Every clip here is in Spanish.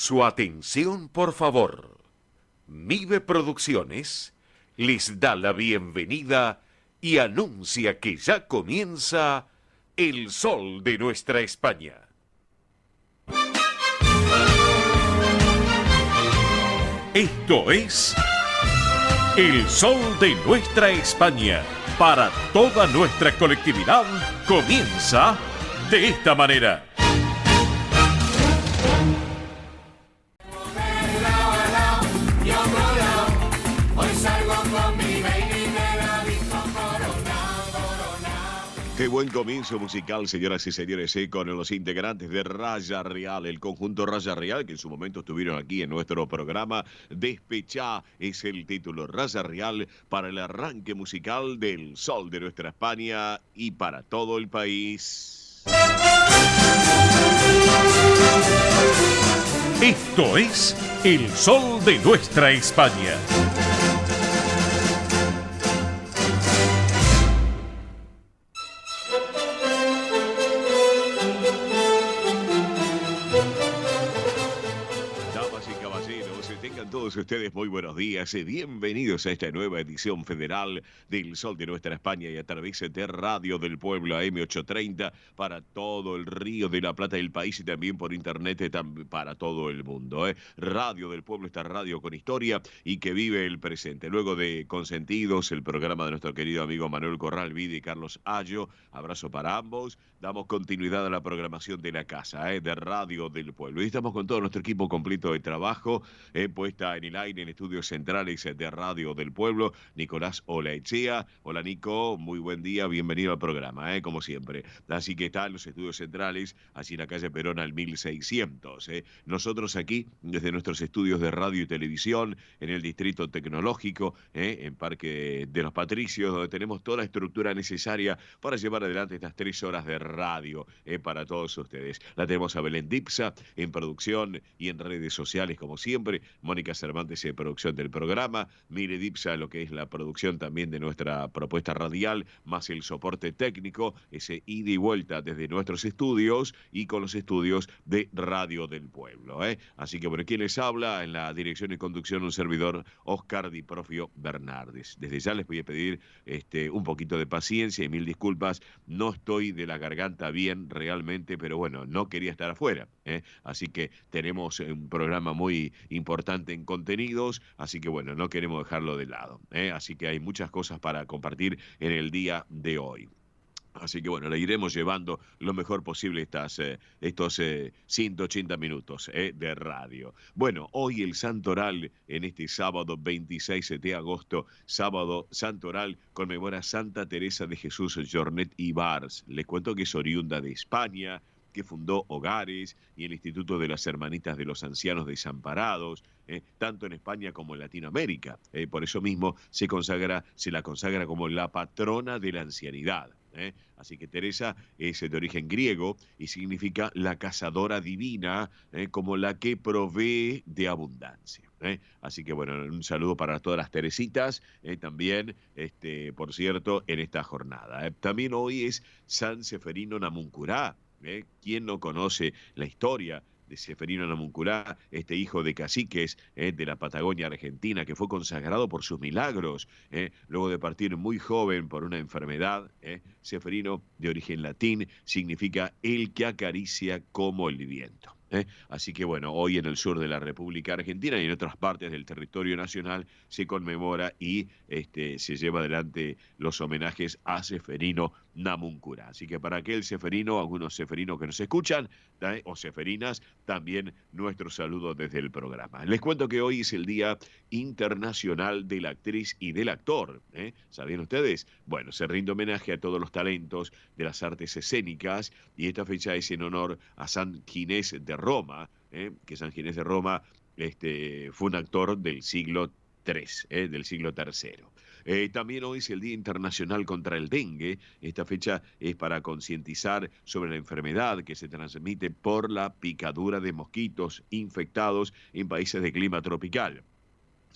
Su atención, por favor. Mive Producciones les da la bienvenida y anuncia que ya comienza El Sol de Nuestra España. Esto es El Sol de Nuestra España. Para toda nuestra colectividad comienza de esta manera. Qué buen comienzo musical, señoras y señores, con los integrantes de Raya Real, el conjunto Raya Real, que en su momento estuvieron aquí en nuestro programa. Despechá es el título, Raya Real, para el arranque musical del Sol de Nuestra España y para todo el país. Esto es El Sol de Nuestra España. Todos ustedes muy buenos días y bienvenidos a esta nueva edición federal del Sol de Nuestra España y a través de Radio del Pueblo AM830 para todo el Río de la Plata del país y también por internet para todo el mundo. Radio del Pueblo, esta radio con historia y que vive el presente. Luego de Consentidos, el programa de nuestro querido amigo Manuel Corral Vide y Carlos Ayo, abrazo para ambos. Damos continuidad a la programación de la casa, de Radio del Pueblo. Y estamos con todo nuestro equipo completo de trabajo, puesta en el aire en estudios centrales de Radio del Pueblo, Nicolás Olaechea. Hola Nico, muy buen día, bienvenido al programa, como siempre. Así que están los estudios centrales, así en la calle Perón al 1600. Nosotros aquí, desde nuestros estudios de radio y televisión, en el Distrito Tecnológico, en Parque de los Patricios, donde tenemos toda la estructura necesaria para llevar adelante estas 3 horas de radio para todos ustedes. La tenemos a Belén Dipsa en producción y en redes sociales, como siempre. Mónica Cervantes en producción del programa, Mire Dipsa lo que es la producción también de nuestra propuesta radial, más el soporte técnico, ese ida y vuelta desde nuestros estudios y con los estudios de Radio del Pueblo. Así que bueno, quien les habla en la dirección y conducción, un servidor, Oscar Di Profio Bernardes. Desde ya les voy a pedir un poquito de paciencia y mil disculpas, no estoy de la garganta bien realmente, pero bueno, no quería estar afuera. Así que tenemos un programa muy importante en contenidos, así que bueno, no queremos dejarlo de lado, así que hay muchas cosas para compartir en el día de hoy. Así que bueno, le iremos llevando lo mejor posible estos 180 minutos de radio. Bueno, hoy el Santoral, en este sábado 26 de agosto, sábado Santoral, conmemora Santa Teresa de Jesús Jornet y Bars. Les cuento que es oriunda de España, que fundó hogares y el Instituto de las Hermanitas de los Ancianos Desamparados, tanto en España como en Latinoamérica. Por eso mismo se la consagra como la patrona de la ancianidad. Así que Teresa es de origen griego y significa la cazadora divina, como la que provee de abundancia. Así que bueno, un saludo para todas las Teresitas, también, por cierto, en esta jornada. También hoy es San Seferino Namuncurá. ¿Quién no conoce la historia de Seferino Namuncurá, este hijo de caciques de la Patagonia Argentina, que fue consagrado por sus milagros, luego de partir muy joven por una enfermedad? Seferino, de origen latín, significa el que acaricia como el viento. Así que bueno, hoy en el sur de la República Argentina y en otras partes del territorio nacional se conmemora y se lleva adelante los homenajes a Seferino Namuncurá. Así que para aquel seferino, algunos seferinos que nos escuchan, o seferinas, también nuestro saludo desde el programa. Les cuento que hoy es el Día Internacional de la Actriz y del Actor. ¿Sabían ustedes? Bueno, se rinde homenaje a todos los talentos de las artes escénicas y esta fecha es en honor a San Ginés de Roma, que San Ginés de Roma fue un actor del siglo III, del siglo III. También hoy es el Día Internacional contra el Dengue. Esta fecha es para concientizar sobre la enfermedad que se transmite por la picadura de mosquitos infectados en países de clima tropical.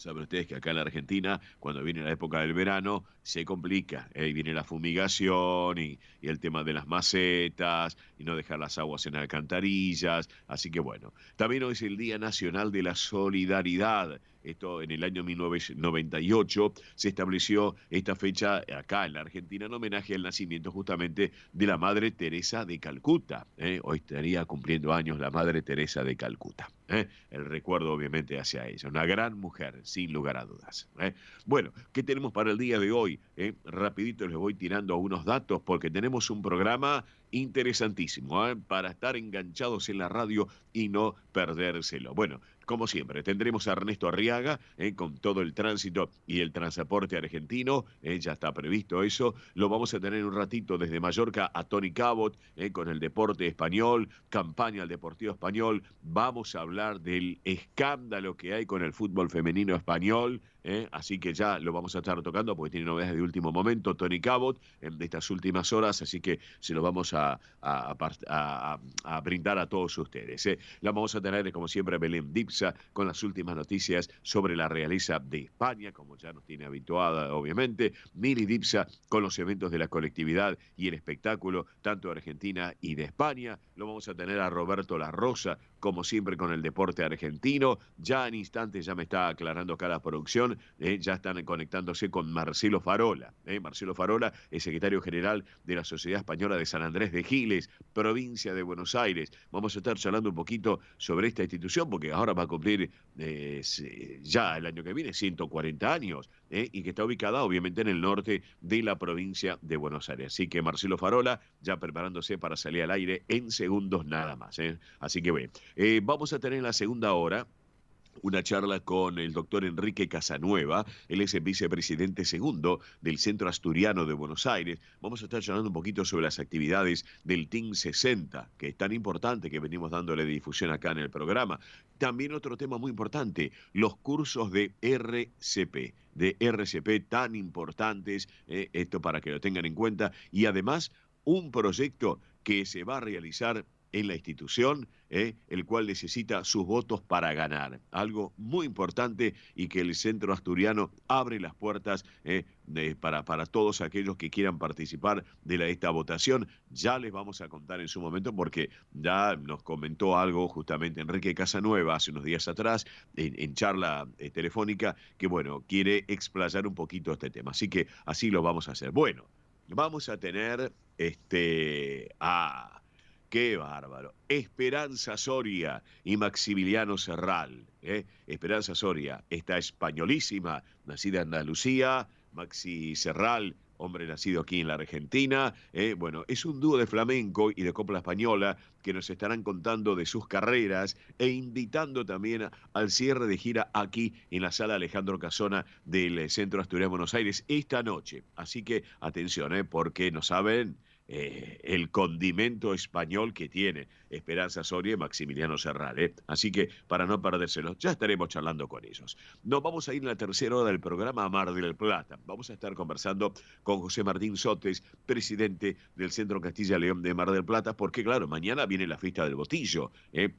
Saben ustedes que acá en la Argentina, cuando viene la época del verano, se complica. Y viene la fumigación y el tema de las macetas y no dejar las aguas en alcantarillas. Así que bueno, también hoy es el Día Nacional de la Solidaridad. Esto en el año 1998 se estableció esta fecha acá en la Argentina en homenaje al nacimiento justamente de la Madre Teresa de Calcuta. Hoy estaría cumpliendo años la Madre Teresa de Calcuta. El recuerdo obviamente hacia ella. Una gran mujer, sin lugar a dudas. Bueno, ¿qué tenemos para el día de hoy? Rapidito les voy tirando algunos datos porque tenemos un programa interesantísimo para estar enganchados en la radio y no perdérselo. Bueno, como siempre, tendremos a Ernesto Arriaga con todo el tránsito y el transporte argentino. Ya está previsto eso. Lo vamos a tener un ratito desde Mallorca a Tony Cabot con el deporte español, campaña al Deportivo Español. Vamos a hablar del escándalo que hay con el fútbol femenino español. Así que ya lo vamos a estar tocando porque tiene novedades de último momento Tony Cabot de estas últimas horas, así que se lo vamos a brindar a todos ustedes. La vamos a tener como siempre Belén Dipsa con las últimas noticias sobre la realeza de España, como ya nos tiene habituada obviamente. Mili Dipsa con los eventos de la colectividad y el espectáculo tanto de Argentina y de España. Lo vamos a tener a Roberto La Rosa como siempre con el deporte argentino. Ya en instantes ya me está aclarando acá la producción. Ya están conectándose con Marcelo Farola. Marcelo Farola es secretario general de la Sociedad Española de San Andrés de Giles, provincia de Buenos Aires. Vamos a estar charlando un poquito sobre esta institución, porque ahora va a cumplir ya el año que viene 140 años, y que está ubicada obviamente en el norte de la provincia de Buenos Aires. Así que Marcelo Farola ya preparándose para salir al aire en segundos nada más. Así que bueno, vamos a tener en la segunda hora una charla con el doctor Enrique Casanueva. Él es el vicepresidente segundo del Centro Asturiano de Buenos Aires. Vamos a estar charlando un poquito sobre las actividades del Team 60, que es tan importante que venimos dándole difusión acá en el programa. También otro tema muy importante, los cursos de RCP tan importantes, esto para que lo tengan en cuenta, y además un proyecto que se va a realizar en la institución, el cual necesita sus votos para ganar. Algo muy importante y que el Centro Asturiano abre las puertas para todos aquellos que quieran participar de esta votación. Ya les vamos a contar en su momento porque ya nos comentó algo justamente Enrique Casanueva hace unos días atrás en charla telefónica que, bueno, quiere explayar un poquito este tema. Así que así lo vamos a hacer. Bueno, vamos a tener ¡qué bárbaro! Esperanza Soria y Maximiliano Serral. Esperanza Soria, esta españolísima, nacida en Andalucía. Maxi Serral, hombre nacido aquí en la Argentina. Bueno, es un dúo de flamenco y de copla española que nos estarán contando de sus carreras e invitando también al cierre de gira aquí en la sala Alejandro Casona del Centro Asturiano de Buenos Aires esta noche. Así que atención, porque no saben el condimento español que tiene Esperanza Soria y Maximiliano Serral. Así que para no perdérselo, ya estaremos charlando con ellos. Nos vamos a ir en la tercera hora del programa a Mar del Plata. Vamos a estar conversando con José Martín Sotes, presidente del Centro Castilla León de Mar del Plata, porque claro, mañana viene la fiesta del Botillo,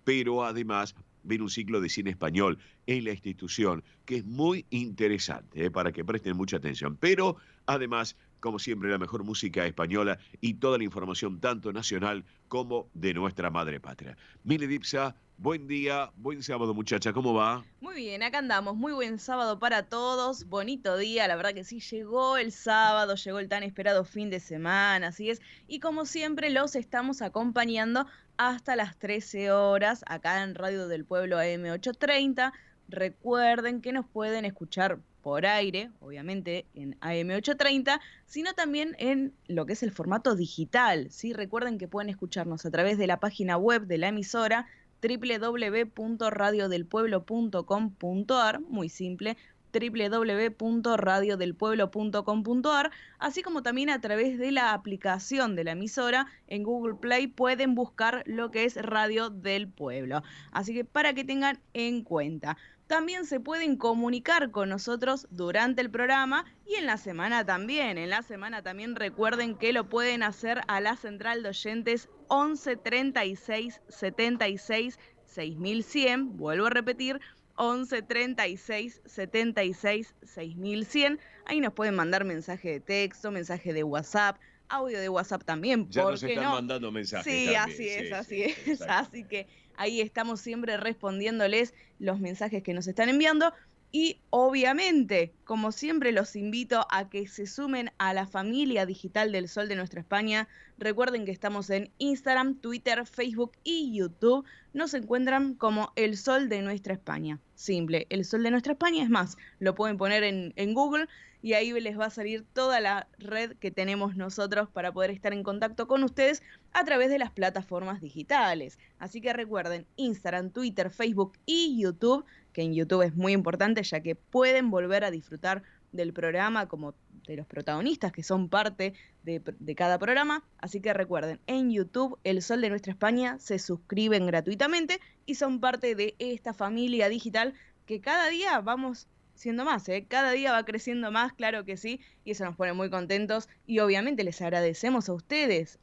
pero además viene un ciclo de cine español en la institución que es muy interesante, para que presten mucha atención. Pero además, como siempre, la mejor música española y toda la información tanto nacional como de nuestra madre patria. Mili Dipsa, buen día, buen sábado muchacha, ¿cómo va? Muy bien, acá andamos, muy buen sábado para todos, bonito día, la verdad que sí, llegó el sábado, llegó el tan esperado fin de semana, así es, y como siempre los estamos acompañando hasta las 13 horas acá en Radio del Pueblo AM830. Recuerden que nos pueden escuchar por aire, obviamente en AM830, sino también en lo que es el formato digital, ¿sí? Recuerden que pueden escucharnos a través de la página web de la emisora www.radiodelpueblo.com.ar, muy simple, www.radiodelpueblo.com.ar, así como también a través de la aplicación de la emisora en Google Play pueden buscar lo que es Radio del Pueblo. Así que para que tengan en cuenta. También se pueden comunicar con nosotros durante el programa y en la semana también. En la semana también recuerden que lo pueden hacer a la central de oyentes 11 36 76 6100. Vuelvo a repetir, 11 36 76 6100. Ahí nos pueden mandar mensaje de texto, mensaje de WhatsApp, audio de WhatsApp también. Ya ¿por nos qué están no? mandando mensajes Sí, también. así es, Sí, así sí, es. exacto. Así que ahí estamos siempre respondiéndoles los mensajes que nos están enviando. Y obviamente, como siempre, los invito a que se sumen a la familia digital del Sol de Nuestra España. Recuerden que estamos en Instagram, Twitter, Facebook y YouTube. Nos encuentran como El Sol de Nuestra España. Simple, El Sol de Nuestra España. Es más, lo pueden poner en Google y ahí les va a salir toda la red que tenemos nosotros para poder estar en contacto con ustedes a través de las plataformas digitales. Así que recuerden, Instagram, Twitter, Facebook y YouTube, que en YouTube es muy importante ya que pueden volver a disfrutar del programa como de los protagonistas que son parte de cada programa. Así que recuerden, en YouTube, El Sol de Nuestra España, se suscriben gratuitamente y son parte de esta familia digital que cada día vamos siendo más, ¿eh? Cada día va creciendo más, claro que sí, y eso nos pone muy contentos y obviamente les agradecemos a ustedes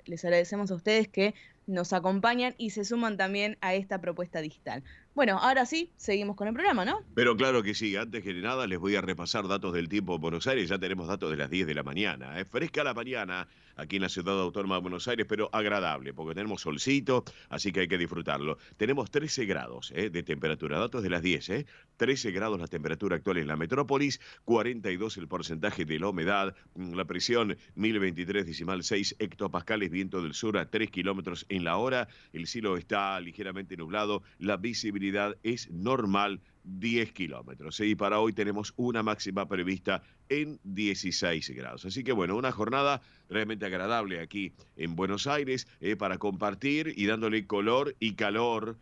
que nos acompañan y se suman también a esta propuesta digital. Bueno, ahora sí, seguimos con el programa, ¿no? Pero claro que sí, antes que nada les voy a repasar datos del tiempo en Buenos Aires. Ya tenemos datos de las 10 de la mañana. Fresca la mañana aquí en la ciudad autónoma de Buenos Aires, pero agradable, porque tenemos solcito, así que hay que disfrutarlo. Tenemos 13 grados de temperatura, datos de las 10. 13 grados la temperatura actual en la metrópolis, 42 el porcentaje de la humedad, la presión 1023,6 hectopascales, viento del sur a 3 kilómetros en la hora, el cielo está ligeramente nublado, la visibilidad es normal, 10 kilómetros. Y para hoy tenemos una máxima prevista en 16 grados. Así que bueno, una jornada realmente agradable aquí en Buenos Aires para compartir y dándole color y calor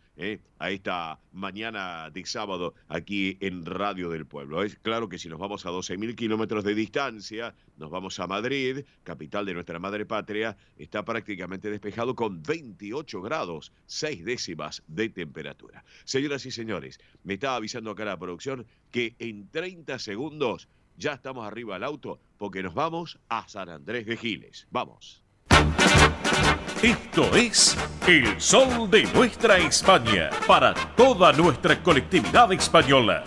a esta mañana de sábado aquí en Radio del Pueblo. Es claro que si nos vamos a 12.000 kilómetros de distancia, nos vamos a Madrid, capital de nuestra madre patria, está prácticamente despejado con 28 grados, 6 décimas de temperatura. Señoras y señores, me estaba avisando acá la producción que en 30 segundos ya estamos arriba del auto porque nos vamos a San Andrés de Giles. Vamos. Esto es El Sol de Nuestra España, para toda nuestra colectividad española.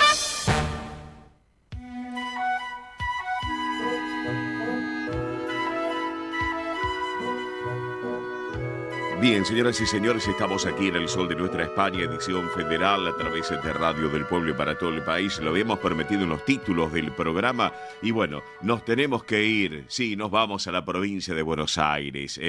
Bien, señoras y señores, estamos aquí en El Sol de Nuestra España, edición federal a través de Radio del Pueblo y para todo el país. Lo habíamos prometido en los títulos del programa y bueno, nos tenemos que ir. Sí, nos vamos a la provincia de Buenos Aires.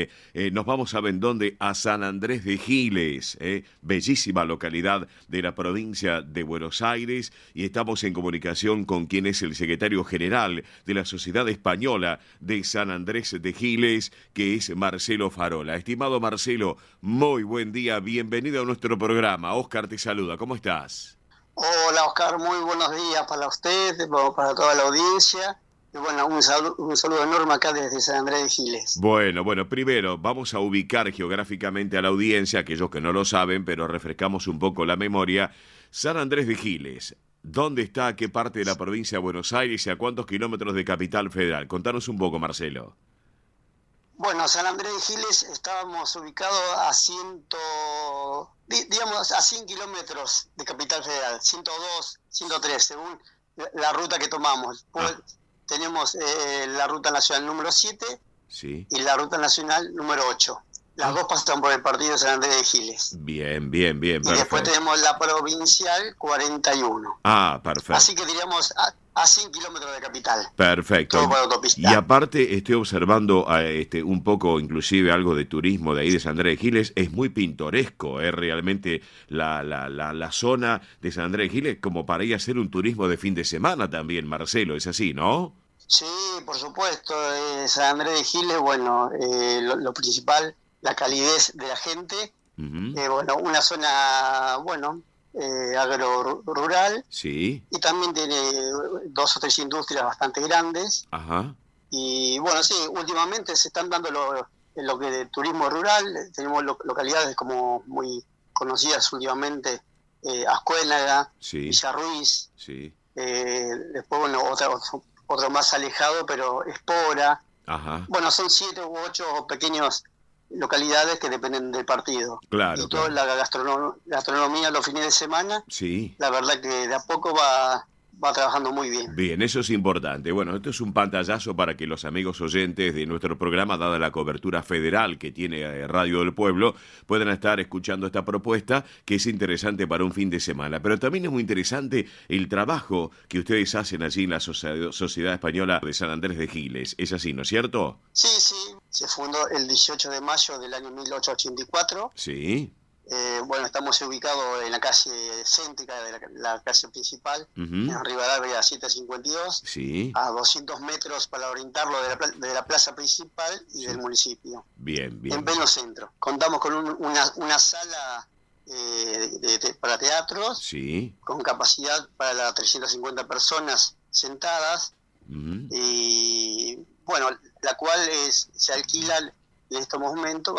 Nos vamos, ¿saben dónde? A San Andrés de Giles, bellísima localidad de la provincia de Buenos Aires, y estamos en comunicación con quien es el secretario general de la Sociedad Española de San Andrés de Giles, que es Marcelo Farola. Estimado Marcelo, muy buen día, bienvenido a nuestro programa. Oscar te saluda, ¿cómo estás? Hola Oscar, muy buenos días para usted, para toda la audiencia. Y bueno, un saludo enorme acá desde San Andrés de Giles. Bueno, primero vamos a ubicar geográficamente a la audiencia, aquellos que no lo saben, pero refrescamos un poco la memoria. San Andrés de Giles, ¿dónde está? ¿A qué parte de la provincia de Buenos Aires y a cuántos kilómetros de Capital Federal? Contanos un poco, Marcelo. Bueno, San Andrés de Giles estábamos ubicados a 100 kilómetros de Capital Federal, 102, 103, según la ruta que tomamos. Pues, tenemos la ruta nacional número 7 sí, y la ruta nacional número 8. Las dos pasan por el partido de San Andrés de Giles. Bien, Y perfecto. después tenemos la provincial 41. Perfecto. Así que diríamos a 100 kilómetros de Capital. Perfecto. Todo por autopista. Y aparte estoy observando un poco, inclusive algo de turismo de ahí de San Andrés de Giles. Es muy pintoresco, realmente la zona de San Andrés de Giles, como para ir a hacer un turismo de fin de semana también, Marcelo, es así, ¿no? Sí, por supuesto. San Andrés de Giles, bueno, lo principal, la calidez de la gente. Uh-huh. Bueno, una zona, agro-rural. Sí. Y también tiene 2 o 3 industrias bastante grandes. Ajá. Y bueno, sí, últimamente se están dando lo que de turismo rural. Tenemos localidades como muy conocidas últimamente, Ascuénaga, sí, Villa Ruiz. Sí. Después, bueno, otro más alejado, pero Espora. Ajá. Bueno, son 7 u 8 pequeños localidades que dependen del partido. Claro, y toda claro. la gastronomía los fines de semana, Sí. la verdad que de a poco va trabajando muy bien. Bien, eso es importante. Bueno, esto es un pantallazo para que los amigos oyentes de nuestro programa, dada la cobertura federal que tiene Radio del Pueblo, puedan estar escuchando esta propuesta que es interesante para un fin de semana. Pero también es muy interesante el trabajo que ustedes hacen allí en la Sociedad Española de San Andrés de Giles. Es así, ¿no es cierto? Sí, se fundó el 18 de mayo del año 1884. Sí. Bueno, estamos ubicados en la calle céntrica de la calle principal, Ujú. en Rivadavia 752, Sí. a 200 metros para orientarlo de la plaza principal y Sí. del municipio, Bien, en bien. pleno centro. Contamos con una sala para teatros, Sí. con capacidad para las 350 personas sentadas, Ujú. y bueno, la cual se alquila en estos momentos,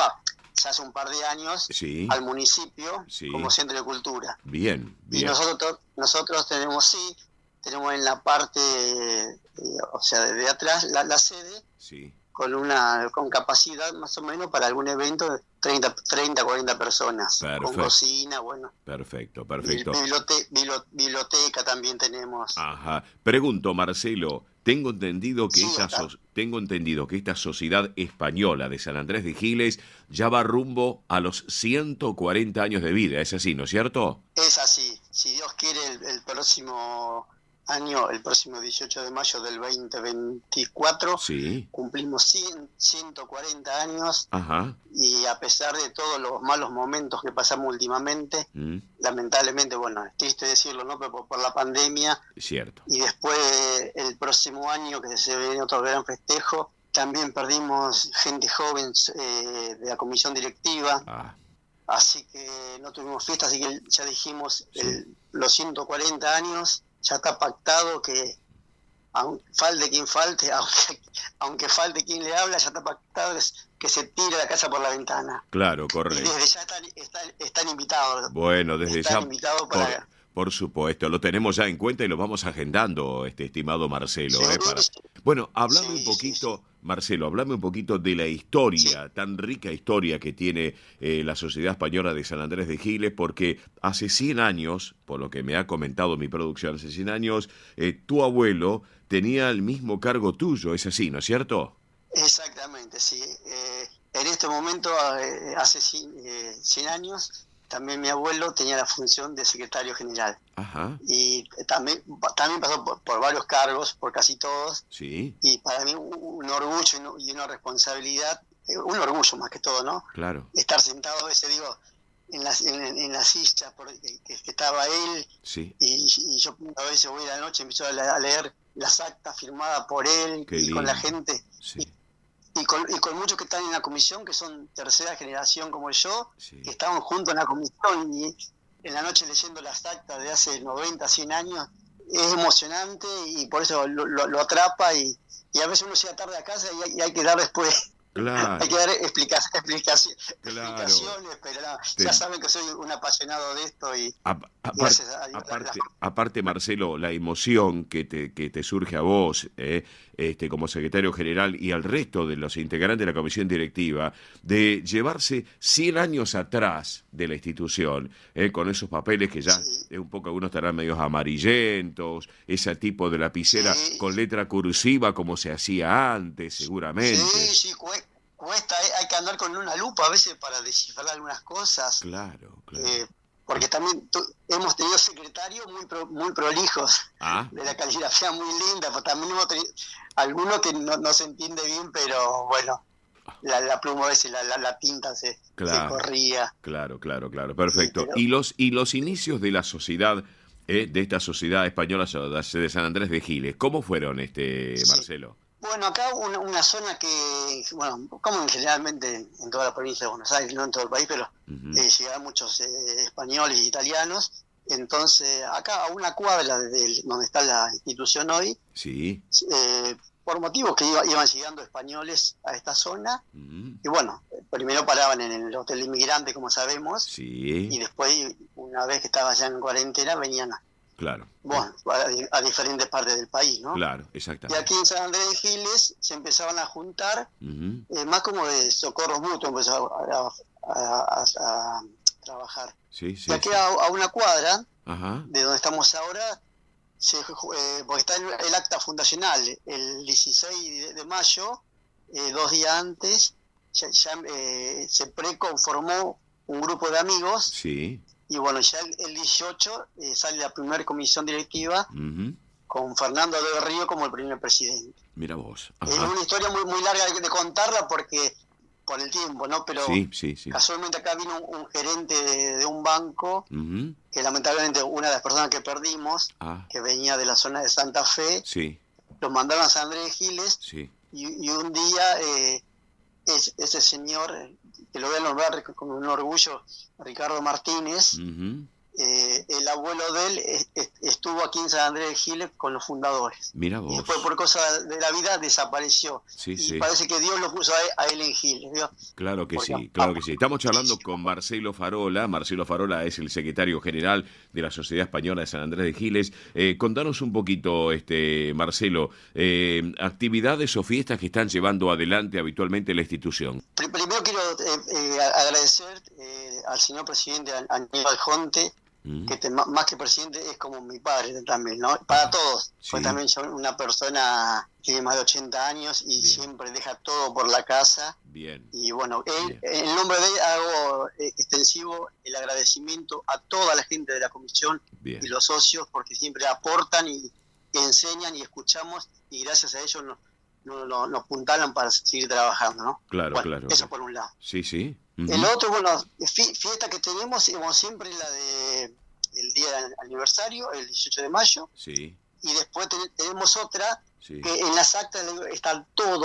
ya hace un par de años, Sí. al municipio Sí. como centro de cultura. Bien, Y bien. nosotros tenemos en la parte, o sea, de atrás, la sede, Sí. con capacidad más o menos para algún evento de 30, 40 personas, Perfecto. con cocina, bueno. Perfecto, perfecto. Biblioteca también tenemos. Ajá. Pregunto, Marcelo, tengo entendido que Sí, acá. tengo entendido que esta Sociedad Española de San Andrés de Giles ya va rumbo a los 140 años de vida. Es así, ¿no es cierto? Es así, si Dios quiere, el próximo año, el próximo 18 de mayo del 2024, Sí. cumplimos 140 años, Ajá. y a pesar de todos los malos momentos que pasamos últimamente, Mm, lamentablemente, bueno, es triste decirlo, ¿no? Pero por la pandemia, es cierto. y después el próximo año que se viene otro gran festejo, también perdimos gente joven de la comisión directiva, Ah, así que no tuvimos fiesta, así que ya dijimos, Sí. los 140 años ya está pactado que, falte quien falte, aunque falte quien le habla, ya está pactado que se tire la casa por la ventana. claro, Y correcto. desde ya están invitados. Bueno, desde Están ya, invitados para... por supuesto, lo tenemos ya en cuenta y lo vamos agendando, estimado Marcelo. Sí, Para... Bueno, hablame Sí, un poquito, sí. Marcelo, hablame un poquito de la historia, tan rica historia que tiene la Sociedad Española de San Andrés de Giles, porque hace 100 años, por lo que me ha comentado mi producción, hace 100 años, tu abuelo tenía el mismo cargo tuyo, es así, ¿no es cierto? Exactamente, sí. En este momento, hace 100 años, también mi abuelo tenía la función de secretario general. Ajá, Y también pasó por varios cargos, por casi todos, sí, y para mí un orgullo y una responsabilidad, un orgullo más que todo, ¿no? claro, Estar sentado a veces, digo, en la silla que estaba él, sí, y yo a veces voy a la noche, empiezo a leer las actas firmadas por él, qué y con la lindo, gente, sí, y con muchos que están en la comisión, que son tercera generación como yo, sí. que estaban juntos en la comisión, y en la noche leyendo las actas de hace 90, 100 años, es emocionante, y por eso lo atrapa, y a veces uno llega tarde a casa y hay que dar después... Claro, Hay que dar claro. explicaciones, pero no, ya saben que soy un apasionado de esto, y gracias a Dios, Aparte, Marcelo, la emoción que te surge a vos, como secretario general y al resto de los integrantes de la comisión directiva, de llevarse 100 años atrás de la institución, con esos papeles que ya Sí. un poco algunos estarán medios amarillentos, ese tipo de lapicera Sí. con letra cursiva como se hacía antes, seguramente. Sí, cuesta, hay que andar con una lupa a veces para descifrar algunas cosas, Claro, claro. porque también hemos tenido secretarios muy prolijos, Ah, de la caligrafía muy linda, pero también hemos tenido algunos que no se entiende bien, pero bueno, la pluma a veces, la tinta se Claro. corría. claro, perfecto. pero- Y los inicios de la sociedad, de esta Sociedad Española de San Andrés de Giles, ¿cómo fueron, Sí. Marcelo? Bueno, acá una zona que, bueno, como generalmente en toda la provincia de Buenos Aires, no en todo el país, pero Ujú. llegaban muchos españoles e italianos. Entonces, acá a una cuadra de donde está la institución hoy, Sí. por motivos que iban llegando españoles a esta zona, Ujú. y bueno, primero paraban en el Hotel Inmigrante, como sabemos, y Sí. después, una vez que estaba ya en cuarentena, venían Claro. Bueno, a diferentes partes del país, ¿no? Claro, Y exactamente. aquí en San Andrés de Giles se empezaban a juntar, Ujú. más como de socorros mutuos, empezó a trabajar. Sí, sí, Y aquí sí. a una cuadra Ajá. de donde estamos ahora, porque está el acta fundacional, el 16 de mayo, 2 días antes, se preconformó un grupo de amigos, Sí. y bueno, ya el 18 sale la primera comisión directiva Ujú. con Fernando del Río como el primer presidente. Mira vos. Es Ajá. una historia muy larga de contarla porque por el tiempo, ¿no? Pero Sí, sí, sí. casualmente acá vino un gerente de un banco, Ujú. que lamentablemente una de las personas que perdimos, Ah, que venía de la zona de Santa Fe, sí, lo mandaron a San Andrés de Giles, sí. y un día ese señor, que lo voy a nombrar con un orgullo, Ricardo Martínez, Ujú. el abuelo de él estuvo aquí en San Andrés de Giles con los fundadores. Mira Y vos. después, por cosas de la vida, desapareció. Sí, Y sí. parece que Dios lo puso a él en Giles, ¿vio? Claro que Porque sí, claro que sí. Estamos charlando con Marcelo Farola. Marcelo Farola es el secretario general de la Sociedad Española de San Andrés de Giles. Contanos un poquito, Marcelo, actividades o fiestas que están llevando adelante habitualmente la institución. Primero quiero agradecer al señor presidente Aníbal Jonte, ¿Mm? que más que presidente es como mi padre también, ¿no? Para todos. Sí. Fue también una persona que tiene más de 80 años y Bien. siempre deja todo por la casa. Bien. Y bueno, Bien. en nombre de él hago extensivo el agradecimiento a toda la gente de la comisión Bien. y los socios, porque siempre aportan y enseñan y escuchamos, y gracias a ellos nos puntalan para seguir trabajando, ¿no? Claro, Bueno, claro. eso por un lado. Sí, sí. Ujú. El otro, bueno, fiesta que tenemos, como siempre, la de el día del aniversario, el 18 de mayo, Sí, y después tenemos otra sí. que en las actas está todo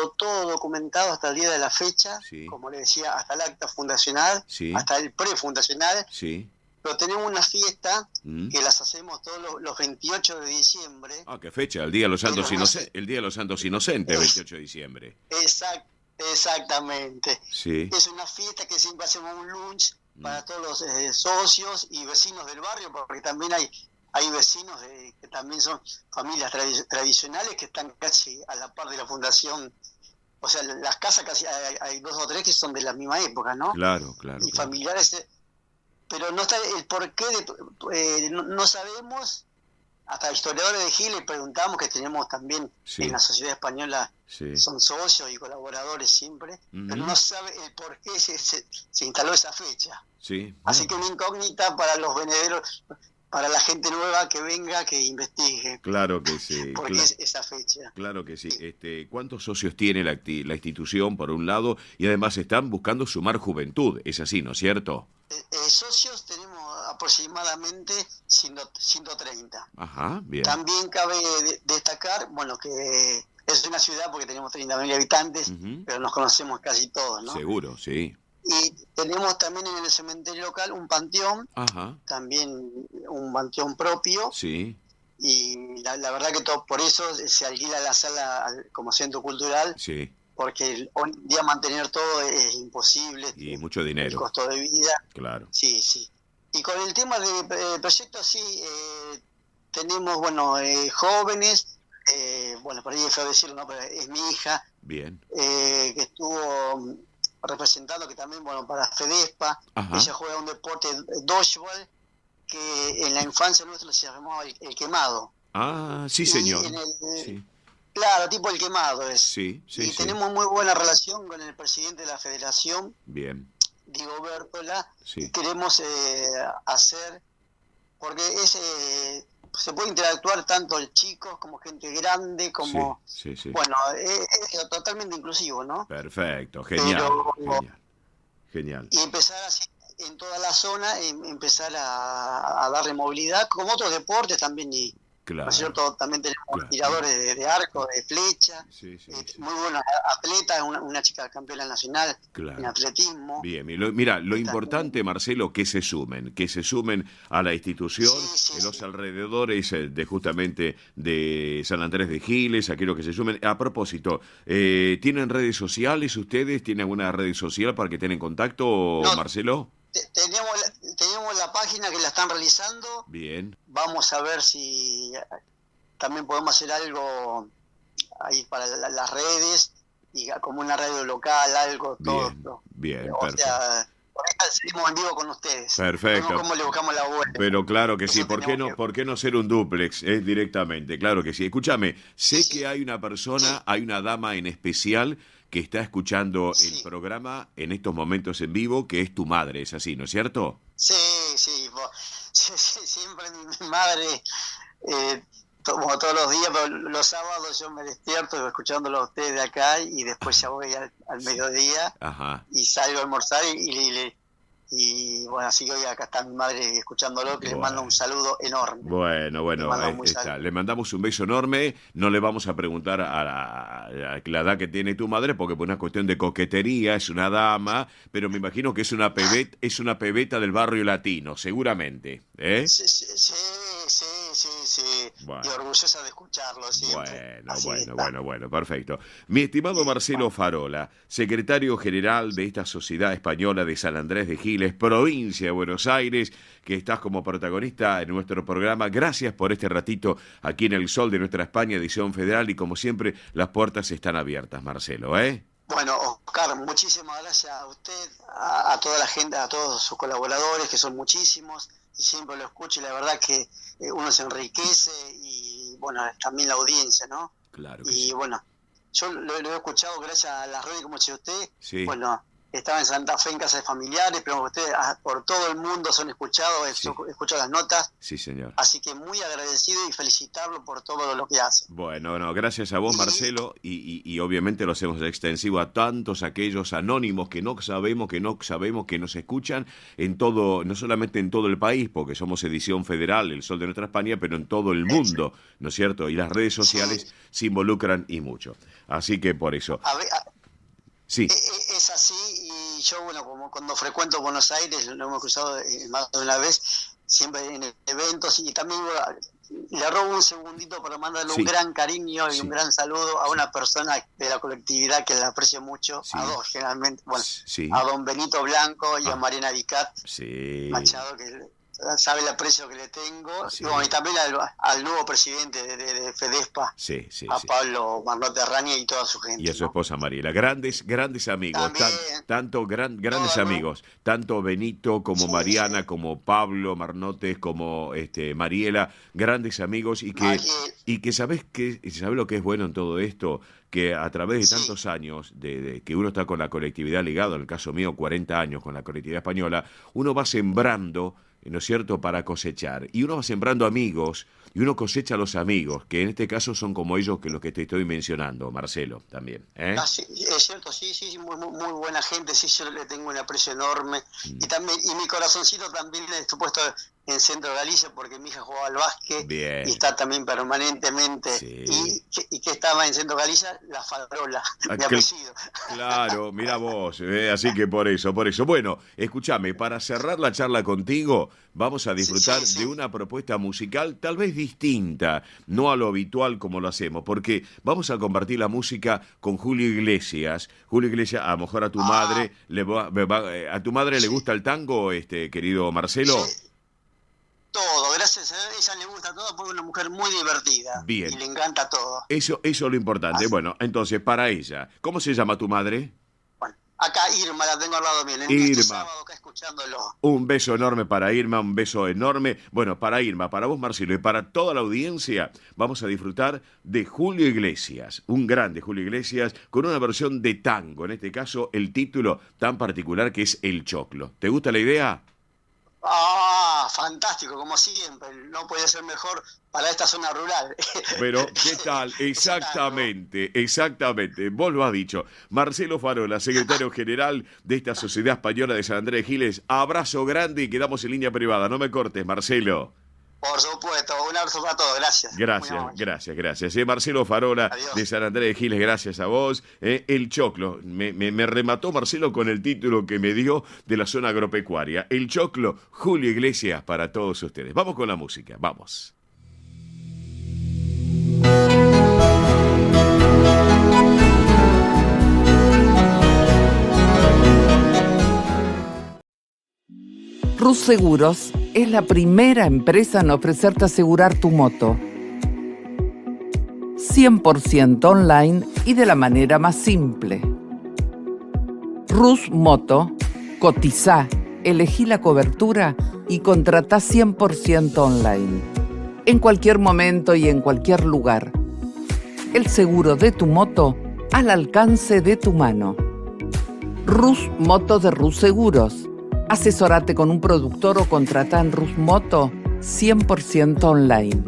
documentado hasta el día de la fecha, Sí. como le decía, hasta el acta fundacional, Sí. hasta el prefundacional, Sí. pero tenemos una fiesta ¿Mm? que las hacemos todos los 28 de diciembre. Ah, qué fecha, el Día de los Santos Pero no sé. Inocentes, el Día de los Santos Inocentes, 28 de diciembre. Exactamente. Sí. Es una fiesta que siempre hacemos un lunch para todos los socios y vecinos del barrio, porque también hay vecinos que también son familias tradicionales que están casi a la par de la fundación. O sea, las casas casi hay 2 o 3 que son de la misma época, ¿no? Claro, claro. Y claro. familiares, pero no está el porqué no sabemos. Hasta historiadores de Giles preguntamos, que tenemos también Sí. en la sociedad española, Sí. son socios y colaboradores siempre, Ujú. pero no sabe el por qué se instaló esa fecha. Sí. Así que una incógnita para los venederos, para la gente nueva que venga, que investigue Claro que sí. por qué es esa fecha. Claro que sí. ¿Cuántos socios tiene la institución, por un lado, y además están buscando sumar juventud? Es así, ¿no es cierto? Socios tenemos aproximadamente 130. Ajá, bien. También cabe destacar, bueno, que es una ciudad porque tenemos 30.000 habitantes, Ujú. pero nos conocemos casi todos, ¿no? Seguro, sí. Y tenemos también en el cementerio local un panteón, Ajá, también un panteón propio, sí, y la verdad que todo por eso se alquila la sala como centro cultural, sí. porque hoy en día mantener todo es imposible, Y mucho el dinero, costo de vida, claro. sí. Y con el tema de proyectos, sí, tenemos, bueno, jóvenes, bueno, por ahí es feo decirlo, ¿no? Pero es mi hija, Bien. que estuvo representando, que también, bueno, para FEDESPA. Ajá. Ella juega un deporte dodgeball que en la infancia nuestra se llamaba el quemado. Ah, sí, Y señor. en el- Sí, Claro, tipo el quemado es. sí, sí, Y sí. tenemos muy buena relación con el presidente de la federación, Bien, Diego Bértola, y sí. queremos hacer, porque se puede interactuar tanto chicos como gente grande, como, Sí, sí, sí. bueno, es totalmente inclusivo, ¿no? Perfecto, genial, Pero- genial. Genial. Y empezar así en toda la zona, empezar a darle movilidad, como otros deportes también, y ¿no Claro. es cierto? También tenemos Claro. tiradores de arco, de flecha, Sí, sí, sí. muy buenos atletas, una chica campeona nacional en Claro. atletismo. Bien, y mira, lo Está importante, Marcelo, que se sumen a la institución, Sí, en los sí. alrededores de justamente de San Andrés de Giles, aquellos que se sumen. A propósito, ¿tienen redes sociales ustedes? ¿Tienen alguna red social para que estén en contacto, No. Marcelo? tenemos la página que la están realizando. Bien. Vamos a ver si también podemos hacer algo ahí para las redes, y como una radio local, algo, todo. Bien, o perfecto. sea, por ahí seguimos en vivo con ustedes. Perfecto. ¿Cómo le buscamos la web? Pero claro que Eso sí, ¿por qué no ser un dúplex directamente? Claro que sí. Escúchame, sé que hay una persona, hay una dama en especial que está escuchando el programa en estos momentos en vivo, que es tu madre, ¿es así, no es cierto? Sí, siempre mi madre, como todos los días, pero los sábados yo me despierto escuchándolo a ustedes de acá, y después ya voy al mediodía. Ajá. Y salgo a almorzar y bueno, así que hoy acá está mi madre escuchándolo, que le mando un saludo enorme. Bueno, ahí está. Le mandamos un beso enorme. No le vamos a preguntar a la edad que tiene tu madre, porque por una cuestión de coquetería, es una dama, pero me imagino que es una pebeta del barrio latino, seguramente. Sí. Bueno. Y orgullosa de escucharlo siempre. Bueno, perfecto. Mi estimado Marcelo Farola, secretario general de esta Sociedad Española de San Andrés de Giles, provincia de Buenos Aires, que estás como protagonista en nuestro programa. Gracias por este ratito aquí en El Sol de Nuestra España, edición federal, y como siempre, las puertas están abiertas, Marcelo, Bueno, Oscar, muchísimas gracias a usted, a toda la gente, a todos sus colaboradores, que son muchísimos, y siempre lo escucho, y la verdad que uno se enriquece, y bueno, también la audiencia, ¿no? Claro que y sí. Bueno, yo lo he escuchado gracias a las redes, como dice usted. Sí. Bueno, estaba en Santa Fe en casa de familiares, pero ustedes por todo el mundo son escuchados, Sí. Escucho las notas. Sí, señor. Así que muy agradecido y felicitarlo por todo lo que hace. Bueno, gracias a vos, Marcelo, y obviamente lo hacemos extensivo a tantos aquellos anónimos que no sabemos que nos escuchan en todo, no solamente en todo el país, porque somos edición federal, El Sol de Nuestra España, pero en todo el mundo, ¿no es cierto? Y las redes sociales se involucran y mucho. Así que por eso. Sí. Es así, y yo, bueno, como cuando frecuento Buenos Aires, lo hemos cruzado más de una vez, siempre en eventos, y también le robo un segundito para mandarle un gran cariño y un gran saludo a una persona de la colectividad que la aprecio mucho, a dos generalmente, bueno, a don Benito Blanco y a Mariana Vicat Machado, que sabe el aprecio que le tengo, y también al nuevo presidente de FEDESPA, a Pablo Marlote Arraña y toda su gente. Y a su esposa Mariela, grandes amigos, grandes amigos, tanto Benito como Mariana, como Pablo Marnotes, como Mariela, grandes amigos, y que sabés lo que es bueno en todo esto, que a través de tantos años de que uno está con la colectividad ligado, en el caso mío 40 años con la colectividad española, uno va sembrando, ¿no es cierto?, para cosechar. Y uno va sembrando amigos, y uno cosecha a los amigos, que en este caso son como ellos, que los que te estoy mencionando, Marcelo, también. Sí, es cierto, sí, muy buena gente, sí, yo le tengo un aprecio enorme. Y mi corazoncito también está puesto en Centro Galicia, porque mi hija jugaba al básquet. Bien. Y está también permanentemente. Y que estaba en Centro Galicia, la Farola, mi apellido. Claro, mira vos, así que por eso. Bueno, escúchame, para cerrar la charla contigo, vamos a disfrutar de una propuesta musical tal vez distinta, no a lo habitual como lo hacemos, porque vamos a compartir la música con Julio Iglesias. Julio Iglesias, a lo mejor a tu madre a tu madre le gusta el tango, querido Marcelo. Todo, gracias a ella le gusta todo, porque es una mujer muy divertida. Bien. Y le encanta todo. Eso es lo importante. Bueno, entonces, para ella, ¿cómo se llama tu madre? Bueno, acá Irma la tengo al lado mío, Irma. Sábado acá escuchándolo. Un beso enorme para Irma, un beso enorme. Bueno, para Irma, para vos, Marcelo, y para toda la audiencia, vamos a disfrutar de Julio Iglesias, un grande Julio Iglesias, con una versión de tango, en este caso el título tan particular que es El Choclo. ¿Te gusta la idea? Fantástico, como siempre, no puede ser mejor para esta zona rural. Pero, ¿qué tal? Exactamente, vos lo has dicho. Marcelo Farola, secretario general de esta Sociedad Española de San Andrés de Giles, abrazo grande y quedamos en línea privada. No me cortes, Marcelo. Por supuesto, un abrazo para todos, gracias. Gracias. Marcelo Farola, adiós, de San Andrés de Giles, gracias a vos. El Choclo, me remató Marcelo con el título que me dio de la zona agropecuaria. El Choclo, Julio Iglesias, para todos ustedes. Vamos con la música, vamos. Rus Seguros es la primera empresa en ofrecerte asegurar tu moto. 100% online y de la manera más simple. Rus Moto, cotizá, elegí la cobertura y contratá 100% online. En cualquier momento y en cualquier lugar. El seguro de tu moto al alcance de tu mano. Rus Moto de Rus Seguros. Asesórate con un productor o contratá en Rus Moto 100% online.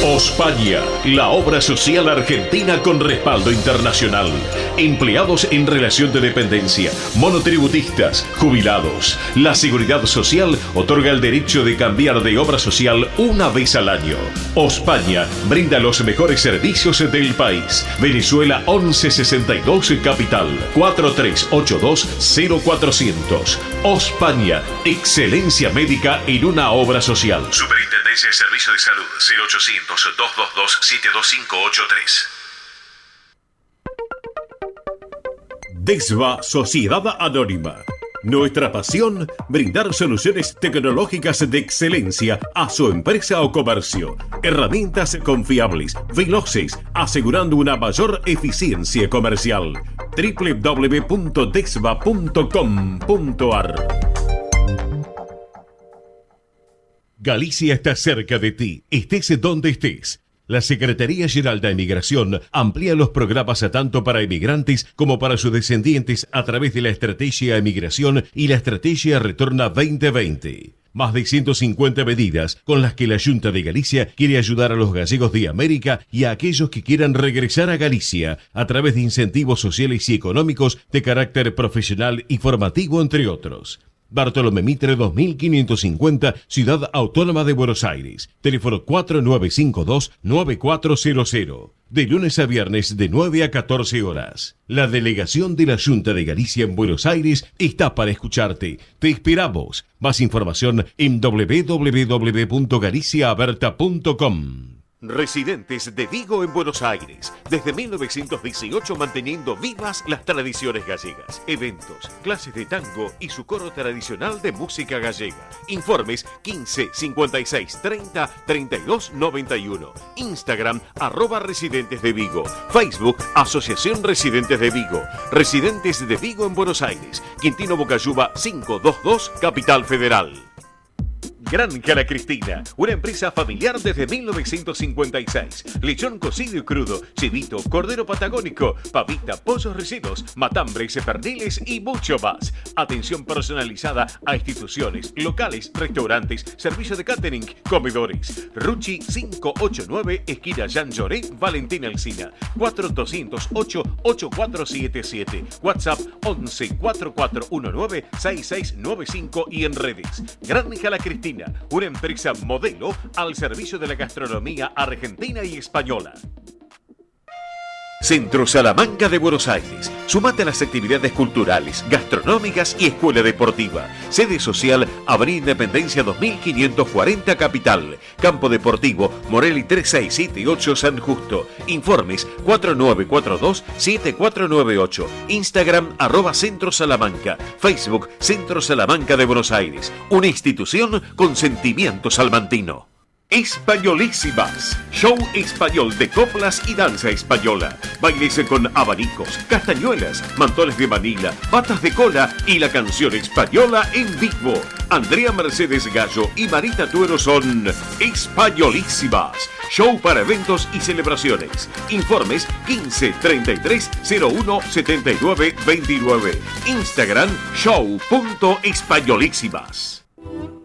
Ospaña, la obra social argentina con respaldo internacional. Empleados en relación de dependencia, monotributistas, jubilados. La Seguridad Social otorga el derecho de cambiar de obra social una vez al año. Ospaña brinda los mejores servicios del país. Venezuela 1162 Capital 4382-0400. Ospaña, excelencia médica en una obra social. Superintendencia de Servicios de Salud 0800-222-72583. DESVA Sociedad Anónima. Nuestra pasión, brindar soluciones tecnológicas de excelencia a su empresa o comercio. Herramientas confiables, veloces, asegurando una mayor eficiencia comercial. www.desva.com.ar. Galicia está cerca de ti, estés donde estés. La Secretaría General de Emigración amplía los programas tanto para emigrantes como para sus descendientes a través de la Estrategia Emigración y la Estrategia Retorna 2020. Más de 150 medidas con las que la Junta de Galicia quiere ayudar a los gallegos de América y a aquellos que quieran regresar a Galicia a través de incentivos sociales y económicos de carácter profesional y formativo, entre otros. Bartolomé Mitre 2550, Ciudad Autónoma de Buenos Aires. Teléfono 4952-9400. De lunes a viernes de 9 a 14 horas. La delegación de la Junta de Galicia en Buenos Aires está para escucharte. Te esperamos. Más información en www.galiciaaberta.com. Residentes de Vigo en Buenos Aires, desde 1918 manteniendo vivas las tradiciones gallegas, eventos, clases de tango y su coro tradicional de música gallega. Informes 15 56 30 32 91. Instagram @Residentes de Vigo. Facebook Asociación Residentes de Vigo. Residentes de Vigo en Buenos Aires. Quintino Bocayuba 522, Capital Federal. Granja La Cristina, una empresa familiar desde 1956. Lechón cocido y crudo, chivito, cordero patagónico, pavita, pollos rellenos, matambres, perniles y mucho más. Atención personalizada a instituciones, locales, restaurantes, servicio de catering, comedores. Ruchi 589, esquina Jean Lloré, Valentín Alsina. 4208-8477. WhatsApp 11 4419 6695 y en redes. Granja La Cristina, una empresa modelo al servicio de la gastronomía argentina y española. Centro Salamanca de Buenos Aires. Súmate a las actividades culturales, gastronómicas y escuela deportiva. Sede social, Avenida Independencia 2540 Capital. Campo Deportivo, Morelli 3678 San Justo. Informes 4942-7498. Instagram @Centro Salamanca. Facebook Centro Salamanca de Buenos Aires. Una institución con sentimiento salmantino. Españolísimas, show español de coplas y danza española. Bailes con abanicos, castañuelas, mantones de Manila, patas de cola y la canción española en vivo. Andrea Mercedes Gallo y Marita Tuero son Españolísimas. Show para eventos y celebraciones. Informes 15 33 01 79 29. Instagram show.españolísimas.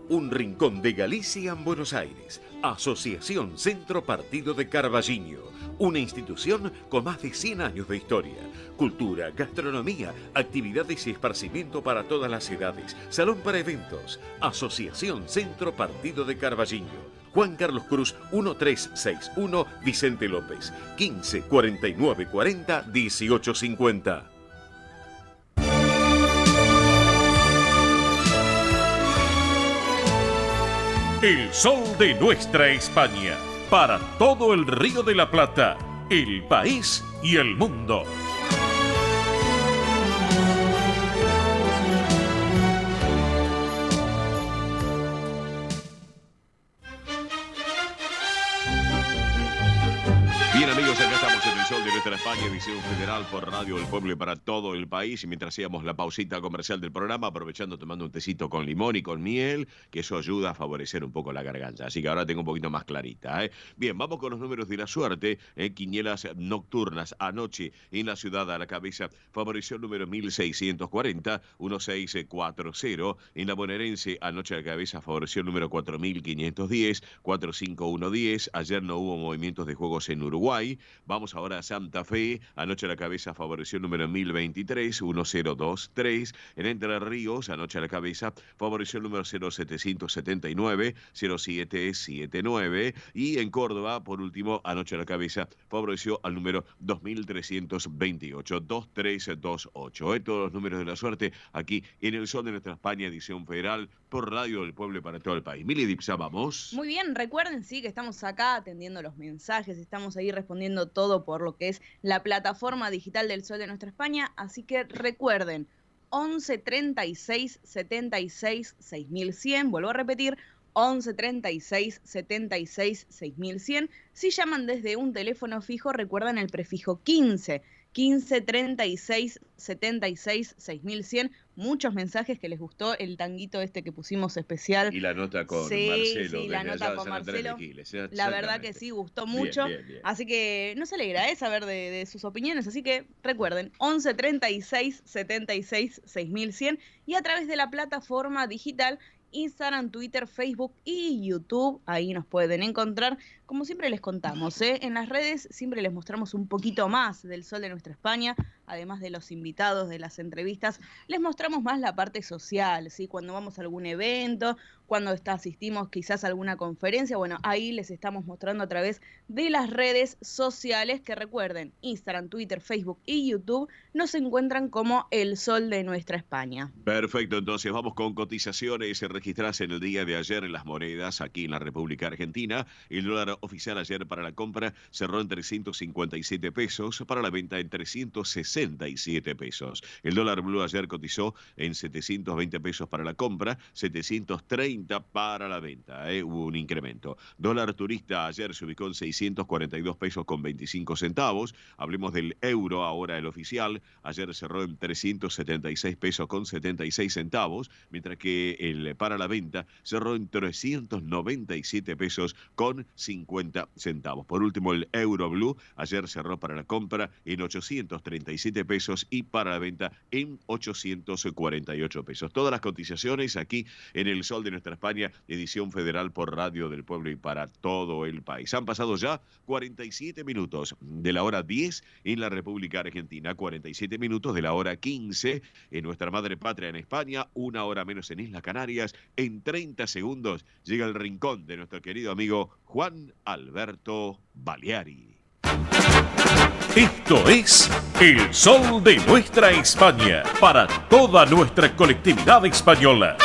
Un rincón de Galicia en Buenos Aires. Asociación Centro Partido de Carballiño. Una institución con más de 100 años de historia. Cultura, gastronomía, actividades y esparcimiento para todas las edades. Salón para eventos. Asociación Centro Partido de Carballiño. Juan Carlos Cruz 1361, Vicente López. 15 49 40 18 50. El sol de nuestra España, para todo el Río de la Plata, el país y el mundo. España, edición federal por Radio del Pueblo y para todo el país. Y mientras hacíamos la pausita comercial del programa, aprovechando tomando un tecito con limón y con miel, que eso ayuda a favorecer un poco la garganta. Así que ahora tengo un poquito más clarita, ¿eh? Bien, vamos con los números de la suerte. Quinielas nocturnas. Anoche en la ciudad a la cabeza favoreció el número 1640, 1640. En la bonaerense, anoche a la cabeza favoreció el número 4510, 45110. Ayer no hubo movimientos de juegos en Uruguay. Vamos ahora a Santa Fe. Anoche a la cabeza favoreció el número 1023, 1023. En Entre Ríos, anoche a la cabeza favoreció el número 0779, 0779. Y en Córdoba, por último, anoche a la cabeza favoreció al número 2328, 2328. Todos los números de la suerte aquí en el Sol de Nuestra España, edición federal, por Radio del Pueblo y para todo el país. Mili Dipsa, vamos. Muy bien, recuerden, sí, que estamos acá atendiendo los mensajes, estamos ahí respondiendo todo por lo que es la plataforma digital del Sol de Nuestra España, así que recuerden, 11 36 76 6100, vuelvo a repetir, 11 36 76 6100. Si llaman desde un teléfono fijo, recuerden el prefijo 15 36 76 6100. Muchos mensajes que les gustó el tanguito este que pusimos especial. Y la nota con sí, Marcelo. Sí, la nota con Marcelo. La verdad que sí, gustó mucho. Bien. Así que nos alegra saber de sus opiniones. Así que recuerden, 11 36 76 6100 y a través de la plataforma digital Instagram, Twitter, Facebook y YouTube. Ahí nos pueden encontrar. Como siempre les contamos, en las redes siempre les mostramos un poquito más del Sol de Nuestra España. Además de los invitados, de las entrevistas, les mostramos más la parte social, ¿sí? Cuando vamos a algún evento, cuando asistimos quizás a alguna conferencia, bueno, ahí les estamos mostrando a través de las redes sociales, que recuerden, Instagram, Twitter, Facebook y YouTube nos encuentran como El Sol de Nuestra España. Perfecto, entonces vamos con cotizaciones registradas en el día de ayer en las monedas aquí en la República Argentina. El dólar oficial ayer para la compra cerró en 357 pesos, para la venta en 367 pesos. El dólar blue ayer cotizó en 720 pesos para la compra, 730 para la venta. Hubo un incremento. Dólar turista ayer se ubicó en 642 pesos con 25 centavos. Hablemos del euro, ahora el oficial. Ayer cerró en 376 pesos con 76 centavos, mientras que el para la venta cerró en 397 pesos con 50 centavos. Por último, el euro blue ayer cerró para la compra en 837 pesos y para la venta en 848 pesos. Todas las cotizaciones aquí en El Sol de Nuestra España, edición federal por Radio del Pueblo y para todo el país. Han pasado ya 47 minutos de la hora 10 en la República Argentina, 47 minutos de la hora 15 en nuestra madre patria en España, una hora menos en Islas Canarias. En 30 segundos llega el rincón de nuestro querido amigo Juan Alberto Baleari. Esto es El Sol de Nuestra España, para toda nuestra colectividad española.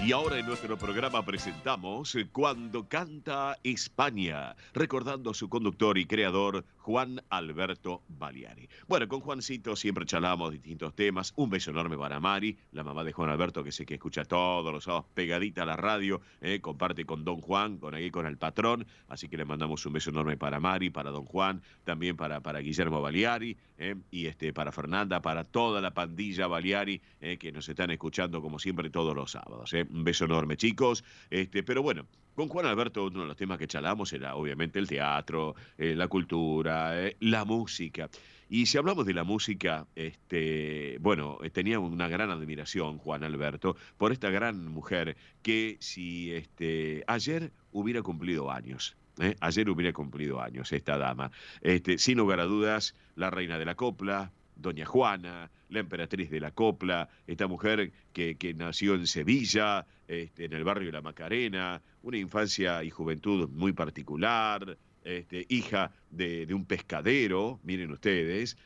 Y ahora en nuestro programa presentamos Cuando Canta España, recordando a su conductor y creador, Juan Alberto Baleari. Bueno, con Juancito siempre charlamos distintos temas. Un beso enorme para Mari, la mamá de Juan Alberto, que sé que escucha todos los sábados pegadita a la radio, comparte con Don Juan, con el patrón. Así que le mandamos un beso enorme para Mari, para Don Juan, también para Guillermo Baleari, y para Fernanda, para toda la pandilla Baleari, que nos están escuchando como siempre todos los sábados. Un beso enorme, chicos. Pero bueno, con Juan Alberto uno de los temas que charlamos era obviamente el teatro, la cultura, la música. Y si hablamos de la música, bueno, tenía una gran admiración Juan Alberto por esta gran mujer que si ayer hubiera cumplido años. Ayer hubiera cumplido años esta dama. Sin lugar a dudas, la reina de la copla, Doña Juana, la emperatriz de la copla, esta mujer que nació en Sevilla, en el barrio de la Macarena, una infancia y juventud muy particular, hija de un pescadero, miren ustedes,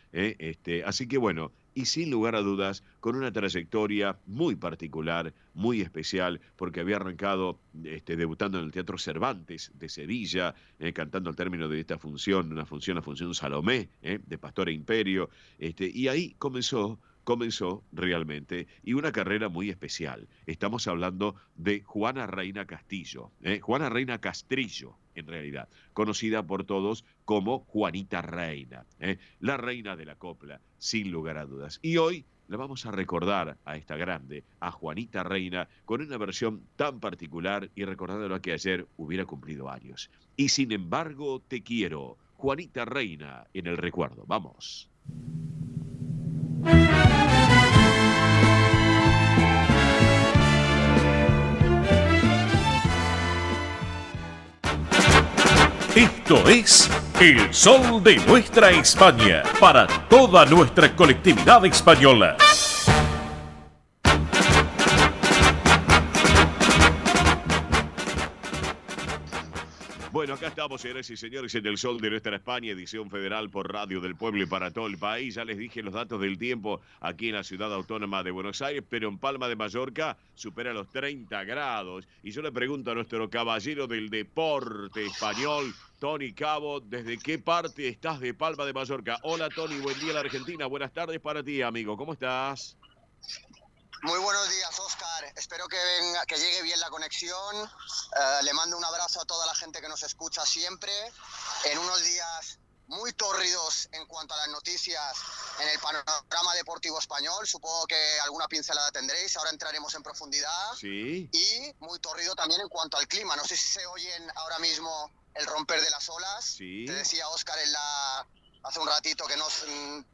así que bueno, y sin lugar a dudas, con una trayectoria muy particular, muy especial, porque había arrancado debutando en el Teatro Cervantes de Sevilla, cantando al término de esta función, la función Salomé, de Pastor e Imperio, y ahí comenzó comenzó realmente y una carrera muy especial. Estamos hablando de Juana Reina Castillo, Juana Reina Castrillo, en realidad, conocida por todos como Juanita Reina, la reina de la copla, sin lugar a dudas. Y hoy la vamos a recordar a esta grande, a Juanita Reina, con una versión tan particular y recordándolo que ayer hubiera cumplido años. Y sin embargo, te quiero, Juanita Reina, en el recuerdo. Vamos. Esto es El Sol de Nuestra España, para toda nuestra colectividad española. Bueno, acá estamos, señoras y señores, en El Sol de Nuestra España, edición federal por Radio del Pueblo y para todo el país. Ya les dije los datos del tiempo aquí en la ciudad autónoma de Buenos Aires, pero en Palma de Mallorca supera los 30 grados. Y yo le pregunto a nuestro caballero del deporte español, Tony Cabo, ¿desde qué parte estás de Palma de Mallorca? Hola, Tony, buen día a la Argentina. Buenas tardes para ti, amigo. ¿Cómo estás? Muy buenos días, Óscar. Espero que llegue bien la conexión. Le mando un abrazo a toda la gente que nos escucha siempre. En unos días muy tórridos en cuanto a las noticias en el panorama deportivo español. Supongo que alguna pincelada tendréis. Ahora entraremos en profundidad. Sí. Y muy tórrido también en cuanto al clima. No sé si se oyen ahora mismo el romper de las olas. Sí. Te decía, Óscar, hace un ratito que nos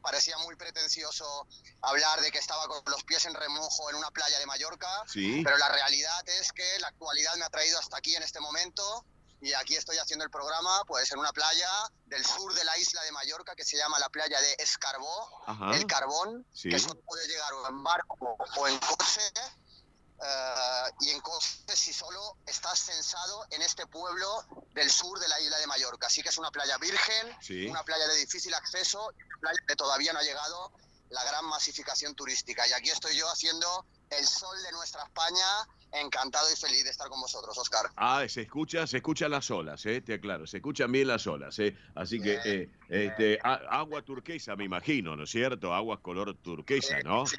parecía muy pretencioso hablar de que estaba con los pies en remojo en una playa de Mallorca, Sí. pero la realidad es que la actualidad me ha traído hasta aquí en este momento y aquí estoy haciendo el programa pues en una playa del sur de la isla de Mallorca que se llama la playa de Escarbó, Ajá. el Carbón, Sí. que solo puede llegar o en barco o en coche. Y en coche si solo estás censado en este pueblo del sur de la isla de Mallorca. Así que es una playa virgen, Sí. una playa de difícil acceso, una playa que todavía no ha llegado la gran masificación turística. Y aquí estoy yo haciendo el sol de nuestra España, encantado y feliz de estar con vosotros, Óscar. Ah, se escuchan las olas, te aclaro, se escuchan bien las olas, Así que, agua turquesa, me imagino, ¿no es cierto? Agua color turquesa, ¿no? Sí.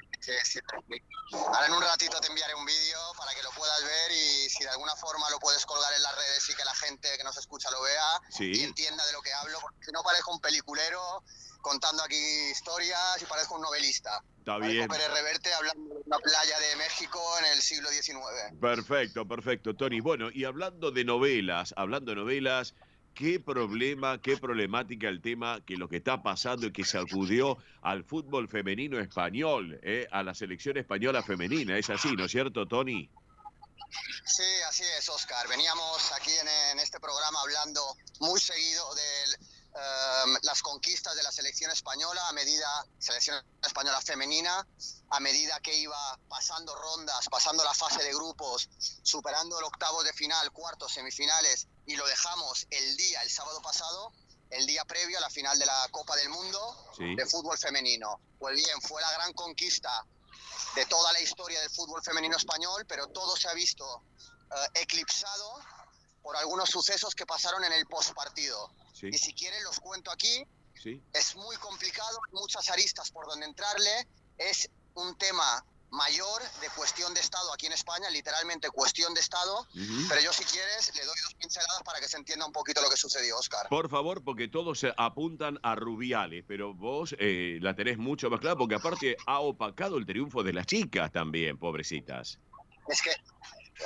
Ahora en un ratito te enviaré un vídeo para que lo puedas ver y si de alguna forma lo puedes colgar en las redes y que la gente que nos escucha lo vea Sí. y entienda de lo que hablo, porque si no parezco un peliculero contando aquí historias y parezco un novelista. Está bien. Pérez Reverte hablando de una playa de México en el siglo XIX. Perfecto, Tony. Bueno, y hablando de novelas, qué problema, qué problemática el tema que lo que está pasando y que sacudió al fútbol femenino español, a la selección española femenina. Es así, ¿no es cierto, Tony? Sí, así es, Óscar. Veníamos aquí en este programa hablando muy seguido de las conquistas de la selección española selección española femenina, a medida que iba pasando rondas, pasando la fase de grupos, superando el octavo de final, cuartos, semifinales, y lo dejamos el sábado pasado, el día previo a la final de la Copa del Mundo Sí. de fútbol femenino. Pues bien, fue la gran conquista de toda la historia del fútbol femenino español, pero todo se ha visto eclipsado por algunos sucesos que pasaron en el postpartido. Sí. Y si quieren los cuento aquí. Sí. Es muy complicado, hay muchas aristas por donde entrarle, es un tema mayor de cuestión de Estado aquí en España, literalmente cuestión de Estado, pero yo si quieres le doy dos pinceladas para que se entienda un poquito lo que sucedió, Óscar. Por favor, porque todos se apuntan a Rubiales, pero vos la tenés mucho más clara, porque aparte ha opacado el triunfo de las chicas también, pobrecitas. Es que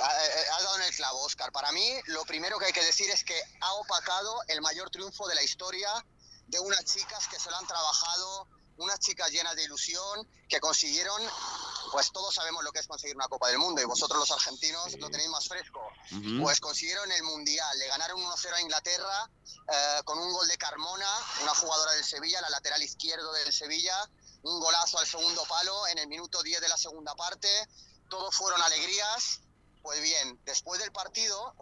has dado en el clavo, Óscar. Para mí, lo primero que hay que decir es que ha opacado el mayor triunfo de la historia de unas chicas que se lo han trabajado, unas chicas llenas de ilusión, que consiguieron, pues todos sabemos lo que es conseguir una Copa del Mundo, y vosotros los argentinos lo tenéis más fresco. Pues consiguieron el Mundial, le ganaron 1-0 a Inglaterra, con un gol de Carmona, una jugadora del Sevilla, la lateral izquierdo del Sevilla, un golazo al segundo palo en el minuto 10 de la segunda parte, todos fueron alegrías. Pues bien, después del partido,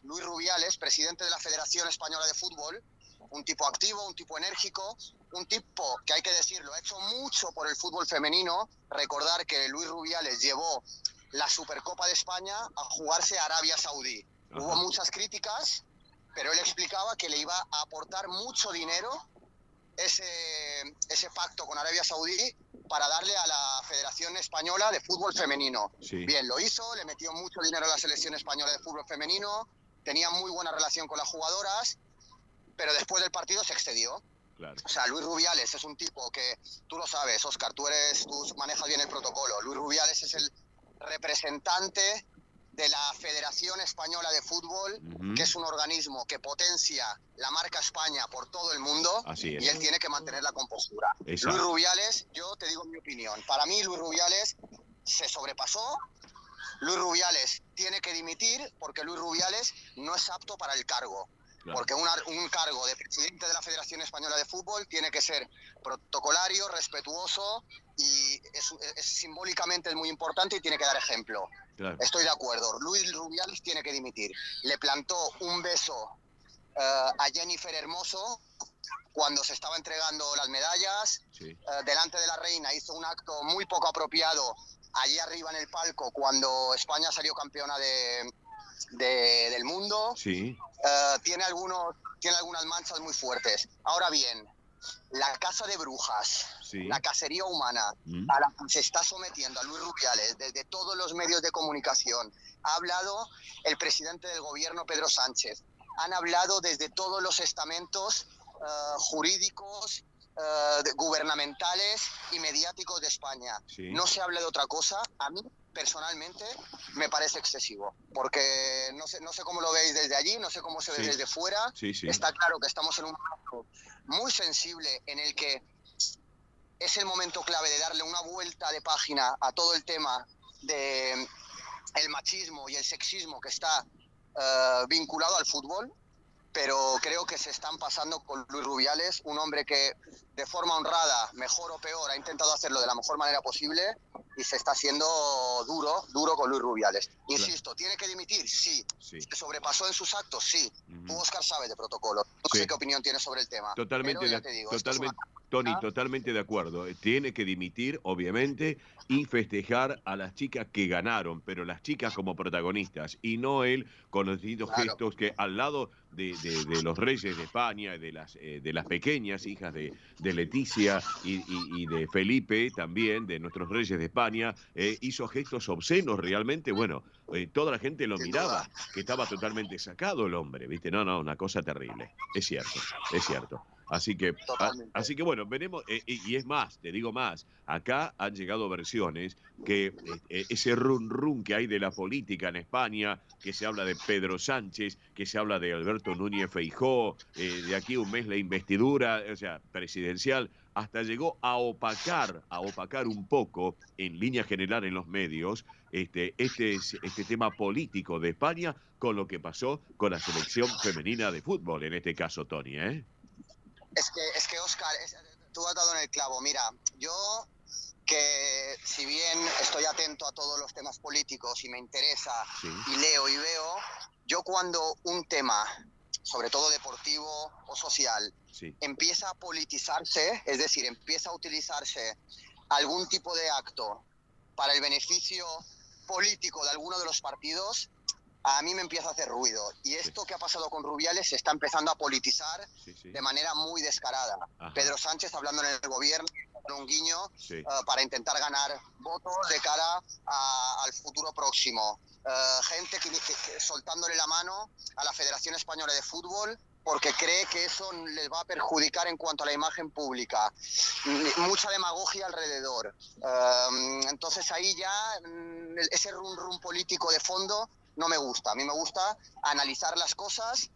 Luis Rubiales, presidente de la Federación Española de Fútbol, un tipo activo, un tipo enérgico, un tipo que hay que decirlo, ha hecho mucho por el fútbol femenino. Recordar que Luis Rubiales llevó la Supercopa de España a jugarse a Arabia Saudí. Ajá. Hubo muchas críticas, pero él explicaba que le iba a aportar mucho dinero ese pacto con Arabia Saudí para darle a la Federación Española de Fútbol Femenino. Sí. Bien, lo hizo, le metió mucho dinero a la Selección Española de Fútbol Femenino, tenía muy buena relación con las jugadoras, pero después del partido se excedió. Claro. O sea, Luis Rubiales es un tipo que, tú lo sabes, Óscar, tú manejas bien el protocolo. Luis Rubiales es el representante de la Federación Española de Fútbol, que es un organismo que potencia la marca España por todo el mundo. Así es. Y él tiene que mantener la compostura. Exacto. Luis Rubiales, yo te digo mi opinión, para mí Luis Rubiales se sobrepasó. Luis Rubiales tiene que dimitir porque Luis Rubiales no es apto para el cargo. Claro. Porque un cargo de presidente de la Federación Española de Fútbol tiene que ser protocolario, respetuoso y es simbólicamente es muy importante y tiene que dar ejemplo. Claro. Estoy de acuerdo. Luis Rubiales tiene que dimitir. Le plantó un beso a Jennifer Hermoso cuando se estaba entregando las medallas. Sí. Delante de la reina hizo un acto muy poco apropiado allí arriba en el palco cuando España salió campeona del mundo. Sí. Tiene algunas manchas muy fuertes. Ahora bien, la casa de brujas, Sí. la cacería humana a la que se está sometiendo a Luis Rubiales desde todos los medios de comunicación, ha hablado el presidente del gobierno, Pedro Sánchez, han hablado desde todos los estamentos jurídicos, gubernamentales y mediáticos de España. Sí. No se habla de otra cosa. A mí personalmente me parece excesivo, porque no sé cómo lo veis desde allí, no sé cómo se ve Sí. desde fuera. Sí, sí. Está claro que estamos en un momento muy sensible en el que es el momento clave de darle una vuelta de página a todo el tema de el machismo y el sexismo que está vinculado al fútbol, pero creo que se están pasando con Luis Rubiales, un hombre que de forma honrada, mejor o peor, ha intentado hacerlo de la mejor manera posible y se está haciendo duro con Luis Rubiales. Insisto, ¿tiene que dimitir? Sí. Sí. ¿Se sobrepasó en sus actos? Sí. Tú, Óscar, sabes de protocolo. No Sí. sé qué opinión tienes sobre el tema. Totalmente, Pero ya te digo, esto es una- Tony, totalmente de acuerdo. Tiene que dimitir, obviamente, y festejar a las chicas que ganaron, pero las chicas como protagonistas, y no él con los distintos Claro. gestos que al lado de los reyes de España, de las pequeñas hijas de Leticia y de Felipe también, de nuestros reyes de España, hizo gestos obscenos realmente. Bueno, toda la gente lo Sin miraba, duda. que estaba totalmente sacado el hombre, ¿viste? No, una cosa terrible. Es cierto, es cierto. Así que bueno, veremos, y es más, te digo más, acá han llegado versiones que ese run que hay de la política en España, que se habla de Pedro Sánchez, que se habla de Alberto Núñez Feijóo, de aquí a un mes la investidura, o sea, presidencial, hasta llegó a opacar un poco, en línea general en los medios, este tema político de España con lo que pasó con la selección femenina de fútbol, en este caso, Tony, ¿eh? Es que Óscar, tú has dado en el clavo. Mira, yo que si bien estoy atento a todos los temas políticos y me interesa Sí. y leo y veo, yo cuando un tema, sobre todo deportivo o social, Sí. empieza a politizarse, es decir, empieza a utilizarse algún tipo de acto para el beneficio político de alguno de los partidos, a mí me empieza a hacer ruido. Y esto que ha pasado con Rubiales se está empezando a politizar Sí, sí. de manera muy descarada. Ajá. Pedro Sánchez hablando en el gobierno, con un guiño Sí. para intentar ganar votos de cara al futuro próximo. Gente que soltándole la mano a la Federación Española de Fútbol porque cree que eso les va a perjudicar en cuanto a la imagen pública. Mucha demagogia alrededor. Entonces ahí ya ese rum político de fondo no me gusta. A mí me gusta analizar las cosas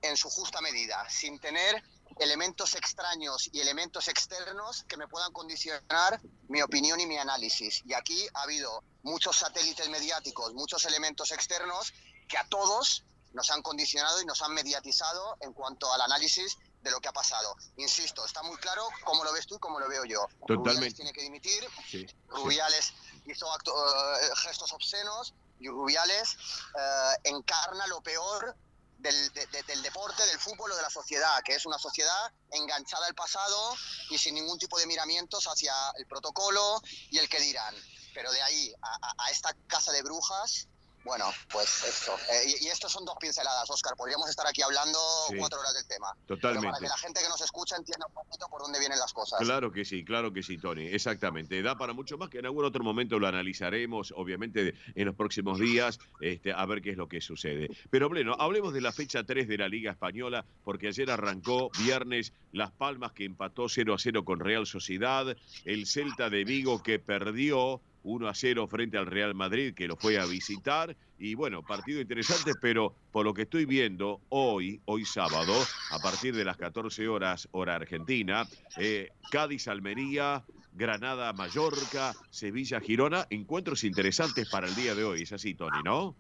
en su justa medida, sin tener elementos extraños y elementos externos que me puedan condicionar mi opinión y mi análisis. Y aquí ha habido muchos satélites mediáticos, muchos elementos externos que a todos nos han condicionado y nos han mediatizado en cuanto al análisis de lo que ha pasado. Insisto, está muy claro cómo lo ves tú y cómo lo veo yo. Totalmente. Rubiales tiene que dimitir, Sí. Rubiales hizo gestos obscenos y Rubiales encarna lo peor del deporte, del fútbol o de la sociedad, que es una sociedad enganchada al pasado y sin ningún tipo de miramientos hacia el protocolo y el que dirán. Pero de ahí a esta casa de brujas, Bueno, pues esto. Y estos son 2 pinceladas, Óscar. Podríamos estar aquí hablando 4 horas del tema. Totalmente. Pero para que la gente que nos escucha entienda un poquito por dónde vienen las cosas. Claro que sí, Tony. Exactamente. Da para mucho más, que en algún otro momento lo analizaremos, obviamente, en los próximos días, a ver qué es lo que sucede. Pero bueno, hablemos de la fecha 3 de la Liga Española, porque ayer arrancó viernes Las Palmas, que empató 0-0 con Real Sociedad, el Celta de Vigo, que perdió 1-0 frente al Real Madrid, que lo fue a visitar. Y bueno, partido interesante, pero por lo que estoy viendo hoy sábado, a partir de las 14 horas, hora argentina, Cádiz-Almería, Granada-Mallorca, Sevilla-Girona, encuentros interesantes para el día de hoy. Es así, Tony, ¿no?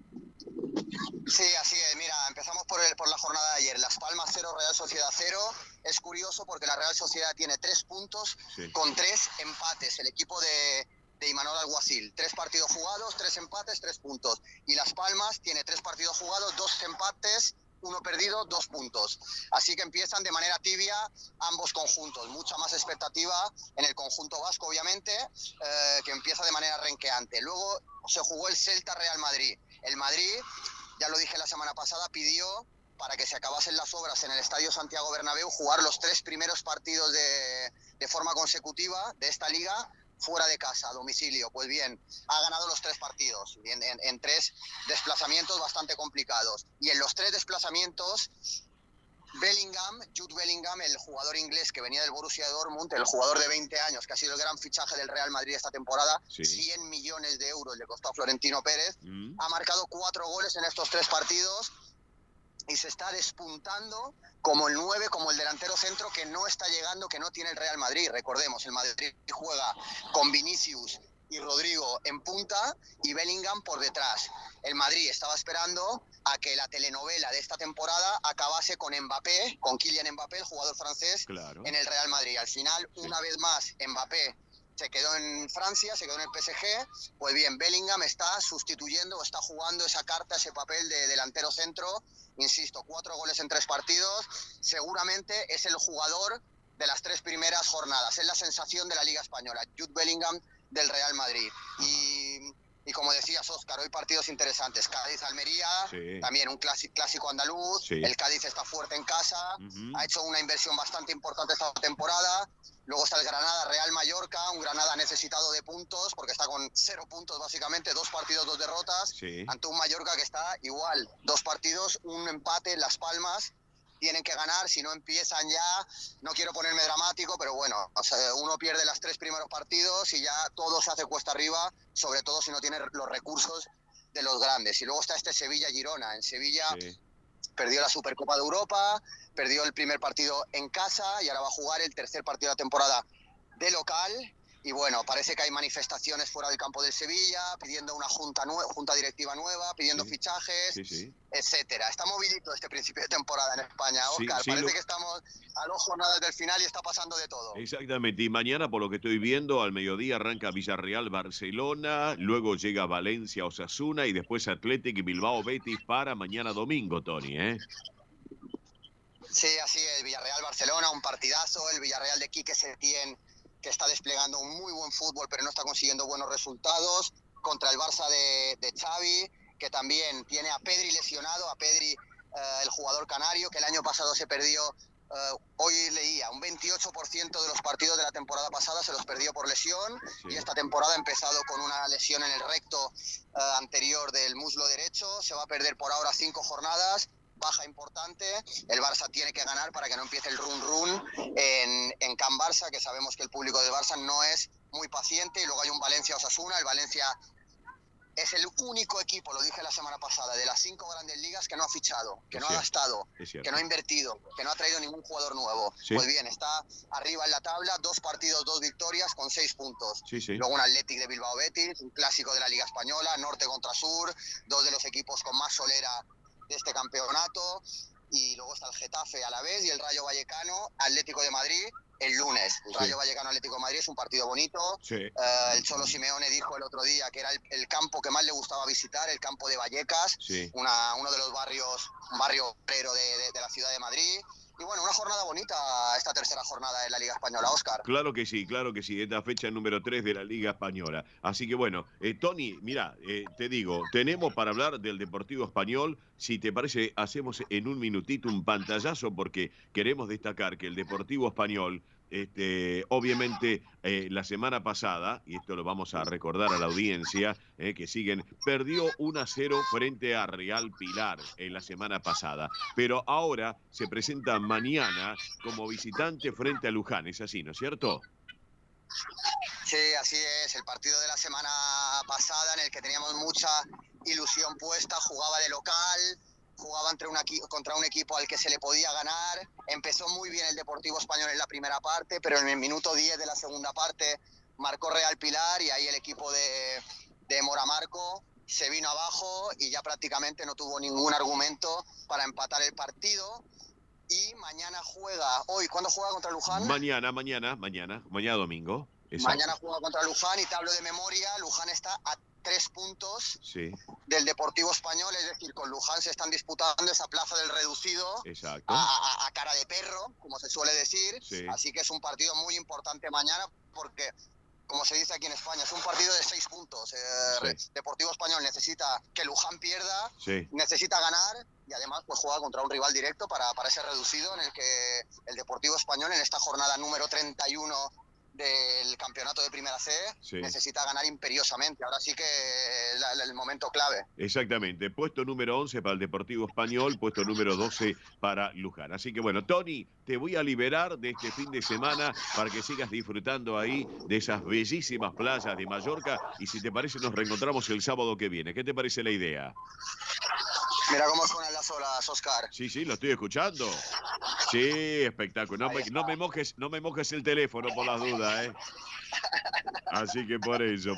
Sí, así es. Mira, empezamos por la jornada de ayer. Las Palmas 0, Real Sociedad 0. Es curioso porque la Real Sociedad tiene 3 puntos con 3 empates. El equipo de Imanol Alguacil, 3 partidos jugados, 3 empates, 3 puntos. Y Las Palmas tiene 3 partidos jugados, 2 empates, 1 perdido, 2 puntos. Así que empiezan de manera tibia ambos conjuntos. Mucha más expectativa en el conjunto vasco, obviamente, que empieza de manera renqueante. Luego se jugó el Celta-Real Madrid. El Madrid, ya lo dije la semana pasada, pidió, para que se acabasen las obras en el Estadio Santiago Bernabéu, jugar los 3 primeros partidos de forma consecutiva de esta liga fuera de casa, a domicilio. Pues bien, ha ganado los 3 partidos en 3 desplazamientos bastante complicados. Y en los 3 desplazamientos, Jude Bellingham, el jugador inglés que venía del Borussia Dortmund, el jugador de 20 años, que ha sido el gran fichaje del Real Madrid esta temporada, 100 millones de euros le costó a Florentino Pérez, ha marcado 4 goles en estos 3 partidos y se está despuntando como el 9, como el delantero centro que no está llegando, que no tiene el Real Madrid. Recordemos, el Madrid juega con Vinicius y Rodrigo en punta y Bellingham por detrás. El Madrid estaba esperando a que la telenovela de esta temporada acabase con Mbappé, con Kylian Mbappé, el jugador francés, en el Real Madrid. Al final, una vez más, Mbappé se quedó en Francia, se quedó en el PSG. Pues bien, Bellingham está sustituyendo, está jugando esa carta, ese papel de delantero centro. Insisto, 4 goles en 3 partidos. Seguramente es el jugador de las 3 primeras jornadas. Es la sensación de la Liga Española, Jude Bellingham del Real Madrid. Y como decías, Óscar, hoy partidos interesantes. Cádiz-Almería, también un clásico andaluz. El Cádiz está fuerte en casa, ha hecho una inversión bastante importante esta temporada. Luego está el Granada-Real Mallorca, un Granada necesitado de puntos, porque está con 0 puntos básicamente, 2 partidos, 2 derrotas, ante un Mallorca que está igual, 2 partidos, 1 empate. Las Palmas tienen que ganar, si no empiezan ya, no quiero ponerme dramático, pero bueno, o sea, uno pierde los 3 primeros partidos y ya todo se hace cuesta arriba, sobre todo si no tiene los recursos de los grandes. Y luego está este Sevilla-Girona. En Sevilla perdió la Supercopa de Europa, perdió el primer partido en casa y ahora va a jugar el tercer partido de la temporada de local. Y bueno, parece que hay manifestaciones fuera del campo del Sevilla, pidiendo una junta directiva nueva, pidiendo fichajes, etcétera. Está movidito este principio de temporada en España, Óscar. Parece que estamos a 2 jornadas del final y está pasando de todo. Exactamente. Y mañana, por lo que estoy viendo, al mediodía arranca Villarreal-Barcelona, luego llega Valencia-Osasuna y después Athletic y Bilbao-Betis para mañana domingo, Tony, ¿eh? Sí, así es. Villarreal-Barcelona, un partidazo. El Villarreal de Quique Setién, que está desplegando un muy buen fútbol, pero no está consiguiendo buenos resultados, contra el Barça de Xavi, que también tiene a Pedri lesionado, a Pedri, el jugador canario, que el año pasado se perdió, hoy leía, un 28% de los partidos de la temporada pasada se los perdió por lesión, y esta temporada ha empezado con una lesión en el recto anterior del muslo derecho. Se va a perder por ahora 5 jornadas, baja importante. El Barça tiene que ganar para que no empiece el run en Can Barça, que sabemos que el público del Barça no es muy paciente. Y luego hay un Valencia-Osasuna. El Valencia es el único equipo, lo dije la semana pasada, de las 5 grandes ligas que no ha fichado, que no ha gastado, que no ha invertido, que no ha traído ningún jugador nuevo. Pues bien, está arriba en la tabla, 2 partidos, 2 victorias con 6 puntos. Luego un Athletic de Bilbao-Betis, un clásico de la Liga Española, norte contra sur, 2 de los equipos con más solera de este campeonato. Y luego está el Getafe a la vez y el Rayo Vallecano, Atlético de Madrid, el lunes. El Rayo Vallecano Atlético de Madrid es un partido bonito. Sí. El Cholo Simeone dijo el otro día que era el campo que más le gustaba visitar, el campo de Vallecas, Sí. uno de los barrios, un barrio obrero de la ciudad de Madrid. Y bueno, una jornada bonita esta tercera jornada de la Liga Española, Óscar. Claro que sí, esta fecha número 3 de la Liga Española. Así que bueno, Tony, mira, te digo, tenemos para hablar del Deportivo Español. Si te parece, hacemos en un minutito un pantallazo porque queremos destacar que el Deportivo Español, obviamente la semana pasada, y esto lo vamos a recordar a la audiencia que siguen, perdió 1-0 frente a Real Pilar en la semana pasada, pero ahora se presenta mañana como visitante frente a Luján, es así, ¿no es cierto? Sí, así es, el partido de la semana pasada en el que teníamos mucha ilusión puesta, jugaba de local, jugaba contra un equipo al que se le podía ganar. Empezó muy bien el Deportivo Español en la primera parte, pero en el minuto 10 de la segunda parte marcó Real Pilar y ahí el equipo de Moramarco se vino abajo y ya prácticamente no tuvo ningún argumento para empatar el partido. Y mañana juega, ¿cuándo juega contra Luján? Mañana domingo. Exacto. Mañana juega contra Luján y te hablo de memoria, Luján está a 3 puntos Sí, del Deportivo Español, es decir, con Luján se están disputando esa plaza del reducido exacto. a cara de perro, como se suele decir. Sí. Así que es un partido muy importante mañana porque, como se dice aquí en España, es un partido de 6 puntos. Sí. Deportivo Español necesita que Luján pierda, Sí. necesita ganar y además pues juega contra un rival directo para ese reducido en el que el Deportivo Español en esta jornada número 31 del campeonato de Primera C Sí. necesita ganar imperiosamente. Ahora sí que el momento clave. Exactamente, puesto número 11 para el Deportivo Español, puesto número 12 para Luján. Así que bueno, Tony, te voy a liberar de este fin de semana para que sigas disfrutando ahí de esas bellísimas playas de Mallorca y si te parece nos reencontramos el sábado que viene. ¿Qué te parece la idea? Mira cómo suenan las olas, Óscar. Sí, lo estoy escuchando. Sí, espectáculo. No me mojes el teléfono por las dudas, ¿eh? Así que por eso.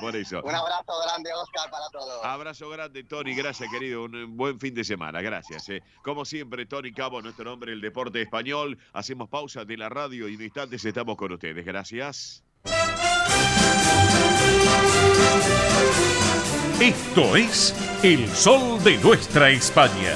Un abrazo grande, Óscar, para todos. Abrazo grande, Tony. Gracias, querido. Un buen fin de semana. Gracias. Como siempre, Tony Cabo, nuestro nombre, el deporte español. Hacemos pausa de la radio y en instantes estamos con ustedes. Gracias. Esto es El Sol de Nuestra España.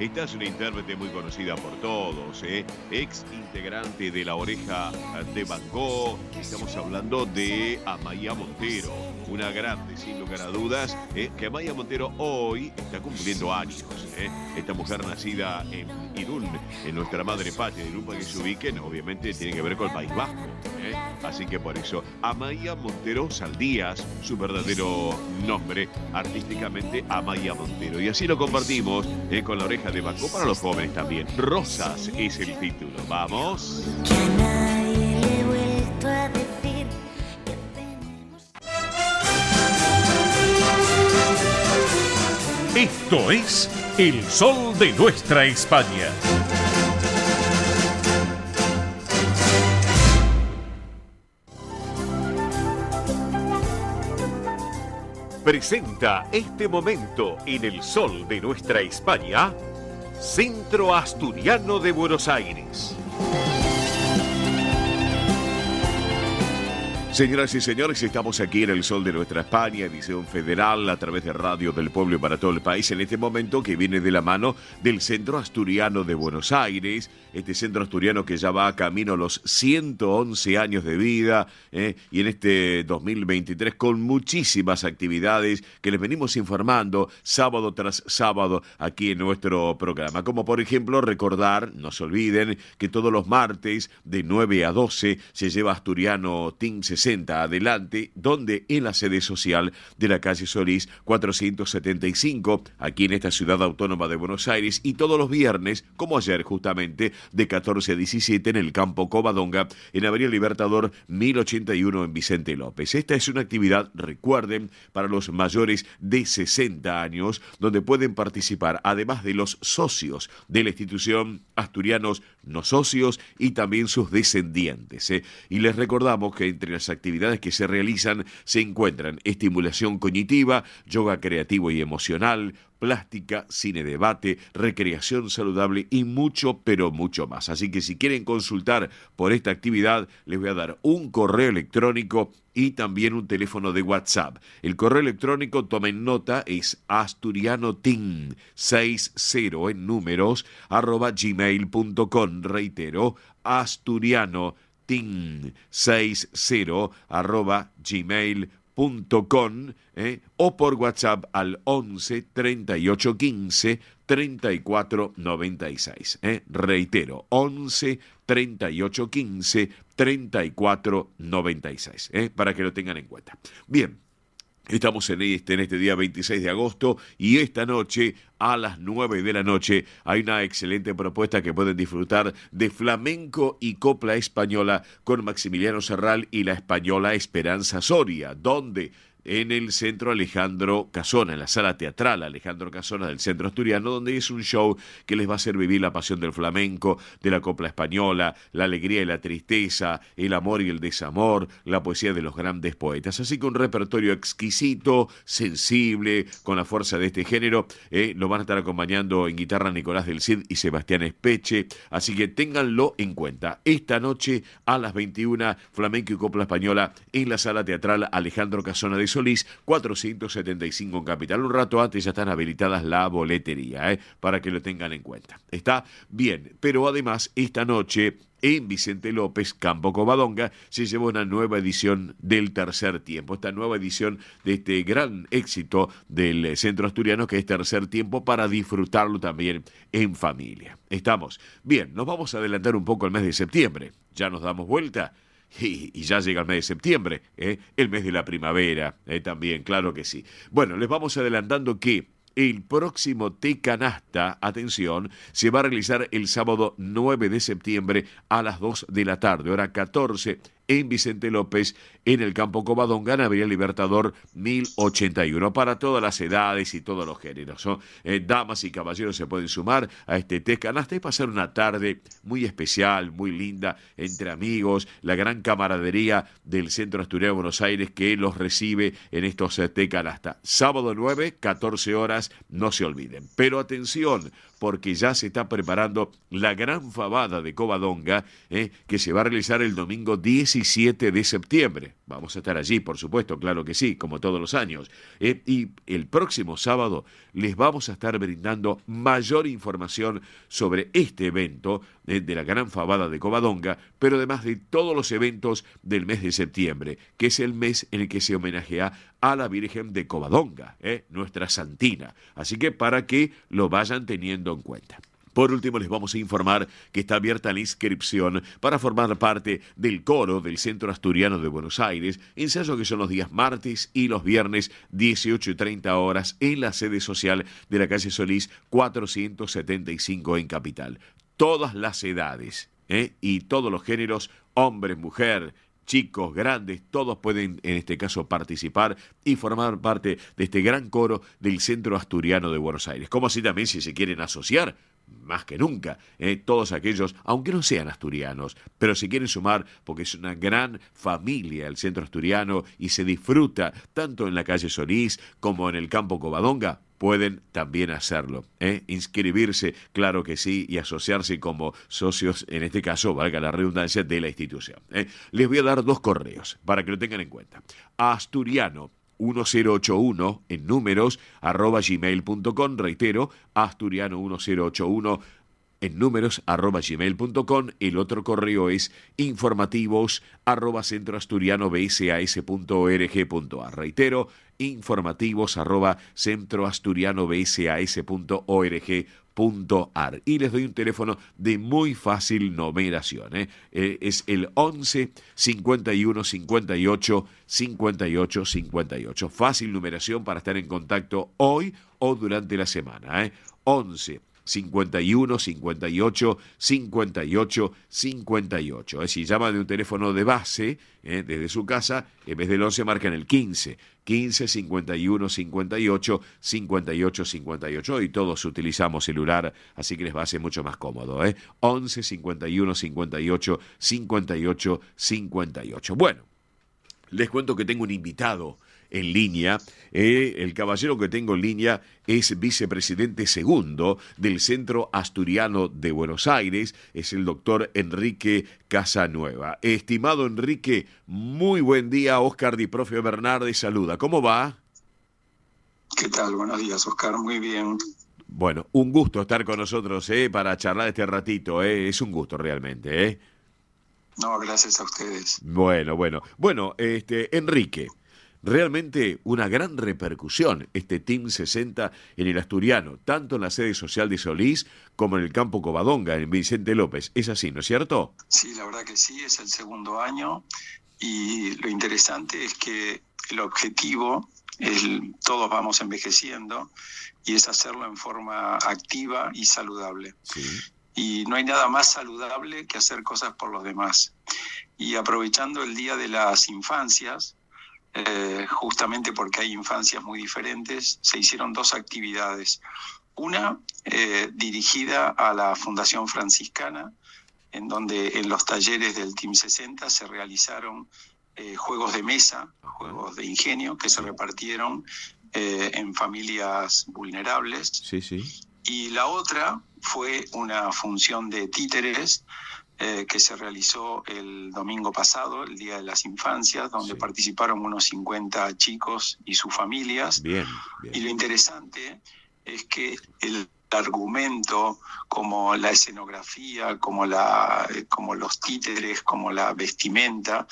Esta es una intérprete muy conocida por todos, ex integrante de La Oreja de Van Gogh. Estamos hablando de Amaya Montero, una grande, sin lugar a dudas, que Amaya Montero hoy está cumpliendo años. Esta mujer nacida en Irún, en nuestra madre patria, Irún, para que se ubiquen, obviamente tiene que ver con el País Vasco. Así que por eso, Amaya Montero Saldías, su verdadero nombre, artísticamente Amaya Montero. Y así lo compartimos con La Oreja de Van Gogh para los jóvenes también. Rosas es el título. ¡Vamos! Que a nadie le he vuelto a decir que tenemos... Esto es El Sol de Nuestra España. Presenta este momento en El Sol de Nuestra España, Centro Asturiano de Buenos Aires. Señoras y señores, estamos aquí en El Sol de Nuestra España, edición federal, a través de Radio del Pueblo y para todo el país, en este momento que viene de la mano del Centro Asturiano de Buenos Aires, este centro asturiano que ya va camino a los 111 años de vida, y en este 2023 con muchísimas actividades que les venimos informando sábado tras sábado aquí en nuestro programa, como por ejemplo recordar, no se olviden, que todos los martes de 9 a 12 se lleva Asturiano Team 60 adelante, donde en la sede social de la calle Solís 475, aquí en esta ciudad autónoma de Buenos Aires, y todos los viernes, como ayer justamente, de 14 a 17 en el campo Covadonga, en Avenida Libertador 1081 en Vicente López. Esta es una actividad, recuerden, para los mayores de 60 años, donde pueden participar, además de los socios de la institución, asturianos no socios y también sus descendientes. Y les recordamos que entre las actividades que se realizan se encuentran estimulación cognitiva, yoga creativo y emocional, plástica, cine debate, recreación saludable y mucho, pero mucho más. Así que si quieren consultar por esta actividad, les voy a dar un correo electrónico y también un teléfono de WhatsApp. El correo electrónico, tomen nota, es asturianotin60 en números, @gmail.com. Reitero, asturianotin60 @gmail.com, o por WhatsApp al 11 38 15 34 96. Reitero, 11 38 15 34 96, para que lo tengan en cuenta. Bien. Estamos en este día 26 de agosto y esta noche a las 9 de la noche hay una excelente propuesta que pueden disfrutar de flamenco y copla española con Maximiliano Serral y la española Esperanza Soria, donde en el Centro Alejandro Casona, en la Sala Teatral Alejandro Casona del Centro Asturiano, donde es un show que les va a hacer vivir la pasión del flamenco, de la copla española, la alegría y la tristeza, el amor y el desamor, la poesía de los grandes poetas. Así que un repertorio exquisito, sensible, con la fuerza de este género. Lo van a estar acompañando en guitarra Nicolás del Cid y Sebastián Espeche. Así que ténganlo en cuenta. Esta noche a las 21, flamenco y copla española en la Sala Teatral Alejandro Casona de Solís, 475 en Capital. Un rato antes ya están habilitadas la boletería, para que lo tengan en cuenta. Está bien, pero además esta noche en Vicente López, Campo Covadonga, se llevó una nueva edición del Tercer Tiempo. Esta nueva edición de este gran éxito del Centro Asturiano, que es Tercer Tiempo, para disfrutarlo también en familia. Estamos bien, nos vamos a adelantar un poco al mes de septiembre. Ya nos damos vuelta. Y ya llega el mes de septiembre, el mes de la primavera, también, claro que sí. Bueno, les vamos adelantando que el próximo Té Canasta, atención, se va a realizar el sábado 9 de septiembre a las 2 de la tarde, hora 14, en Vicente López, en el Campo Covadonga, en Avenida Libertador 1081, para todas las edades y todos los géneros, ¿no? Damas y caballeros se pueden sumar a este Té Canasta y pasar una tarde muy especial, muy linda, entre amigos, la gran camaradería del Centro Asturiano de Buenos Aires que los recibe en estos Té Canasta. Sábado 9, 14 horas, no se olviden. Pero atención, porque ya se está preparando la gran fabada de Covadonga, que se va a realizar el domingo 17 de septiembre. Vamos a estar allí, por supuesto, claro que sí, como todos los años. Y el próximo sábado les vamos a estar brindando mayor información sobre este evento de la gran fabada de Covadonga, pero además de todos los eventos del mes de septiembre, que es el mes en el que se homenajea a la Virgen de Covadonga, nuestra santina. Así que para que lo vayan teniendo en cuenta. Por último, les vamos a informar que está abierta la inscripción para formar parte del coro del Centro Asturiano de Buenos Aires, ensayo que son los días martes y los viernes 18:30 horas en la sede social de la calle Solís 475 en Capital. Todas las edades y todos los géneros, hombre, mujer, chicos, grandes, todos pueden en este caso participar y formar parte de este gran coro del Centro Asturiano de Buenos Aires. Como así también si se quieren asociar, más que nunca, todos aquellos, aunque no sean asturianos, pero se quieren sumar porque es una gran familia el Centro Asturiano y se disfruta tanto en la calle Solís como en el Campo Covadonga, pueden también hacerlo. Inscribirse, claro que sí, y asociarse como socios, en este caso, valga la redundancia, de la institución. Les voy a dar 2 correos para que lo tengan en cuenta. Asturiano1081 en números @gmail.com, reitero, asturiano1081 en números @gmail.com. El otro correo es informativos @centroasturianobsas.org.ar. Reitero, informativos @centroasturianobsas.org.ar. Y les doy un teléfono de muy fácil numeración. Es el 11 51 58 58 58. Fácil numeración para estar en contacto hoy o durante la semana. 11 51 58 58 58. Si llaman de un teléfono de base desde su casa, en vez del 11 marcan el 15 51 58 58 58, y todos utilizamos celular, así que les va a ser mucho más cómodo. 11 51 58 58 58. Bueno, Les cuento que tengo un invitado en línea. El caballero que tengo en línea es vicepresidente segundo del Centro Asturiano de Buenos Aires. Es el doctor Enrique Casanueva. Estimado Enrique, muy buen día. Óscar Di Profio Bernardi saluda. ¿Cómo va? ¿Qué tal? Buenos días, Óscar. Muy bien. Bueno, un gusto estar con nosotros para charlar este ratito. Es un gusto realmente. No, gracias a ustedes. Bueno, Enrique, realmente una gran repercusión este Team 60 en el Asturiano, tanto en la sede social de Solís como en el campo Covadonga, en Vicente López. ¿Es así, no es cierto? Sí, la verdad que sí, es el segundo año y lo interesante es que el objetivo es todos vamos envejeciendo y es hacerlo en forma activa y saludable. Sí. Y no hay nada más saludable que hacer cosas por los demás. Y aprovechando el Día de las Infancias, justamente porque hay infancias muy diferentes, se hicieron dos actividades. Una dirigida a la Fundación Franciscana, en donde en los talleres del Team 60 se realizaron juegos de mesa, juegos de ingenio, que se repartieron en familias vulnerables. Sí, sí. Y la otra fue una función de títeres que se realizó el domingo pasado, el Día de las Infancias, donde participaron unos 50 chicos y sus familias. Bien, bien. Y lo interesante es que el argumento, como la escenografía, como los títeres, como la vestimenta,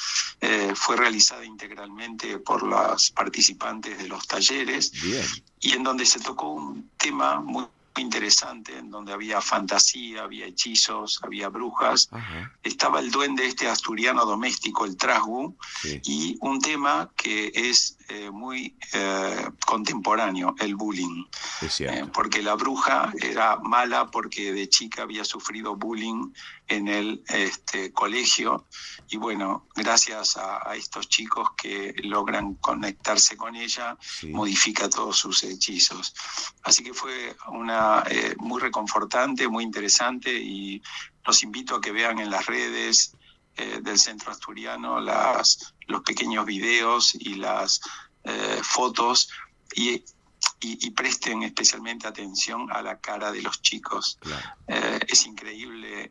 fue realizada integralmente por los participantes de los talleres. Bien. Y en donde se tocó un tema muy interesante, en donde había fantasía, había hechizos, había brujas. Ajá. Estaba el duende asturiano doméstico, el trasgu, Sí. y un tema que es muy contemporáneo, el bullying. Es cierto. Porque la bruja era mala porque de chica había sufrido bullying en el colegio, y bueno, gracias a estos chicos que logran conectarse con ella, Sí. modifica todos sus hechizos. Así que fue una muy reconfortante, muy interesante, y los invito a que vean en las redes del Centro Asturiano los pequeños videos y las fotos, y presten especialmente atención a la cara de los chicos. Claro. Es increíble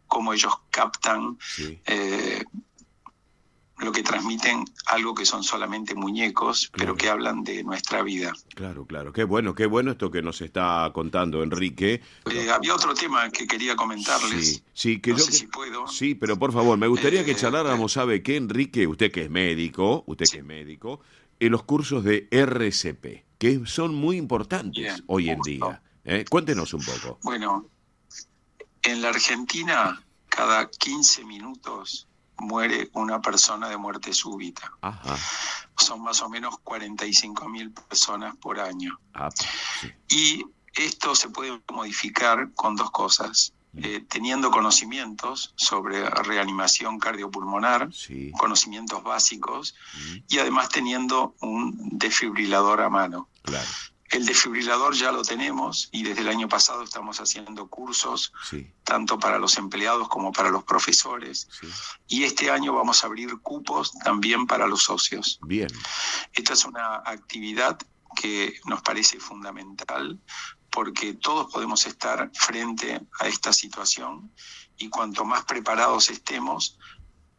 cómo ellos captan Sí. lo que transmiten, algo que son solamente muñecos, pero Claro. que hablan de nuestra vida. Claro, claro. Qué bueno esto que nos está contando Enrique. Había otro tema que quería comentarles. Sí, sí, que No yo sé si puedo. Sí, pero por favor, me gustaría que Eh, charláramos, ¿sabe qué, Enrique? Usted que es médico, en los cursos de RCP, que son muy importantes Bien, hoy en justo. día. Cuéntenos un poco. Bueno, en la Argentina, cada 15 minutos muere una persona de muerte súbita. Ajá. Son más o menos 45.000 personas por año. Ah, sí. Y esto se puede modificar con dos cosas. Teniendo conocimientos sobre reanimación cardiopulmonar, Sí. conocimientos básicos, y además teniendo un desfibrilador a mano. Claro. El desfibrilador ya lo tenemos, y desde el año pasado estamos haciendo cursos Sí. tanto para los empleados como para los profesores. Sí. Y este año vamos a abrir cupos también para los socios. Bien. Esta es una actividad que nos parece fundamental, porque todos podemos estar frente a esta situación, y cuanto más preparados estemos,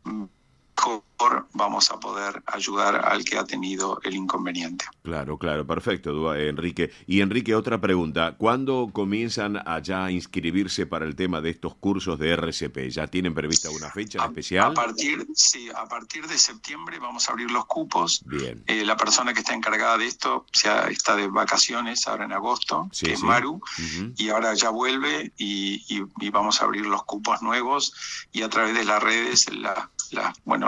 mejor vamos a poder ayudar al que ha tenido el inconveniente. Claro, claro, perfecto, Enrique. Y Enrique, otra pregunta. ¿Cuándo comienzan allá a inscribirse para el tema de estos cursos de RCP? ¿Ya tienen prevista una fecha especial? A partir de septiembre vamos a abrir los cupos. Bien. La persona que está encargada de esto está de vacaciones ahora en agosto, Sí, que es sí. Maru, Ujú. y ahora ya vuelve, y vamos a abrir los cupos nuevos, y a través de las redes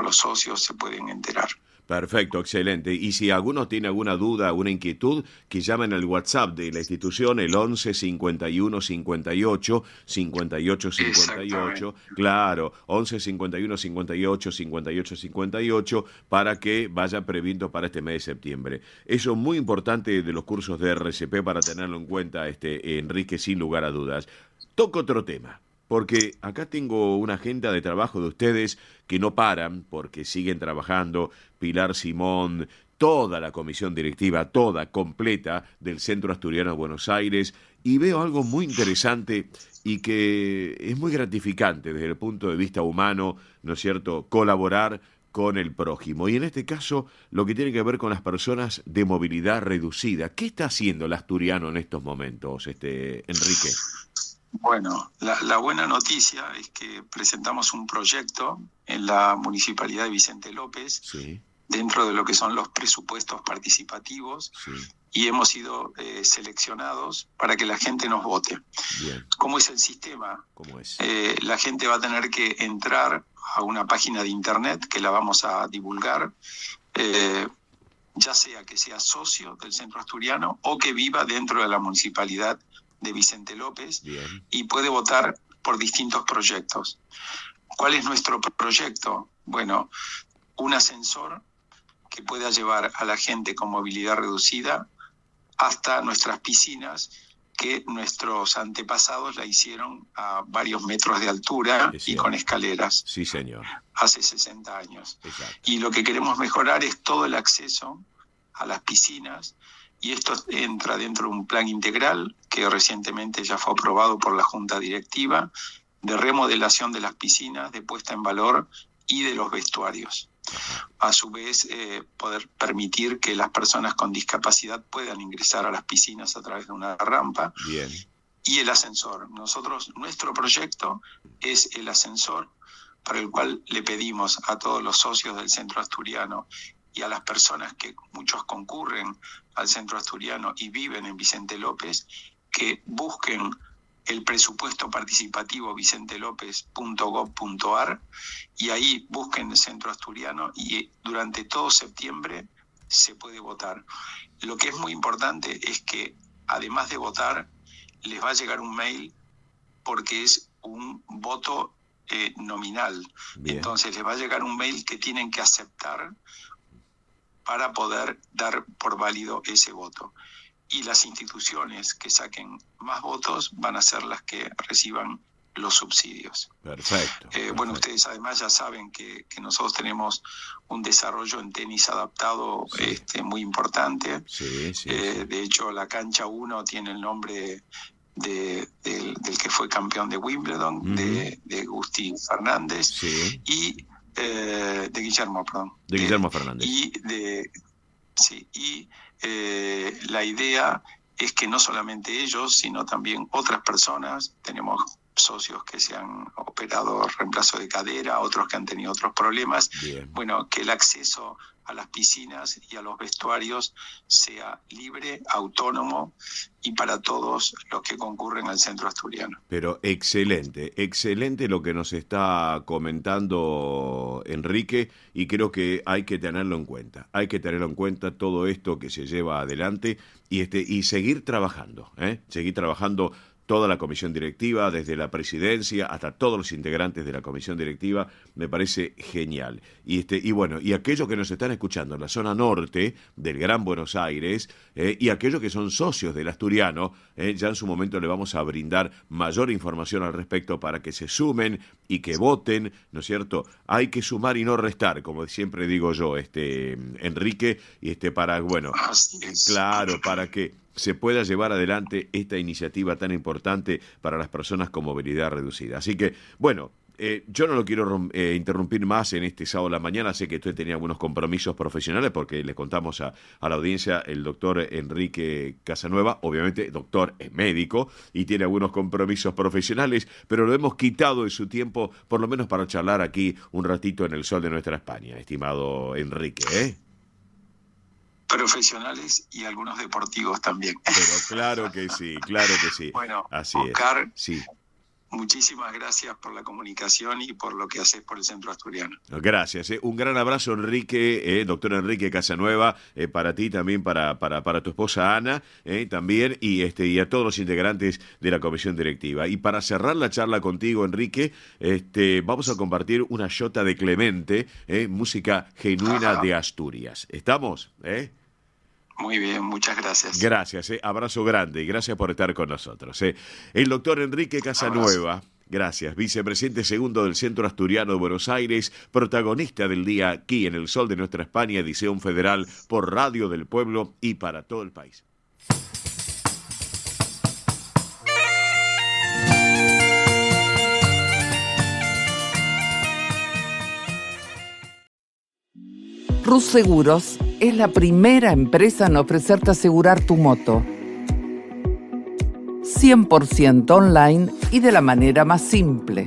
los socios se pueden enterar. Perfecto, excelente. Y si alguno tiene alguna duda, alguna inquietud, que llamen al WhatsApp de la institución, el 11 51 58 58 58. Claro, 11 51 58 58 58, para que vaya previendo para este mes de septiembre. Eso es muy importante de los cursos de RCP para tenerlo en cuenta, Enrique, sin lugar a dudas. Toco otro tema. porque acá tengo una agenda de trabajo de ustedes que no paran, porque siguen trabajando Pilar Simón, toda la comisión directiva, toda, completa, del Centro Asturiano de Buenos Aires, y veo algo muy interesante y que es muy gratificante desde el punto de vista humano, ¿no es cierto?, colaborar con el prójimo. Y en este caso, lo que tiene que ver con las personas de movilidad reducida. ¿Qué está haciendo el asturiano en estos momentos, Enrique? Bueno, la buena noticia es que presentamos un proyecto en la Municipalidad de Vicente López, Sí, dentro de lo que son los presupuestos participativos, sí, y hemos sido seleccionados para que la gente nos vote. bien. ¿Cómo es el sistema? ¿Cómo es? La gente va a tener que entrar a una página de internet que la vamos a divulgar, ya sea que sea socio del Centro Asturiano o que viva dentro de la Municipalidad de Vicente López, Bien. y puede votar por distintos proyectos. ¿Cuál es nuestro proyecto? Bueno, un ascensor que pueda llevar a la gente con movilidad reducida hasta nuestras piscinas, que nuestros antepasados la hicieron a varios metros de altura Es y cierto. con escaleras Sí, señor. hace 60 años. Exacto. Y lo que queremos mejorar es todo el acceso a las piscinas, y esto entra dentro de un plan integral que recientemente ya fue aprobado por la Junta Directiva, de remodelación de las piscinas, de puesta en valor y de los vestuarios. A su vez, poder permitir que las personas con discapacidad puedan ingresar a las piscinas a través de una rampa. Bien. Y el ascensor. Nuestro proyecto es el ascensor, para el cual le pedimos a todos los socios del Centro Asturiano y a las personas que muchos concurren al Centro Asturiano y viven en Vicente López, que busquen el presupuesto participativo vicentelopez.gov.ar, y ahí busquen el Centro Asturiano, y durante todo septiembre se puede votar. Lo que es muy importante es que, además de votar, les va a llegar un mail, porque es un voto nominal. Bien. Entonces les va a llegar un mail que tienen que aceptar para poder dar por válido ese voto. Y las instituciones que saquen más votos van a ser las que reciban los subsidios. Perfecto. Bueno, Perfecto. ustedes además ya saben que nosotros tenemos un desarrollo en tenis adaptado, Sí. muy importante. Sí, sí, sí. De hecho, la cancha 1 tiene el nombre del que fue campeón de Wimbledon, Ujú. de Gusti Fernández, Sí, y de Guillermo, perdón. de Guillermo Fernández. La idea es que no solamente ellos, sino también otras personas, tenemos socios que se han operado reemplazo de cadera, otros que han tenido otros problemas, Bien. bueno, que el acceso a las piscinas y a los vestuarios sea libre, autónomo y para todos los que concurren al Centro Asturiano. Pero excelente, excelente lo que nos está comentando Enrique, y creo que hay que tenerlo en cuenta. Hay que tenerlo en cuenta todo esto que se lleva adelante y seguir trabajando, seguir trabajando. Toda la comisión directiva, desde la presidencia hasta todos los integrantes de la comisión directiva, me parece genial. Y bueno, y aquellos que nos están escuchando en la zona norte del Gran Buenos Aires, y aquellos que son socios del Asturiano, ya en su momento le vamos a brindar mayor información al respecto para que se sumen y que voten, ¿no es cierto? Hay que sumar y no restar, como siempre digo yo, Enrique, y para, bueno, Así es. claro, para que se pueda llevar adelante esta iniciativa tan importante para las personas con movilidad reducida. Así que, bueno, yo no lo quiero interrumpir más en este sábado de la mañana. Sé que usted tenía algunos compromisos profesionales, porque le contamos a la audiencia, el doctor Enrique Casanueva, obviamente doctor, es médico y tiene algunos compromisos profesionales, pero lo hemos quitado de su tiempo, por lo menos para charlar aquí un ratito en el sol de nuestra España, estimado Enrique, Profesionales y algunos deportivos también. Pero claro que sí, claro que sí. Bueno, Así Oscar, es. Sí. muchísimas gracias por la comunicación y por lo que haces por el Centro Asturiano. Gracias. Un gran abrazo, Enrique, doctor Enrique Casanueva, para ti también, para tu esposa Ana, también, y a todos los integrantes de la comisión directiva. Y para cerrar la charla contigo, Enrique, vamos a compartir una jota de Clemente, música genuina de Asturias. ¿Estamos? Muy bien, muchas gracias. Gracias, abrazo grande y gracias por estar con nosotros. El doctor Enrique Casanueva, Gracias. Vicepresidente segundo del Centro Asturiano de Buenos Aires, protagonista del día aquí en El Sol de Nuestra España, edición federal por Radio del Pueblo y para todo el país. Rus Seguros es la primera empresa en ofrecerte asegurar tu moto 100% online y de la manera más simple.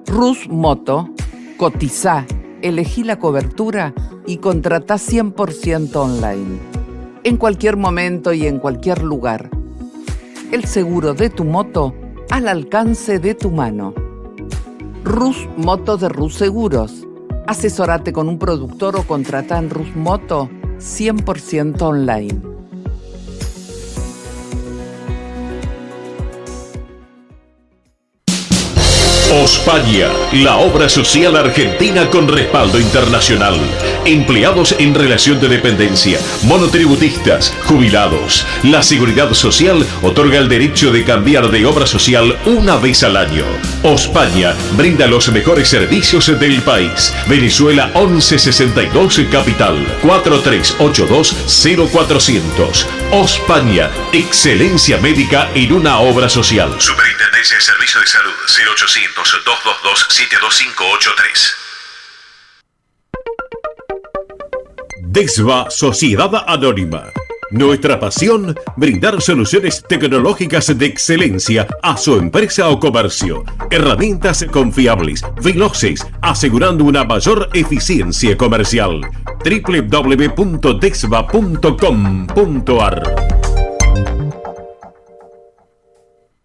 Rus Moto, cotizá, elegí la cobertura y contratá 100% online. En cualquier momento y en cualquier lugar. El seguro de tu moto al alcance de tu mano. Rus Moto de Rus Seguros. Asesorate con un productor o contratá en Rus Moto 100% online. Ospaña, la obra social argentina con respaldo internacional. Empleados en relación de dependencia, monotributistas, jubilados. La Seguridad Social otorga el derecho de cambiar de obra social una vez al año. Ospaña brinda los mejores servicios del país. Venezuela 1162 Capital 4382-0400. Ospaña, excelencia médica en una obra social. Superintendencia de Servicios de Salud 0800-222-72583. DESVA Sociedad Anónima. Nuestra pasión, brindar soluciones tecnológicas de excelencia a su empresa o comercio. Herramientas confiables, veloces, asegurando una mayor eficiencia comercial. www.desva.com.ar.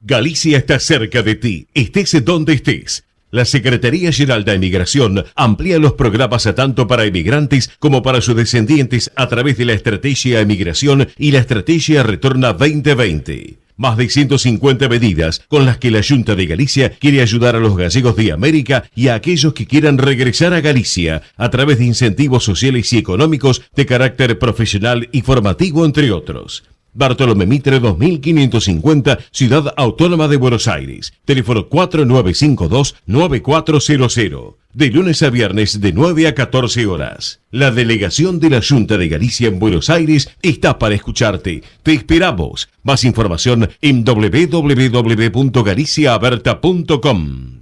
Galicia está cerca de ti, estés donde estés. La Secretaría General de Emigración amplía los programas tanto para emigrantes como para sus descendientes a través de la Estrategia Emigración y la Estrategia Retorna 2020. Más de 150 medidas con las que la Junta de Galicia quiere ayudar a los gallegos de América y a aquellos que quieran regresar a Galicia a través de incentivos sociales y económicos de carácter profesional y formativo, entre otros. Bartolomé Mitre 2550, Ciudad Autónoma de Buenos Aires. Teléfono 4952-9400. De lunes a viernes de 9 a 14 horas. La delegación de la Junta de Galicia en Buenos Aires está para escucharte. Te esperamos. Más información en www.galiciaaberta.com.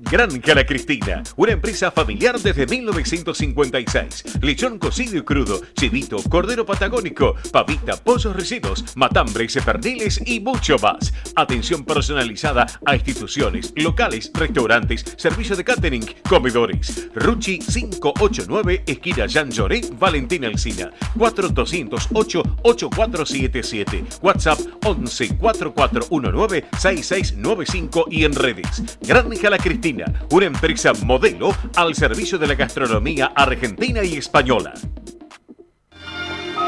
Granja La Cristina, una empresa familiar desde 1956. Lechón cocido y crudo, chivito, cordero patagónico, pavita, pollos rellenos, matambres, perniles y mucho más. Atención personalizada a instituciones, locales, restaurantes, servicio de catering, comedores. Ruchi 589, esquina Jean Lloré, Valentín Alsina. 4208-8477. WhatsApp 11-4419-6695 y en redes. Granja La Cristina, una empresa modelo al servicio de la gastronomía argentina y española.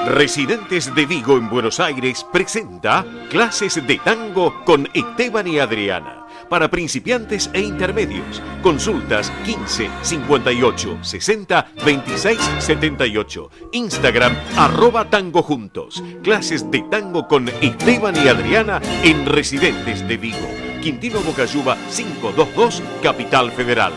Residentes de Vigo en Buenos Aires presenta clases de tango con Esteban y Adriana. Para principiantes e intermedios. Consultas 15 58 60 26 78. Instagram @tangojuntos. Clases de tango con Esteban y Adriana en Residentes de Vigo. Quintino Bocayuba 522, Capital Federal.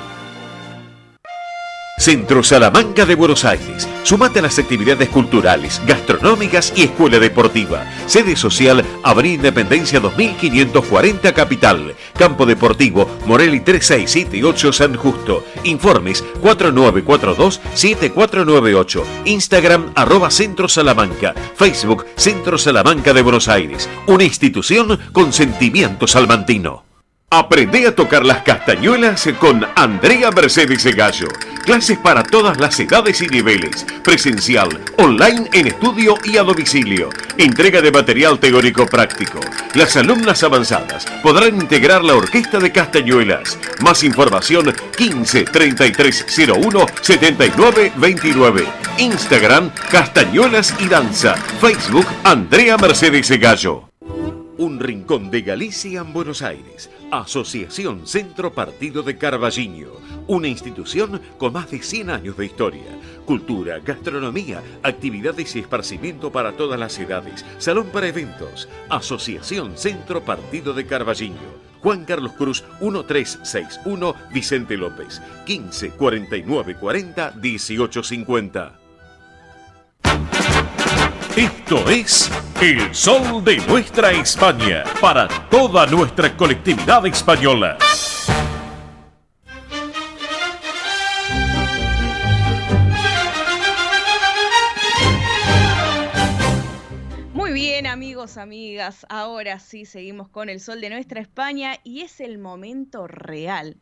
Centro Salamanca de Buenos Aires. Sumate a las actividades culturales, gastronómicas y escuela deportiva. Sede social, Avenida Independencia 2540 Capital. Campo Deportivo, Morelli 3678 San Justo. Informes 4942-7498. Instagram @Centro Salamanca. Facebook Centro Salamanca de Buenos Aires. Una institución con sentimiento salmantino. Aprende a tocar las castañuelas con Andrea Mercedes Gallo. Clases para todas las edades y niveles. Presencial, online en estudio y a domicilio. Entrega de material teórico práctico. Las alumnas avanzadas podrán integrar la orquesta de castañuelas. Más información 15 3301 79 29. Instagram Castañuelas y Danza. Facebook Andrea Mercedes Gallo. Un rincón de Galicia en Buenos Aires. Asociación Centro Partido de Carballiño. Una institución con más de 100 años de historia. Cultura, gastronomía, actividades y esparcimiento para todas las edades. Salón para eventos. Asociación Centro Partido de Carballiño. Juan Carlos Cruz 1361, Vicente López, 15 49 40 18 50. Esto es El Sol de Nuestra España, para toda nuestra colectividad española. Muy bien, amigos, amigas, ahora sí seguimos con el sol de nuestra España y es el momento real,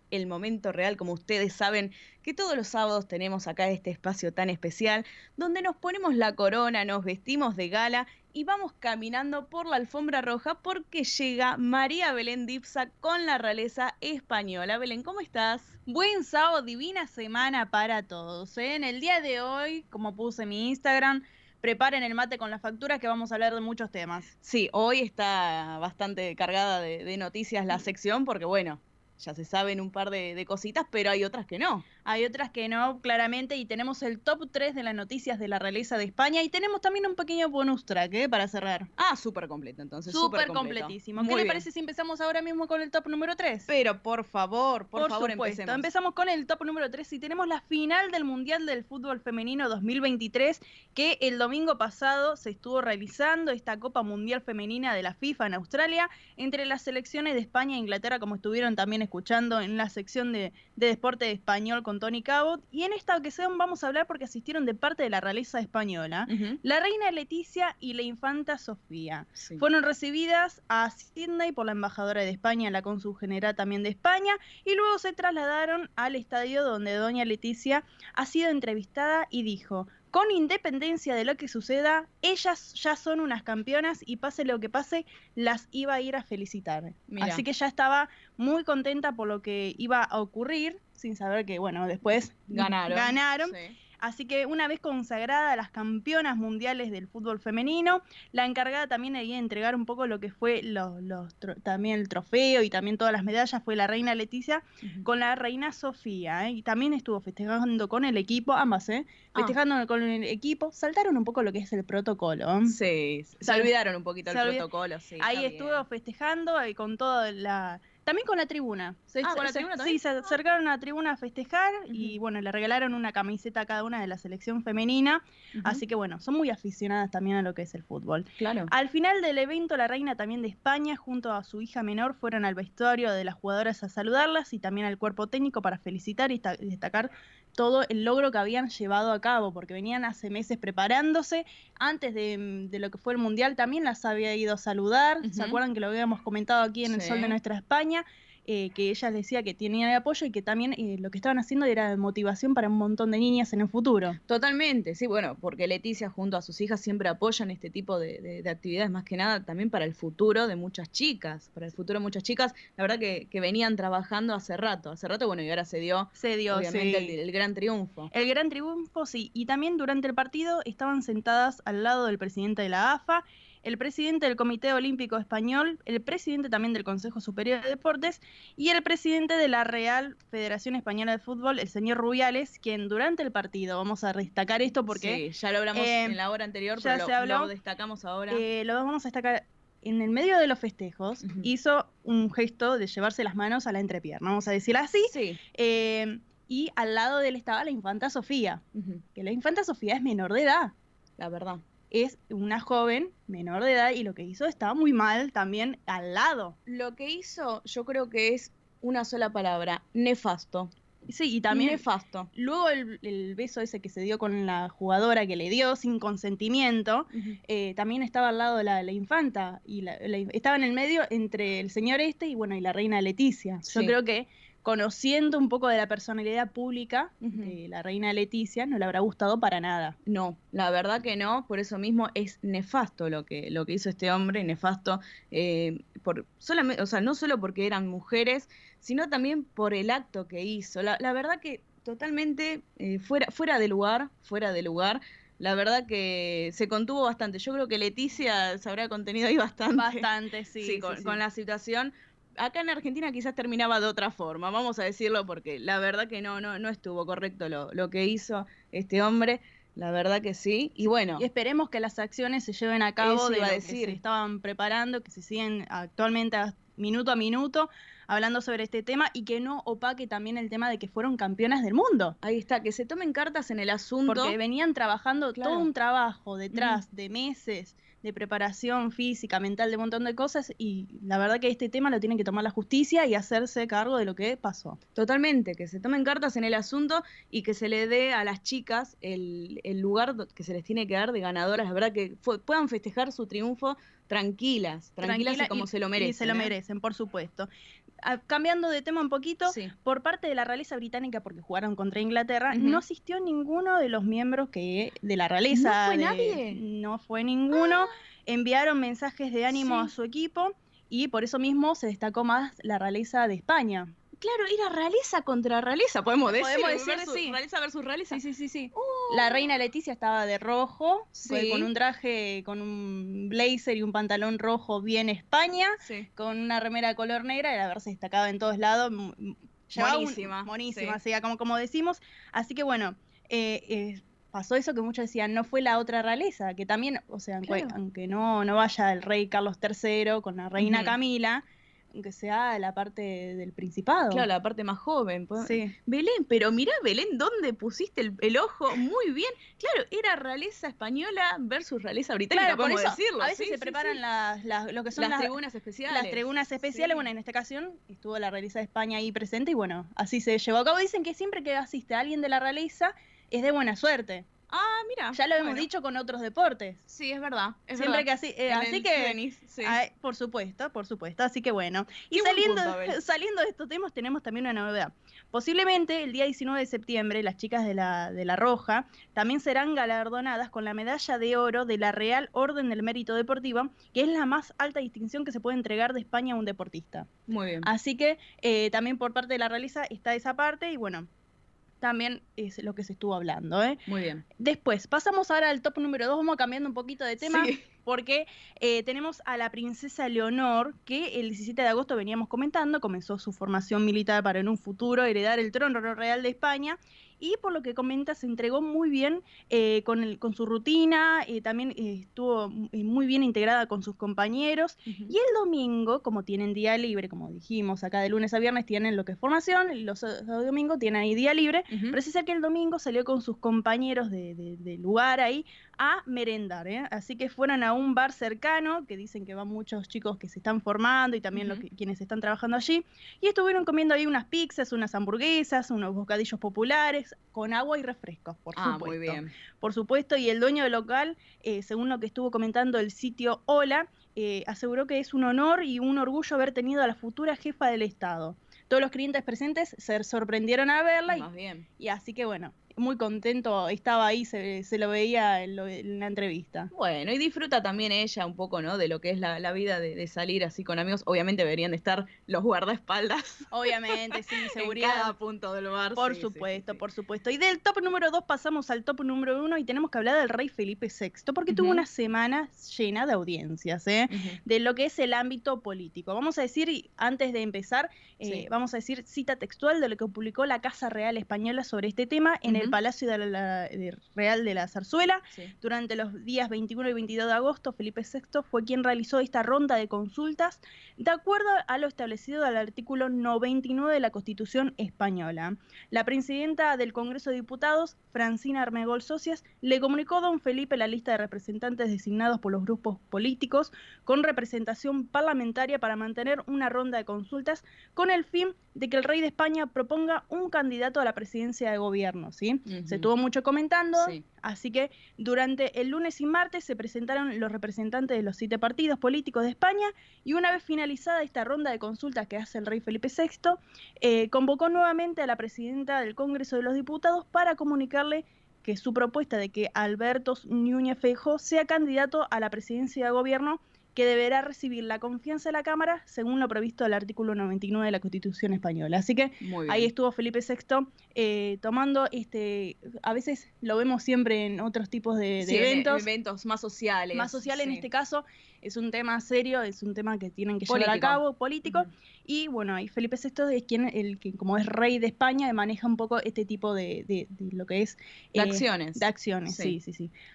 como ustedes saben que todos los sábados tenemos acá este espacio tan especial donde nos ponemos la corona, nos vestimos de gala y vamos caminando por la alfombra roja porque llega María Belén Dipsa con la realeza española. Belén, ¿cómo estás? Buen sábado, divina semana para todos, ¿eh? En el día de hoy, como puse en mi Instagram, preparen el mate con las facturas que vamos a hablar de muchos temas. Sí, hoy está bastante cargada de noticias la sección porque, bueno, ya se saben un par de cositas, pero hay otras que no. Hay otras que no, claramente, y tenemos el top 3 de las noticias de la realeza de España y tenemos también un pequeño bonus track, para cerrar. Ah, súper completo, entonces. Súper completísimo. ¿Qué le parece si empezamos ahora mismo con el top número 3? Pero por favor, supuesto, empezamos con el top número 3 y tenemos la final del Mundial del Fútbol Femenino 2023, que el domingo pasado se estuvo realizando esta Copa Mundial Femenina de la FIFA en Australia, entre las selecciones de España e Inglaterra, como estuvieron también escuchando en la sección de deporte español con Tony Cabot, y en esta ocasión vamos a hablar porque asistieron de parte de la realeza española, la reina Leticia y la infanta Sofía. Sí. Fueron recibidas a Sydney por la embajadora de España, la cónsul general también de España, y luego se trasladaron al estadio donde doña Leticia ha sido entrevistada y dijo: con independencia de lo que suceda, ellas ya son unas campeonas y pase lo que pase, las iba a ir a felicitar. Mirá. Así que ya estaba muy contenta por lo que iba a ocurrir, sin saber que, bueno, después ganaron. Sí. Así que una vez consagrada las campeonas mundiales del fútbol femenino, la encargada también de entregar un poco lo que fue también el trofeo y también todas las medallas fue la reina Leticia con la reina Sofía, y también estuvo festejando con el equipo, ambas, festejando con el equipo, saltaron un poco lo que es el protocolo. Sí, se olvidaron un poquito el protocolo, sí. Ahí estuvo festejando con toda la... También con la tribuna. ¿Con la tribuna también? Sí, se acercaron a la tribuna a festejar y, bueno, le regalaron una camiseta a cada una de la selección femenina. Así que, bueno, son muy aficionadas también a lo que es el fútbol. Claro. Al final del evento, la reina también de España, junto a su hija menor, fueron al vestuario de las jugadoras a saludarlas y también al cuerpo técnico para felicitar y destacar todo el logro que habían llevado a cabo, porque venían hace meses preparándose. Antes de lo que fue el Mundial también las había ido a saludar. ¿Se acuerdan que lo habíamos comentado aquí en el Sol de Nuestra España? Que ella decía que tenían el apoyo y que también lo que estaban haciendo era motivación para un montón de niñas en el futuro. Totalmente, sí, bueno, porque Leticia junto a sus hijas siempre apoyan este tipo de actividades, más que nada también para el futuro de muchas chicas, la verdad que venían trabajando hace rato, bueno, y ahora se dio obviamente sí. el gran triunfo. El gran triunfo, sí, y también durante el partido estaban sentadas al lado del presidente de la AFA, el presidente del Comité Olímpico Español, el presidente también del Consejo Superior de Deportes y el presidente de la Real Federación Española de Fútbol, el señor Rubiales, quien durante el partido, vamos a destacar esto porque... Sí, ya lo hablamos en la hora anterior, pero lo destacamos ahora. Lo vamos a destacar. En el medio de los festejos hizo un gesto de llevarse las manos a la entrepierna, vamos a decirlo así. Sí. Y al lado de él estaba la infanta Sofía, que la infanta Sofía es menor de edad. La verdad. Es una joven menor de edad y lo que hizo estaba muy mal también al lado. Lo que hizo yo creo que es una sola palabra, nefasto. Sí, y también nefasto. Luego el beso ese que se dio con la jugadora que le dio sin consentimiento, también estaba al lado de la infanta y estaba en el medio entre el señor y bueno, y la reina Leticia. Sí. Yo creo que conociendo un poco de la personalidad pública de la reina Leticia, no le habrá gustado para nada. No, la verdad que no, por eso mismo es nefasto lo que hizo este hombre, nefasto, solamente, o sea, no solo porque eran mujeres, sino también por el acto que hizo. La verdad que totalmente fuera de lugar. La verdad que se contuvo bastante. Yo creo que Leticia se habrá contenido ahí bastante. Bastante, sí. Con la situación. Acá en Argentina quizás terminaba de otra forma, vamos a decirlo, porque la verdad que no estuvo correcto lo que hizo este hombre, la verdad que sí, y bueno. Y esperemos que las acciones se lleven a cabo de lo que se estaban preparando, que se siguen actualmente minuto a minuto hablando sobre este tema y que no opaque también el tema de que fueron campeonas del mundo. Ahí está, que se tomen cartas en el asunto. Porque venían trabajando Claro. todo un trabajo detrás de meses de preparación física, mental, de un montón de cosas, y la verdad que este tema lo tiene que tomar la justicia y hacerse cargo de lo que pasó. Totalmente, que se tomen cartas en el asunto y que se le dé a las chicas el lugar que se les tiene que dar de ganadoras, la verdad que puedan festejar su triunfo tranquilas y como se lo merecen. Y se lo merecen, por supuesto. Cambiando de tema un poquito, Sí. por parte de la realeza británica, porque jugaron contra Inglaterra, Ujú. no asistió ninguno de los miembros de la realeza. ¿No fue nadie? No fue ninguno. Enviaron mensajes de ánimo Sí. a su equipo y por eso mismo se destacó más la realeza de España. Claro, era realeza contra realeza, podemos decir sí. realeza versus realeza. Sí. La reina Leticia estaba de rojo, fue Sí. con un traje, con un blazer y un pantalón rojo bien España, Sí. con una remera color negra, y haberse destacado en todos lados. Llevaba Monísima, sí, como decimos. Así que bueno, pasó eso que muchos decían, no fue la otra realeza, que también, o sea, Claro. aunque no vaya el rey Carlos III con la reina Ujú. Camila, aunque sea la parte del Principado. Claro, la parte más joven. Sí. Belén, pero mirá, Belén, ¿dónde pusiste el ojo? Muy bien. Claro, era realeza española versus realeza británica, Claro, por podemos eso decirlo. a veces Sí, se sí, preparan sí. lo que son las tribunas especiales. las tribunas especiales. Sí. Bueno, en esta ocasión estuvo la realeza de España ahí presente y bueno, así se llevó a cabo. Dicen que siempre que asiste a alguien de la realeza es de buena suerte. Ah, mira. Ya lo hemos bueno. dicho con otros deportes. Sí, es verdad. Siempre que así, En así el que tenis, sí. por supuesto, así que bueno. Y Qué buen punto, Abel. saliendo de estos temas tenemos también una novedad. Posiblemente el día 19 de septiembre las chicas de la Roja también serán galardonadas con la medalla de oro de la Real Orden del Mérito Deportivo, que es la más alta distinción que se puede entregar de España a un deportista. Muy bien. Así que también por parte de la realeza está esa parte y bueno, también es lo que se estuvo hablando, ¿eh? Muy bien. Después, pasamos ahora al top número 2, vamos cambiando un poquito de tema, Sí. porque tenemos a la princesa Leonor, que el 17 de agosto veníamos comentando, comenzó su formación militar para en un futuro heredar el trono real de España, y por lo que comenta se entregó muy bien con su rutina, también estuvo muy bien integrada con sus compañeros, y el domingo, como tienen día libre, como dijimos, acá de lunes a viernes tienen lo que es formación, y los domingos tienen ahí día libre, parece ser que el domingo salió con sus compañeros de lugar ahí a merendar, ¿eh? Así que fueron a un bar cercano, que dicen que van muchos chicos que se están formando y también quienes están trabajando allí, y estuvieron comiendo ahí unas pizzas, unas hamburguesas, unos bocadillos populares, con agua y refrescos, por supuesto. Muy bien. Por supuesto, y el dueño del local, según lo que estuvo comentando el sitio Hola, aseguró que es un honor y un orgullo haber tenido a la futura jefa del Estado. Todos los clientes presentes se sorprendieron a verla Más bien. y así que bueno, muy contento estaba ahí, se lo veía en la entrevista. Bueno, y disfruta también ella un poco, ¿no? De lo que es la vida de salir así con amigos. Obviamente deberían de estar los guardaespaldas. Obviamente, sí, seguridad. En cada punto del bar. Por Sí, supuesto, sí, sí. por supuesto. Y del top número 2 pasamos al top número 1 y tenemos que hablar del rey Felipe VI, porque tuvo una semana llena de audiencias, de lo que es el ámbito político. Vamos a decir, antes de empezar, vamos a decir cita textual de lo que publicó la Casa Real Española sobre este tema en el Palacio Real de la Zarzuela. Durante los días 21 y 22 de agosto, Felipe VI fue quien realizó esta ronda de consultas de acuerdo a lo establecido al artículo 99 de la Constitución española. La presidenta del Congreso de Diputados, Francina Armengol Socias, le comunicó a don Felipe la lista de representantes designados por los grupos políticos con representación parlamentaria para mantener una ronda de consultas con el fin de que el rey de España proponga un candidato a la presidencia de gobierno, ¿sí? Se estuvo mucho comentando, así que durante el lunes y martes se presentaron los representantes de los 7 partidos políticos de España y una vez finalizada esta ronda de consultas que hace el rey Felipe VI, convocó nuevamente a la presidenta del Congreso de los Diputados para comunicarle que su propuesta de que Alberto Núñez Feijóo sea candidato a la presidencia de gobierno, que deberá recibir la confianza de la Cámara según lo previsto del artículo 99 de la Constitución española. Así que ahí estuvo Felipe VI tomando, a veces lo vemos siempre en otros tipos de eventos. Eventos más sociales. Más sociales, en este caso es un tema serio, es un tema que tienen que llevar a cabo, político. Y bueno, ahí Felipe VI es el que como es rey de España, maneja un poco este tipo de lo que es... de acciones. De acciones, sí.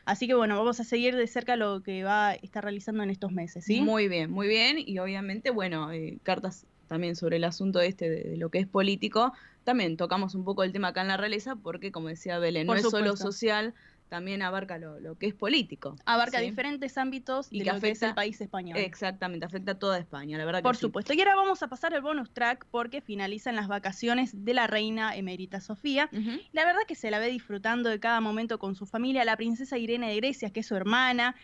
Así que bueno, vamos a seguir de cerca lo que va a estar realizando en estos meses. parece, ¿sí? Muy bien. Y obviamente, bueno, cartas también sobre el asunto de lo que es político. También tocamos un poco el tema acá en la realeza porque, como decía Belén, Por no es solo supuesto. social, también abarca lo que es político. Abarca ¿sí? diferentes ámbitos Y de que lo que es el afecta- país español. Exactamente, afecta a toda España, la verdad que Por sí. supuesto. Y ahora vamos a pasar al bonus track porque finalizan las vacaciones de la reina emérita Sofía. Ujú. La verdad que se la ve disfrutando de cada momento con su familia, la princesa Irene de Grecia, que es su hermana,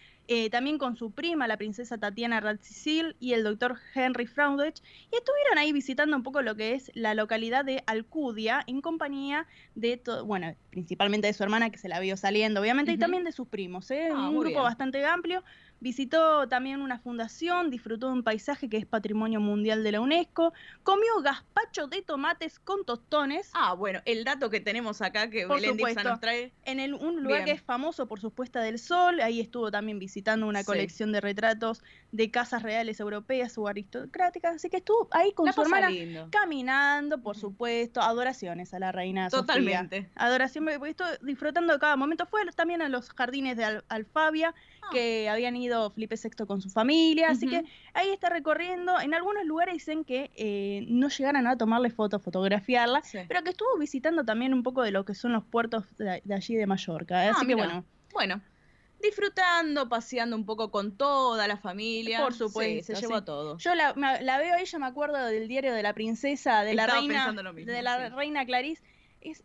también con su prima, la princesa Tatiana Radziwiłł y el doctor Henry Fraudich, y estuvieron ahí visitando un poco lo que es la localidad de Alcudia en compañía de, bueno, principalmente de su hermana que se la vio saliendo, obviamente, y Ujú. también de sus primos, un muy grupo bien. bastante amplio. Visitó también una fundación, disfrutó de un paisaje que es Patrimonio Mundial de la UNESCO, comió gazpacho de tomates con tostones. Bueno, el dato que tenemos acá que Por Belén Dixon supuesto, nos trae. en un lugar Bien. que es famoso por su puesta del sol. Ahí estuvo también visitando una Sí. colección de retratos de casas reales europeas o aristocráticas. Así que estuvo ahí con La su pasa hermana lindo. caminando, por supuesto. Adoraciones a la reina Sofía. Totalmente. Adoración, porque estuvo disfrutando de cada momento. Fue también a los jardines de Alfabia, que habían ido Felipe VI con su familia. Así Ujú. que ahí está recorriendo. En algunos lugares dicen que no llegaron a tomarle fotos, fotografiarla, Sí. pero que estuvo visitando también un poco de lo que son los puertos de allí de Mallorca. Así que Mira. Bueno, disfrutando, paseando un poco con toda la familia. por supuesto, se llevó a todo. Yo la veo a ella, me acuerdo del diario de la princesa, de la Estaba reina, pensando lo mismo, de la sí. reina Clarice.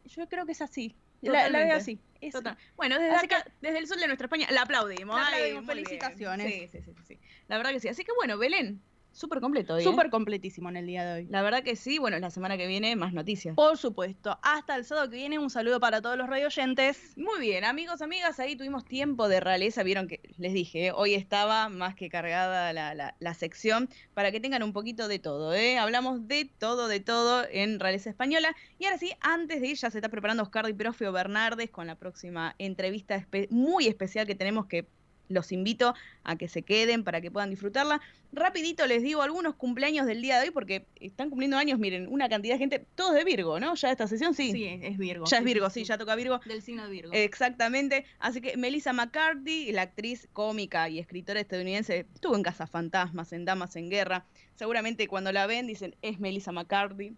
Yo creo que es así. La veo Totalmente. así. Es- Total. Bueno, desde Así acá, desde el sol de nuestra España, la aplaudimos. La Ay, aplaudimos, muy bien. felicitaciones. Sí. La verdad que sí. Así que bueno, Belén, súper completo hoy. Súper completísimo en el día de hoy. La verdad que sí. Bueno, la semana que viene más noticias. Por supuesto. Hasta el sábado que viene, un saludo para todos los radio oyentes. Muy bien, amigos, amigas, ahí tuvimos tiempo de realeza. Vieron que les dije, hoy estaba más que cargada la sección para que tengan un poquito de todo. Hablamos de todo en Realeza Española. Y ahora sí, antes de ir, ya se está preparando Oscar Di Profio Bernardes con la próxima entrevista muy especial que tenemos, que los invito a que se queden para que puedan disfrutarla. Rapidito les digo algunos cumpleaños del día de hoy, porque están cumpliendo años, miren, una cantidad de gente, todos de Virgo, ¿no? Ya esta sesión sí. Sí, es Virgo. Ya es Virgo, sí, ya toca Virgo. Del signo de Virgo. Exactamente. Así que Melissa McCarthy, la actriz cómica y escritora estadounidense, estuvo en Cazafantasmas, en Damas en Guerra. Seguramente cuando la ven dicen, es Melissa McCarthy.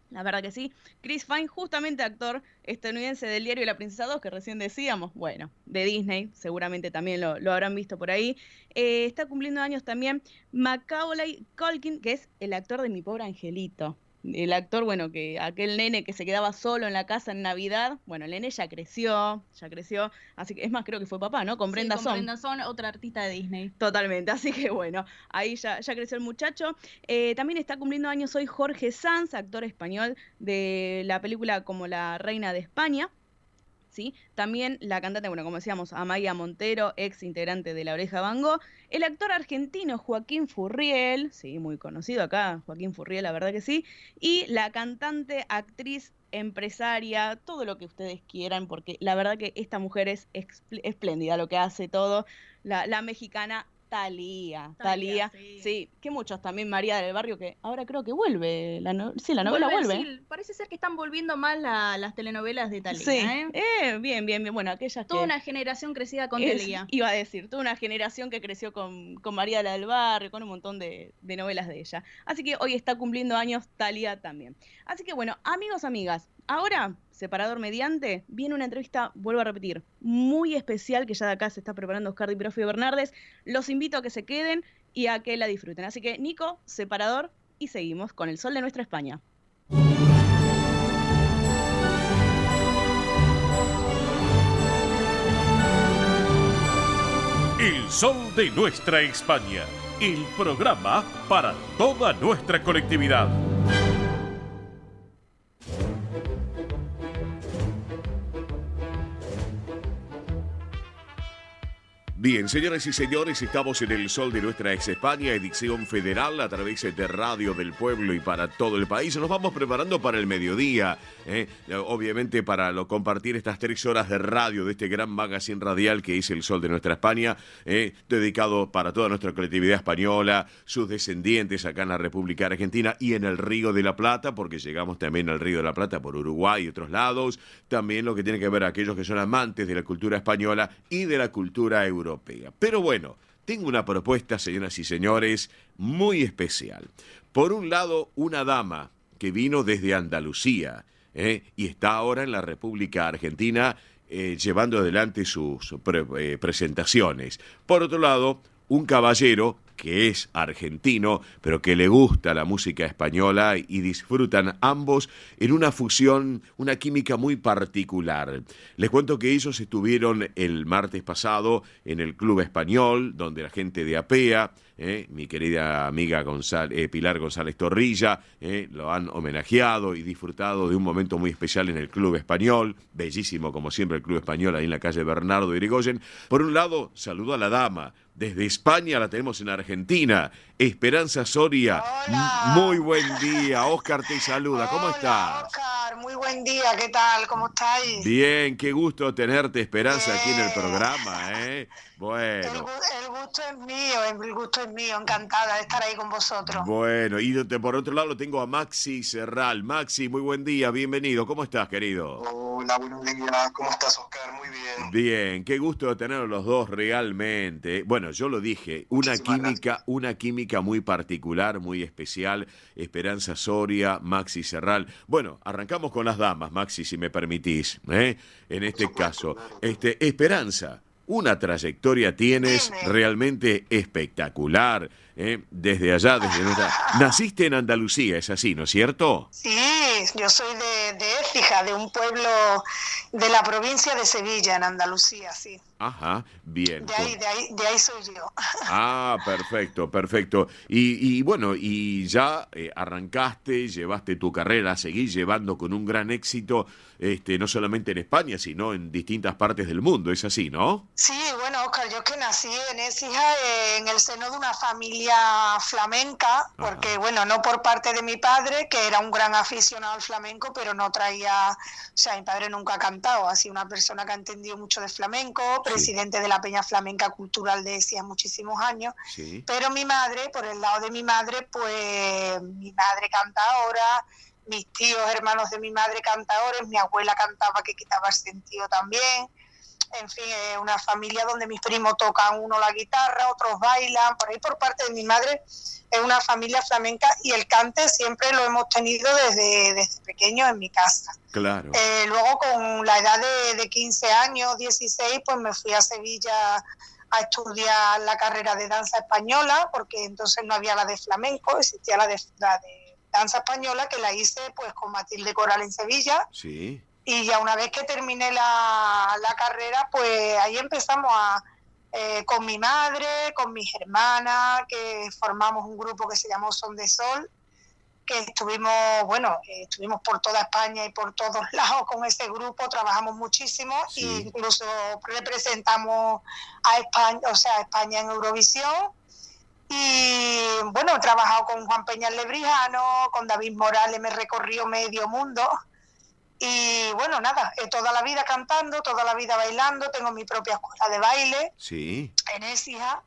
La verdad que sí. Chris Pine, justamente actor estadounidense del diario La Princesa 2, que recién decíamos, bueno, de Disney, seguramente también lo habrán visto por ahí. Está cumpliendo años también Macaulay Culkin, que es el actor de Mi Pobre Angelito. El actor, bueno, que aquel nene que se quedaba solo en la casa en Navidad, bueno, el nene ya creció, así que es más, creo que fue papá, ¿no? Con Brenda con Song. Brenda Song, otra artista de Disney. Totalmente, así que bueno, ahí ya creció el muchacho. También está cumpliendo años hoy Jorge Sanz, actor español de la película como La Reina de España. ¿Sí? También la cantante, bueno, como decíamos, Amaya Montero, ex integrante de La Oreja Van Gogh. El actor argentino Joaquín Furriel, sí, muy conocido acá, Joaquín Furriel, la verdad que sí. Y la cantante, actriz, empresaria, todo lo que ustedes quieran, porque la verdad que esta mujer es espléndida, lo que hace todo. La mexicana Thalía, sí, que muchos también, María del Barrio, que ahora creo que vuelve, la novela vuelve. Sí, parece ser que están volviendo más las telenovelas de Thalía. Sí, ¿eh? bien, bueno, aquellas Toda que... una generación crecida con Thalía. Iba a decir, toda una generación que creció con María del Barrio, con un montón de novelas de ella. Así que hoy está cumpliendo años Thalía también. Así que bueno, amigos, amigas, ahora, separador mediante, viene una entrevista, vuelvo a repetir, muy especial, que ya de acá se está preparando Oscar Di Profio Bernardes. Los invito a que se queden y a que la disfruten. Así que, Nico, separador, y seguimos con el sol de nuestra España. El sol de nuestra España, el programa para toda nuestra colectividad. Bien, señoras y señores, estamos en el sol de nuestra ex España, edición federal a través de Radio del Pueblo y para todo el país. Nos vamos preparando para el mediodía, obviamente para compartir estas 3 horas de radio de este gran magazine radial que es el sol de nuestra España, dedicado para toda nuestra colectividad española, sus descendientes acá en la República Argentina y en el Río de la Plata, porque llegamos también al Río de la Plata por Uruguay y otros lados. También lo que tiene que ver aquellos que son amantes de la cultura española y de la cultura europea. Pero bueno, tengo una propuesta, señoras y señores, muy especial. Por un lado, una dama que vino desde Andalucía y está ahora en la República Argentina llevando adelante sus presentaciones. Por otro lado, un caballero que es argentino, pero que le gusta la música española y disfrutan ambos en una fusión, una química muy particular. Les cuento que ellos estuvieron el martes pasado en el Club Español, donde la gente de APEA, mi querida amiga Pilar González Torrilla, lo han homenajeado y disfrutado de un momento muy especial en el Club Español, bellísimo como siempre el Club Español ahí en la calle Bernardo de Irigoyen. Por un lado, saludo a la dama. Desde España la tenemos en Argentina. Esperanza Soria. Hola. Muy buen día. Óscar te saluda. ¿Cómo estás? Óscar, muy buen día. ¿Qué tal? ¿Cómo estáis? Bien, qué gusto tenerte, Esperanza, aquí en el programa, Bueno. El gusto es mío. Encantada de estar ahí con vosotros. Bueno, y por otro lado lo tengo a Maxi Serral. Maxi, muy buen día, bienvenido. ¿Cómo estás, querido? Hola, buenos días. ¿Cómo estás, Óscar? Muy bien. Bien, qué gusto tenerlos los dos realmente. Bueno, yo lo dije, una química muy particular, muy especial. Esperanza Soria, Maxi Serral. Bueno, arrancamos con las damas, Maxi, si me permitís. En este caso, Esperanza, una trayectoria tienes realmente espectacular. Desde allá, Naciste en Andalucía, es así, ¿no es cierto? Sí, yo soy de Écija, de un pueblo de la provincia de Sevilla, en Andalucía, sí. Ajá, bien. De ahí soy yo. Ah, perfecto. Y bueno, y ya arrancaste, llevaste tu carrera, seguís llevando con un gran éxito, no solamente en España, sino en distintas partes del mundo, ¿es así, no? Sí, bueno, Óscar, yo que nací en Écija, en el seno de una familia flamenca, porque bueno, no por parte de mi padre, que era un gran aficionado al flamenco, pero no traía, o sea, mi padre nunca ha cantado, ha sido una persona que ha entendido mucho de flamenco, presidente de la Peña Flamenca Cultural de Écija muchísimos años, pero mi madre, por el lado de mi madre, pues mi madre canta ahora, mis tíos, hermanos de mi madre cantadores, mi abuela cantaba que quitaba el sentido también. En fin, es una familia donde mis primos tocan uno la guitarra, otros bailan. Por ahí, por parte de mi madre, es una familia flamenca y el cante siempre lo hemos tenido desde pequeño en mi casa. Claro. Luego, con la edad de 15 años, 16, pues me fui a Sevilla a estudiar la carrera de danza española, porque entonces no había la de flamenco, existía la de danza española, que la hice pues con Matilde Coral en Sevilla. Sí. Y ya una vez que terminé la carrera, pues ahí empezamos con mi madre, con mis hermanas, que formamos un grupo que se llamó Son de Sol, que estuvimos por toda España y por todos lados con ese grupo, trabajamos muchísimo, e incluso representamos a España, España en Eurovisión. Y bueno, he trabajado con Juan Peña Lebrijano, con David Morales, me recorrió medio mundo. Y bueno, nada, toda la vida cantando, toda la vida bailando, tengo mi propia escuela de baile en Écija,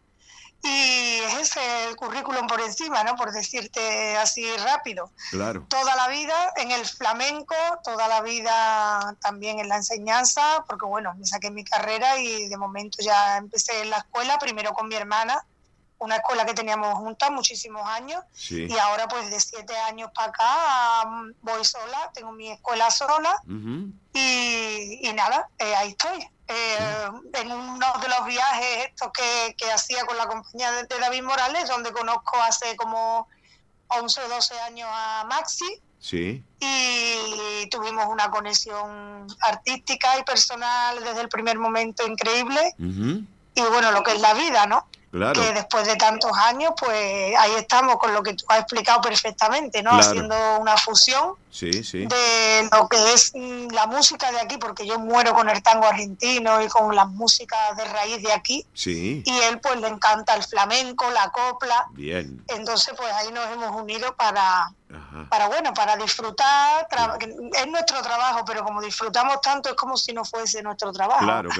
y es ese el currículum por encima, ¿no? Por decirte así rápido. Claro. Toda la vida en el flamenco, toda la vida también en la enseñanza, porque bueno, me saqué mi carrera y de momento ya empecé en la escuela, primero con mi hermana, una escuela que teníamos juntas muchísimos años, y ahora pues de 7 años para acá voy sola, tengo mi escuela sola, y nada, ahí estoy. En uno de los viajes estos que hacía con la compañía de David Morales, donde conozco hace como 11 o 12 años a Maxi, y tuvimos una conexión artística y personal desde el primer momento increíble, y bueno, lo que es la vida, ¿no? Claro. Que después de tantos años, pues ahí estamos con lo que tú has explicado perfectamente, ¿no? Claro. Haciendo una fusión de lo que es la música de aquí, porque yo muero con el tango argentino y con las músicas de raíz de aquí. Sí. Y él pues le encanta el flamenco, la copla. Bien. Entonces pues ahí nos hemos unido para disfrutar. Es nuestro trabajo, pero como disfrutamos tanto es como si no fuese nuestro trabajo. Claro.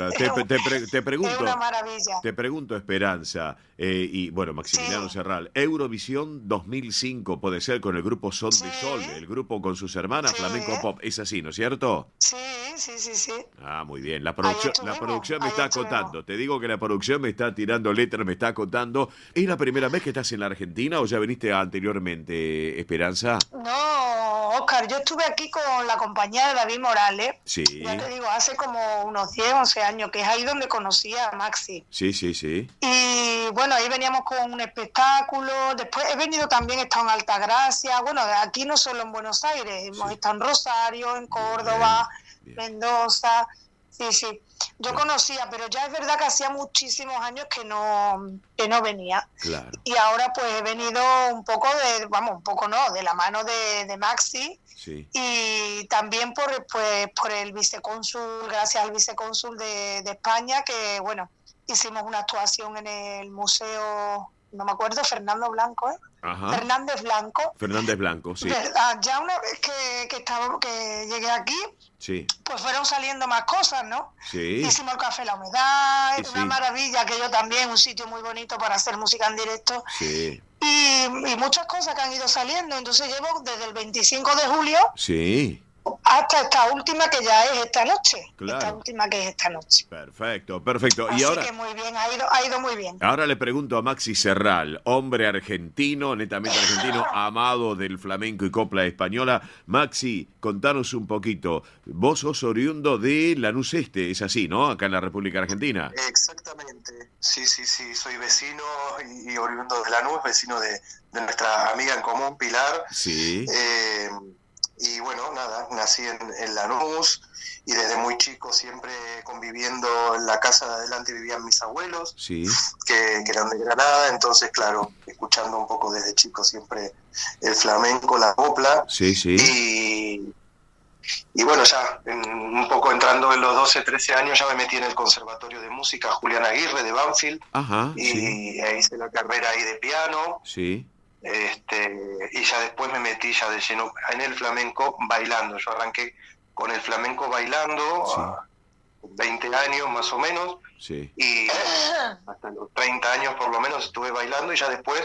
Te pregunto. Es una maravilla. Te pregunto, Esperanza, y bueno, Maximiliano Serral, Eurovisión 2005 puede ser con el grupo Son de Sol, el grupo con sus hermanas Flamenco Pop, es así, ¿no es cierto? Sí, sí. Ah, muy bien. La producción me está acotando. Te digo que la producción me está tirando letras, me está acotando. ¿Es la primera vez que estás en la Argentina o ya viniste anteriormente, Esperanza? No, Oscar, yo estuve aquí con la compañía de David Morales. Sí. Ya te digo, hace como unos 10, 11 años, que es ahí donde conocí a Maxi. Sí. Y bueno, ahí veníamos con un espectáculo. Después he venido también, he estado en Altagracia. Bueno, aquí no solo en Buenos Aires, hemos estado en Rosario, en Córdoba, bien. Mendoza. Sí. Yo conocía, pero ya es verdad que hacía muchísimos años que no venía. Claro. Y ahora pues he venido un poco de la mano de Maxi. Sí. Y también por el vicecónsul, gracias al vicecónsul de España, que bueno, hicimos una actuación en el museo, no me acuerdo, Fernando Blanco, Ajá. Fernández Blanco, sí. ¿Verdad? Ya una vez que llegué aquí, Sí. pues fueron saliendo más cosas, ¿no? Sí. Hicimos el Café La Humedad, Sí, una sí. maravilla, que yo también, un sitio muy bonito para hacer música en directo. Sí. Y muchas cosas que han ido saliendo. Entonces llevo desde el 25 de julio Sí. hasta esta última que ya es esta noche. Claro. Esta última que es esta noche. Perfecto. Así Y ahora, que muy bien, ha ido muy bien. ahora le pregunto a Maxi Serral, hombre argentino, netamente argentino, amado del flamenco y copla española. Maxi, contanos un poquito. Vos sos oriundo de Lanús Este, es así, ¿no? Acá en la República Argentina. Exactamente. Sí. Soy vecino y oriundo de Lanús, vecino de nuestra amiga en común, Pilar. Sí. Y bueno, nada, nací en Lanús y desde muy chico siempre conviviendo en la casa de adelante vivían mis abuelos, Sí. que eran de Granada, entonces claro, escuchando un poco desde chico siempre el flamenco, la copla. Sí. Y bueno, ya un poco entrando en los 12, 13 años ya me metí en el Conservatorio de Música Julián Aguirre de Banfield. Ajá, y hice la carrera ahí de piano. Sí. Y ya después me metí ya de lleno en el flamenco bailando. Yo arranqué con el flamenco bailando a 20 años más o menos, Sí. y hasta los 30 años por lo menos estuve bailando, y ya después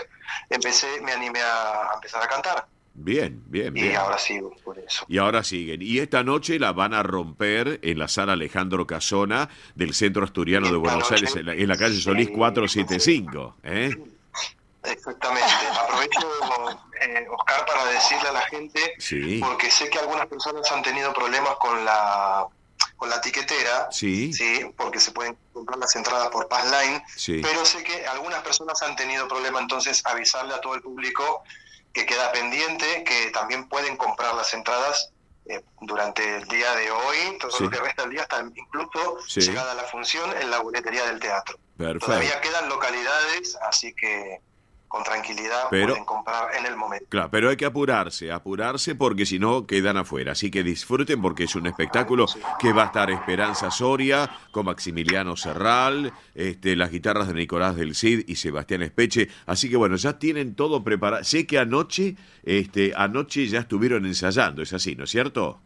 me animé a empezar a cantar. Bien. Y ahora sigo por eso. Y ahora siguen. Y esta noche la van a romper en la sala Alejandro Casona del Centro Asturiano de Buenos Aires, en la calle Solís 475. Exactamente. Aprovecho, Oscar, para decirle a la gente, Sí. porque sé que algunas personas han tenido problemas con la tiquetera, Sí. porque se pueden comprar las entradas por Passline, Sí. pero sé que algunas personas han tenido problemas, entonces avisarle a todo el público que queda pendiente, que también pueden comprar las entradas durante el día de hoy, todo lo que resta del día, hasta incluso llegada la función en la boletería del teatro. Perfecto. Todavía quedan localidades, así que con tranquilidad pueden comprar en el momento. Claro, pero hay que apurarse porque si no quedan afuera. Así que disfruten porque es un espectáculo que va a estar Esperanza Soria con Maximiliano Serral, las guitarras de Nicolás del Cid y Sebastián Espeche. Así que bueno, ya tienen todo preparado. Sé que anoche ya estuvieron ensayando, es así, ¿no es cierto?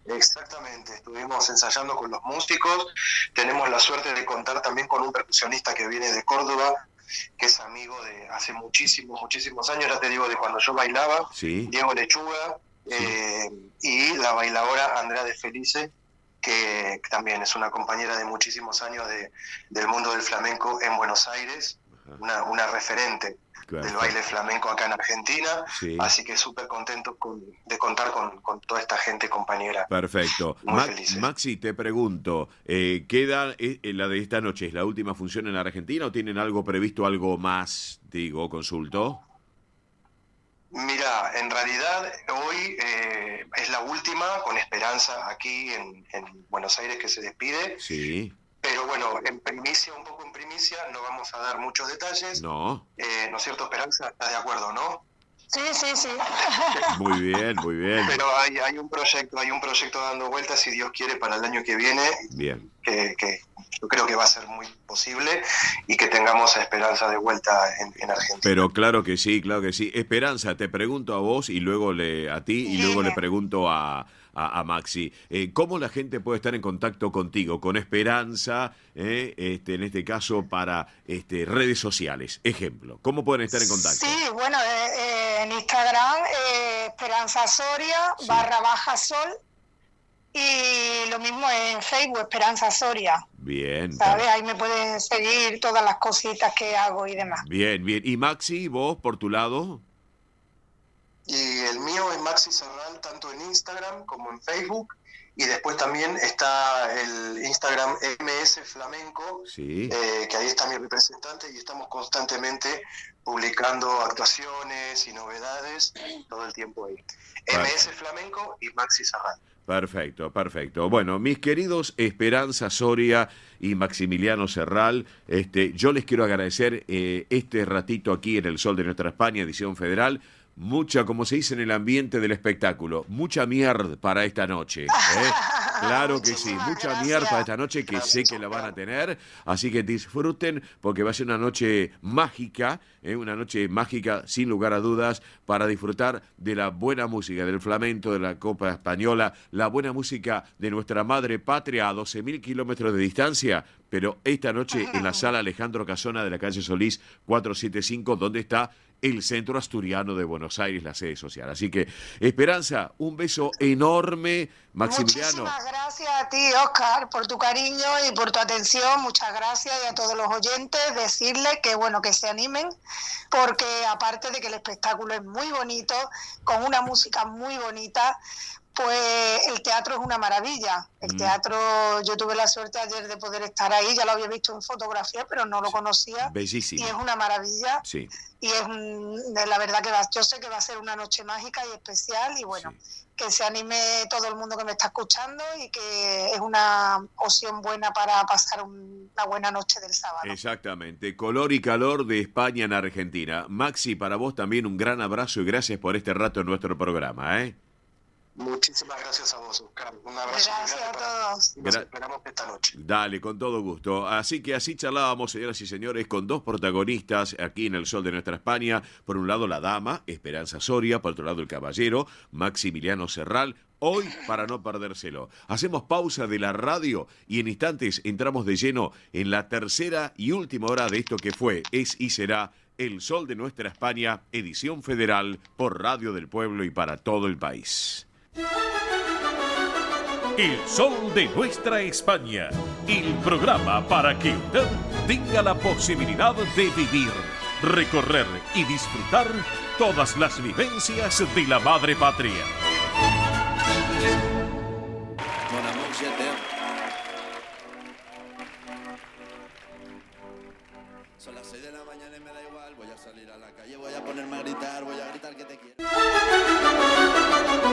Exactamente, estuvimos ensayando con los músicos. Tenemos la suerte de contar también con un percusionista que viene de Córdoba, que es amigo de hace muchísimos años, ya te digo, de cuando yo bailaba, Diego Lechuga, y la bailadora Andrea de Felice, que también es una compañera de muchísimos años del mundo del flamenco en Buenos Aires, una referente del baile flamenco acá en Argentina, así que súper contento de contar con toda esta gente compañera. Perfecto. Muy felices. Maxi, te pregunto, ¿queda la de esta noche, es la última función en Argentina o tienen algo previsto, algo más, consulto? Mira, en realidad hoy es la última, con Esperanza aquí en Buenos Aires, que se despide. Sí. Pero bueno, un poco en primicia, no vamos a dar muchos detalles. No. ¿No es cierto, Esperanza? ¿Estás de acuerdo, no? Sí. Muy bien. Pero hay un proyecto dando vueltas, si Dios quiere, para el año que viene. Bien. Que yo creo que va a ser muy posible y que tengamos a Esperanza de vuelta en Argentina. Pero claro que sí. Esperanza, te pregunto a vos y luego a ti y luego le pregunto a Maxi. ¿Cómo la gente puede estar en contacto contigo, con Esperanza, en este caso para redes sociales? Ejemplo, ¿cómo pueden estar en contacto? Sí, bueno, en Instagram, Esperanza Soria, /sol, Y lo mismo en Facebook, Esperanza Soria. Bien. ¿Sabes? Ahí me pueden seguir todas las cositas que hago y demás. Bien, bien. ¿Y Maxi, vos por tu lado? Y el mío es Maxi Serral, tanto en Instagram como en Facebook. Y después también está el Instagram MS Flamenco, Sí. que ahí está mi representante y estamos constantemente publicando actuaciones y novedades todo el tiempo ahí. MS Flamenco y Maxi Serral. Perfecto, perfecto. Bueno, mis queridos Esperanza Soria y Maximiliano Serral, yo les quiero agradecer este ratito aquí en El Sol de Nuestra España, edición federal. Mucha, como se dice en el ambiente del espectáculo, mucha mierda para esta noche. Claro que sí, mucha mierda para esta noche que sé que la van a tener. Así que disfruten porque va a ser una noche mágica sin lugar a dudas, para disfrutar de la buena música, del flamenco, de la Copa Española, la buena música de nuestra madre patria a 12.000 kilómetros de distancia. Pero esta noche en la sala Alejandro Casona de la calle Solís 475, donde está el Centro Asturiano de Buenos Aires, la sede social. Así que, Esperanza, un beso enorme. Maximiliano. Muchísimas gracias a ti, Óscar, por tu cariño y por tu atención. Muchas gracias, y a todos los oyentes decirles que bueno, que se animen, porque aparte de que el espectáculo es muy bonito, con una música muy bonita, pues el teatro es una maravilla. El teatro, yo tuve la suerte ayer de poder estar ahí, ya lo había visto en fotografía, pero no lo conocía. Bellísimo. Y es una maravilla. Sí. Y es la verdad que yo sé que va a ser una noche mágica y especial, y bueno, que se anime todo el mundo que me está escuchando, y que es una opción buena para pasar una buena noche del sábado. Exactamente, color y calor de España en Argentina. Maxi, para vos también un gran abrazo y gracias por este rato en nuestro programa, ¿eh? Muchísimas gracias a vos, Oscar. Un abrazo. Gracias a todos. Nos esperamos esta noche. Dale, con todo gusto. Así que así charlábamos, señoras y señores, con dos protagonistas aquí en El Sol de Nuestra España. Por un lado la dama, Esperanza Soria, por otro lado el caballero, Maximiliano Serral. Hoy, para no perdérselo, hacemos pausa de la radio y en instantes entramos de lleno en la tercera y última hora de esto que fue, es y será El Sol de Nuestra España, edición federal por Radio del Pueblo y para todo el país. El Sol de Nuestra España, el programa para que usted tenga la posibilidad de vivir, recorrer y disfrutar todas las vivencias de la madre patria. Son las 6 de la mañana y me da igual, voy a salir a la calle, voy a ponerme a gritar que te quiero.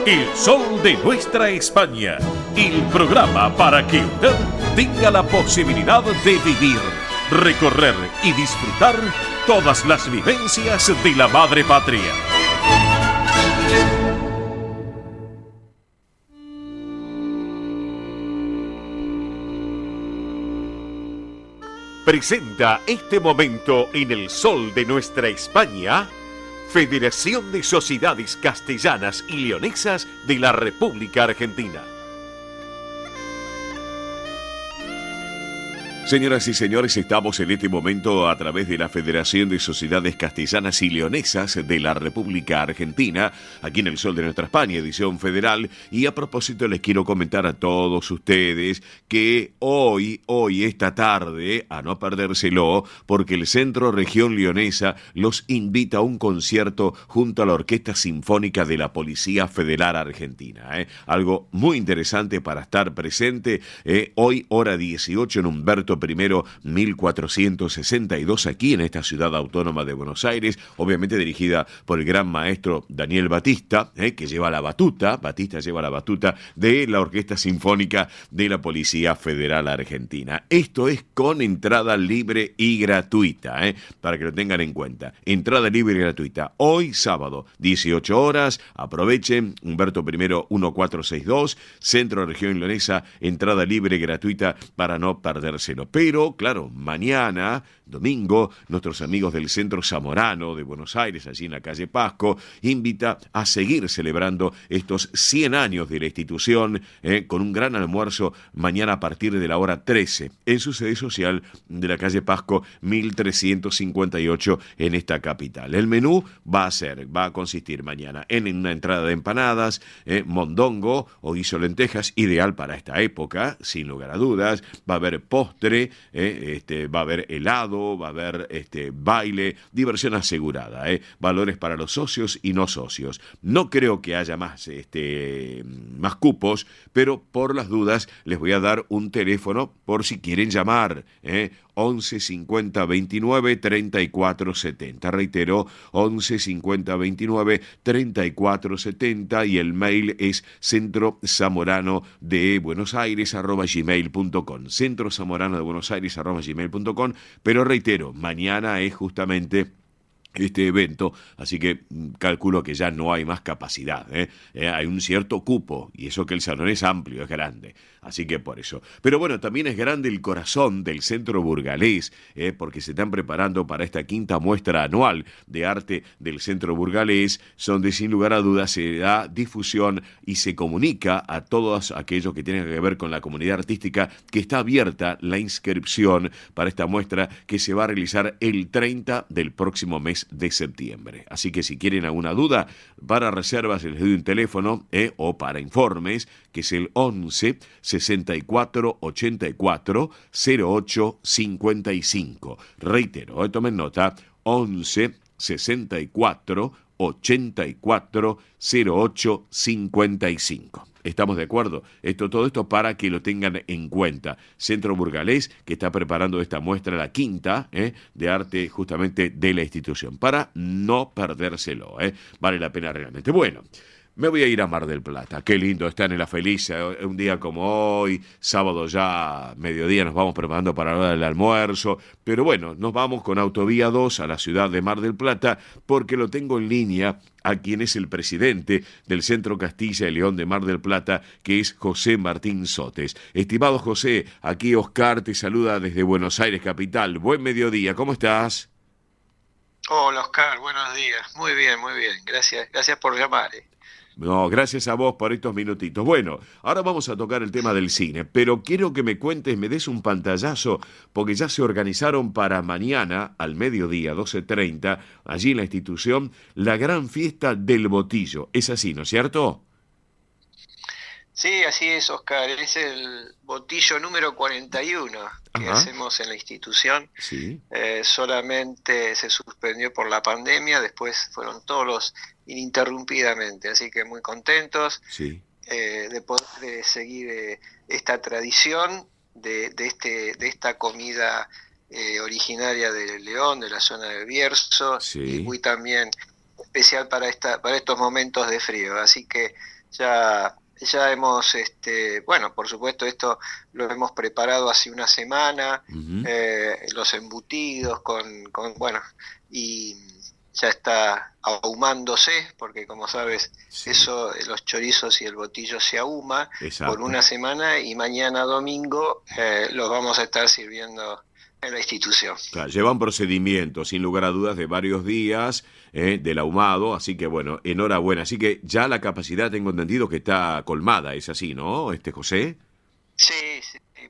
El Sol de Nuestra España, el programa para que usted tenga la posibilidad de vivir, recorrer y disfrutar todas las vivencias de la madre patria. Presenta este momento en El Sol de Nuestra España, Federación de Sociedades Castellanas y Leonesas de la República Argentina. Señoras y señores, estamos en este momento a través de la Federación de Sociedades Castellanas y Leonesas de la República Argentina, aquí en El Sol de Nuestra España, edición federal. Y a propósito les quiero comentar a todos ustedes que hoy, esta tarde, a no perdérselo, porque el Centro Región Leonesa los invita a un concierto junto a la Orquesta Sinfónica de la Policía Federal Argentina. Algo muy interesante para estar presente. Hoy, hora 18, en Humberto I, 1462, aquí en esta ciudad autónoma de Buenos Aires, obviamente dirigida por el gran maestro Daniel Batista, que lleva la batuta, lleva la batuta de la Orquesta Sinfónica de la Policía Federal Argentina. Esto es con entrada libre y gratuita, para que lo tengan en cuenta. Entrada libre y gratuita. Hoy, sábado, 18 horas, aprovechen, Humberto I, 1462, Centro Región Leonesa, entrada libre y gratuita para no perdérselo. bueno, pero claro, mañana, domingo, nuestros amigos del Centro Zamorano de Buenos Aires, allí en la calle Pasco, invita a seguir celebrando estos 100 años de la institución con un gran almuerzo mañana a partir de la hora 13 en su sede social de la calle Pasco 1358 en esta capital. El menú va a consistir mañana en una entrada de empanadas, mondongo o guiso lentejas, ideal para esta época, sin lugar a dudas. Va a haber postre, va a haber helado, va a haber baile, diversión asegurada, valores para los socios y no socios. No creo que haya más cupos, pero por las dudas les voy a dar un teléfono por si quieren llamar, 11 50 29 34 70. Reitero, 11 50 29 34 70 y el mail es centrozamorano de Buenos Aires @gmail.com. Centrozamorano de Buenos Aires @gmail.com. Pero reitero, mañana es justamente este evento, así que calculo que ya no hay más capacidad, hay un cierto cupo, y eso que el salón es amplio, es grande, así que por eso. Pero bueno, también es grande el corazón del Centro Burgalés, porque se están preparando para esta quinta muestra anual de arte del Centro Burgalés, donde sin lugar a dudas se da difusión y se comunica a todos aquellos que tienen que ver con la comunidad artística que está abierta la inscripción para esta muestra que se va a realizar el 30 del próximo mes de septiembre. Así que si quieren alguna duda, para reservas les doy un teléfono o para informes, que es el 11 64 84 08 55. Reitero, tomen nota, 11 64 84 08 55. ¿Estamos de acuerdo? Todo esto para que lo tengan en cuenta. Centro Burgalés, que está preparando esta muestra, la quinta, de arte justamente de la institución, para no perdérselo. Vale la pena realmente. Bueno, me voy a ir a Mar del Plata. Qué lindo estar en La Felicia, un día como hoy, sábado ya, mediodía, nos vamos preparando para la hora del almuerzo. Pero bueno, nos vamos con Autovía 2 a la ciudad de Mar del Plata, porque lo tengo en línea a quien es el presidente del Centro Castilla y León de Mar del Plata, que es José Martín Sotes. Estimado José, aquí Oscar te saluda desde Buenos Aires, capital. Buen mediodía, ¿cómo estás? Hola Oscar, buenos días. Muy bien, muy bien. Gracias por llamar. No, gracias a vos por estos minutitos. Bueno, ahora vamos a tocar el tema del cine, pero quiero que me cuentes, me des un pantallazo, porque ya se organizaron para mañana, al mediodía, 12:30, allí en la institución, la gran fiesta del botillo. Es así, ¿no es cierto? Sí, así es, Oscar. Es el botillo número 41 que hacemos en la institución. Sí. Solamente se suspendió por la pandemia, después fueron todos los ininterrumpidamente, así que muy contentos de poder seguir esta tradición de esta comida originaria de León, de la zona del Bierzo, y muy también especial para estos momentos de frío. Así que ya hemos, bueno, por supuesto esto lo hemos preparado hace una semana, los embutidos bueno, y ya está ahumándose, porque como sabes, eso, los chorizos y el botillo se ahuma por una semana, y mañana domingo los vamos a estar sirviendo en la institución. Claro, llevan procedimientos, sin lugar a dudas, de varios días del ahumado, así que bueno, enhorabuena. Así que ya la capacidad, tengo entendido que está colmada, ¿es así, no, José? Sí,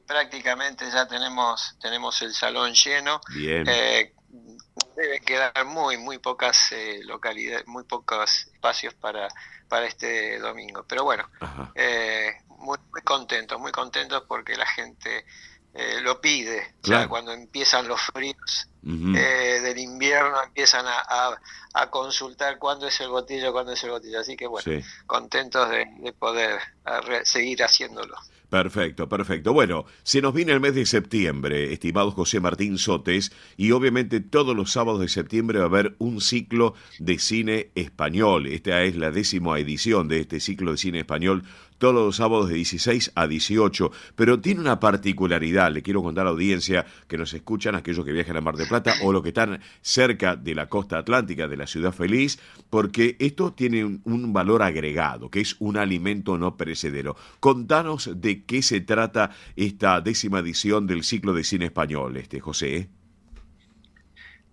prácticamente ya tenemos el salón lleno. Bien. Deben quedar muy pocas localidades, muy pocos espacios para este domingo. Pero bueno, muy contentos porque la gente lo pide. Claro. Ya cuando empiezan los fríos del invierno, empiezan a consultar cuándo es el botillo. Así que bueno, contentos de poder seguir haciéndolo. Perfecto. Bueno, se nos viene el mes de septiembre, estimado José Martín Sotes, y obviamente todos los sábados de septiembre va a haber un ciclo de cine español. Esta es la 10ª edición de este ciclo de cine español, todos los sábados de 16 a 18, pero tiene una particularidad, le quiero contar a la audiencia que nos escuchan, aquellos que viajan a Mar del Plata o los que están cerca de la costa atlántica de la Ciudad Feliz, porque esto tiene un valor agregado, que es un alimento no perecedero. Contanos de qué se trata esta 10ª edición del ciclo de cine español, José.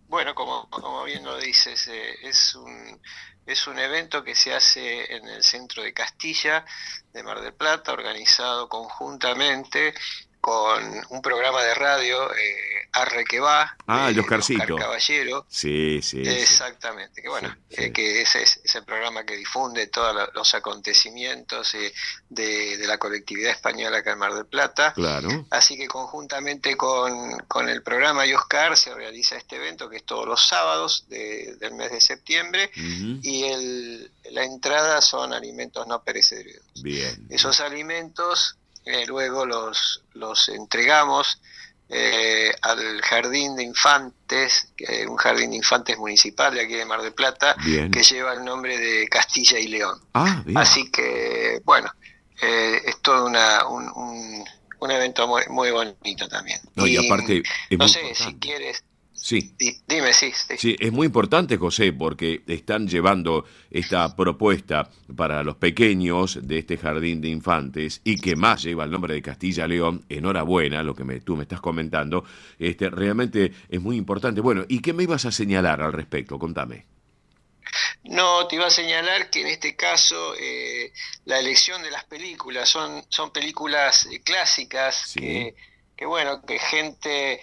Bueno, como bien lo dices, es un evento que se hace en el centro de Castilla, de Mar del Plata, organizado conjuntamente con un programa de radio, Arre que va, el Oscarcito. Oscar Caballero. Sí. Exactamente, que bueno, que ese es el programa que difunde todos los acontecimientos de la colectividad española acá en Mar del Plata. Claro. Así que conjuntamente con el programa y Oscar se realiza este evento, que es todos los sábados del mes de septiembre, y la entrada son alimentos no perecederos. Bien. Esos alimentos luego los entregamos al Jardín de Infantes, un jardín de infantes municipal de aquí de Mar del Plata, bien, que lleva el nombre de Castilla y León. Bien. Así que, bueno, es todo un evento muy, muy bonito también. No, y aparte, es no muy sé, importante. si quieres... Sí. Dime, sí. Sí, es muy importante, José, porque están llevando esta propuesta para los pequeños de este jardín de infantes y que más lleva el nombre de Castilla León. Enhorabuena, lo que tú me estás comentando. Realmente es muy importante. Bueno, ¿y qué me ibas a señalar al respecto? Contame. No, te iba a señalar que en este caso la elección de las películas son películas clásicas, sí, que bueno, que gente...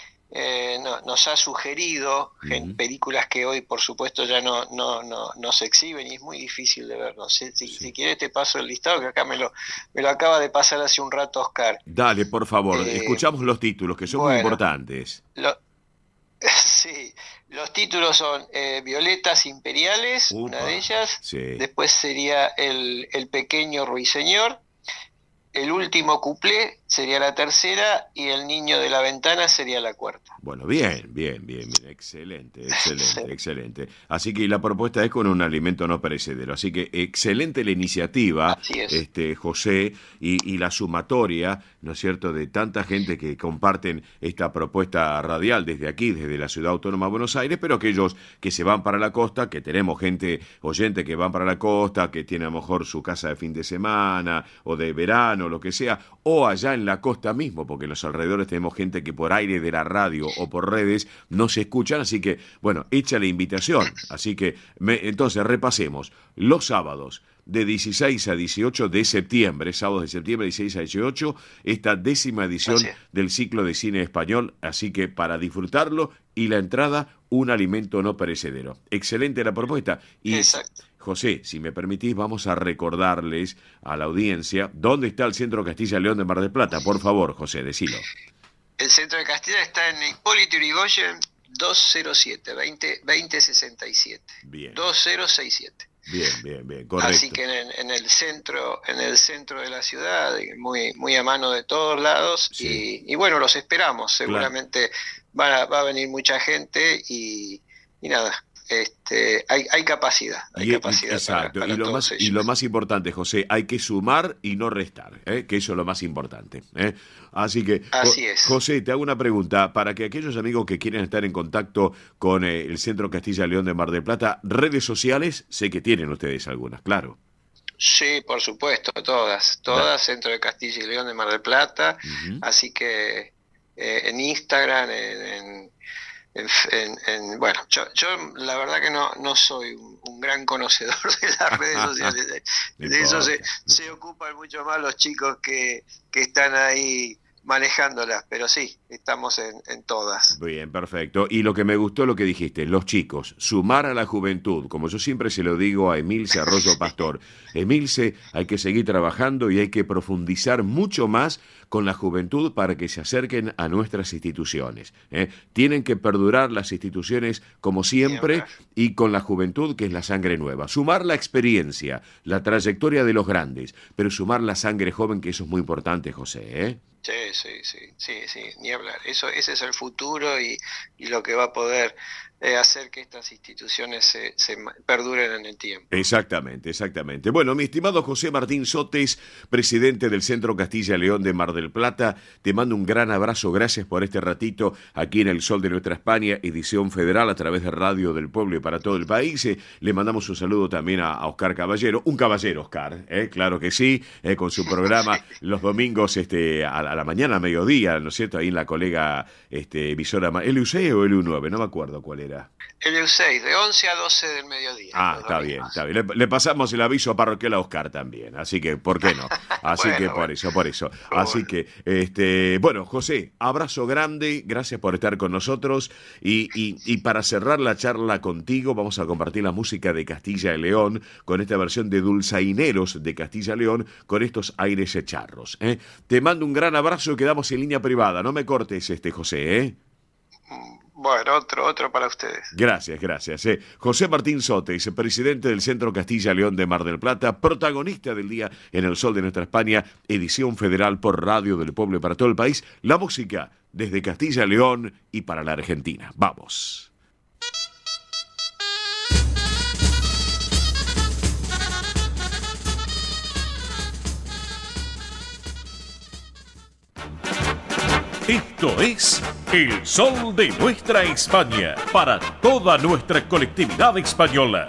nos ha sugerido películas que hoy por supuesto ya no se exhiben y es muy difícil de ver. Si quieres te paso el listado, que acá me lo acaba de pasar hace un rato Oscar. Dale, por favor, escuchamos los títulos que son muy importantes. Sí, los títulos son Violetas Imperiales, una de ellas, después sería el Pequeño Ruiseñor, El Último Cuplé sería la tercera y El Niño de la Ventana sería la cuarta. Bueno, bien, excelente. Así que la propuesta es con un alimento no perecedero. Así que excelente la iniciativa, José, y la sumatoria, ¿no es cierto?, de tanta gente que comparten esta propuesta radial desde aquí, desde la Ciudad Autónoma de Buenos Aires, pero aquellos que se van para la costa, que tenemos gente oyente que van para la costa, que tiene a lo mejor su casa de fin de semana o de verano, lo que sea, o allá en la costa mismo, porque en los alrededores tenemos gente que por aire de la radio o por redes no se escuchan, así que, bueno, hecha la invitación. Así que, entonces, repasemos. Los sábados de 16 a 18 de septiembre, sábados de septiembre 16 a 18, esta 10ª edición del ciclo de cine español, así que para disfrutarlo y la entrada, un alimento no perecedero. Excelente la propuesta. Y exacto. José, si me permitís, vamos a recordarles a la audiencia dónde está el Centro Castilla León de Mar del Plata. Por favor, José, decilo. El Centro de Castilla está en Hipólito Yrigoyen 207, 2067. Bien. 2067. Bien, correcto. Así que en el centro de la ciudad, muy a mano de todos lados, y bueno, los esperamos. Seguramente va a venir mucha gente y nada. Hay capacidad, exacto. para todos ellos. Y lo más importante, José, hay que sumar y no restar, que eso es lo más importante. Así que, así es. José, te hago una pregunta, para que aquellos amigos que quieren estar en contacto con el Centro Castilla León de Mar del Plata, redes sociales, sé que tienen ustedes algunas, claro. Sí, por supuesto, todas, Centro de Castilla y León de Mar del Plata, así que en Instagram, bueno, yo la verdad que no soy un gran conocedor de las redes sociales. De eso se ocupan mucho más los chicos que están ahí manejándolas, pero sí, estamos en todas. Bien, perfecto. Y lo que me gustó lo que dijiste, los chicos, sumar a la juventud, como yo siempre se lo digo a Emilce Arroyo Pastor. Emilce, hay que seguir trabajando y hay que profundizar mucho más con la juventud para que se acerquen a nuestras instituciones. Tienen que perdurar las instituciones como siempre y con la juventud, que es la sangre nueva. Sumar la experiencia, la trayectoria de los grandes, pero sumar la sangre joven, que eso es muy importante, José. Sí, ni hablar. Ese es el futuro y lo que va a poder hacer que estas instituciones se perduren en el tiempo. Exactamente. Bueno, mi estimado José Martín Sotes, presidente del Centro Castilla León de Mar del Plata, te mando un gran abrazo, gracias por este ratito aquí en El Sol de Nuestra España, edición federal a través de Radio del Pueblo y para todo el país. Le mandamos un saludo también a Oscar Caballero, un caballero Oscar, claro que sí, con su programa los domingos a la mañana, a mediodía, ¿no es cierto? Ahí en la colega emisora LUC o LU9, no me acuerdo cuál era. LU6, de 11 a 12 del mediodía. Está bien. Le pasamos el aviso parroquial a Oscar también, así que, ¿por qué no? Así que por eso. Así que, bueno, José, abrazo grande, gracias por estar con nosotros y para cerrar la charla contigo vamos a compartir la música de Castilla y León con esta versión de Dulzaineros de Castilla y León con estos aires charros. Te mando un gran abrazo y quedamos en línea privada, no me cortes José, Bueno, otro para ustedes. Gracias. José Martín Sotes, presidente del Centro Castilla León de Mar del Plata, protagonista del día en El Sol de Nuestra España, edición federal por Radio del Pueblo y para todo el país. La música desde Castilla León y para la Argentina. Vamos. Esto es El Sol de Nuestra España, para toda nuestra colectividad española.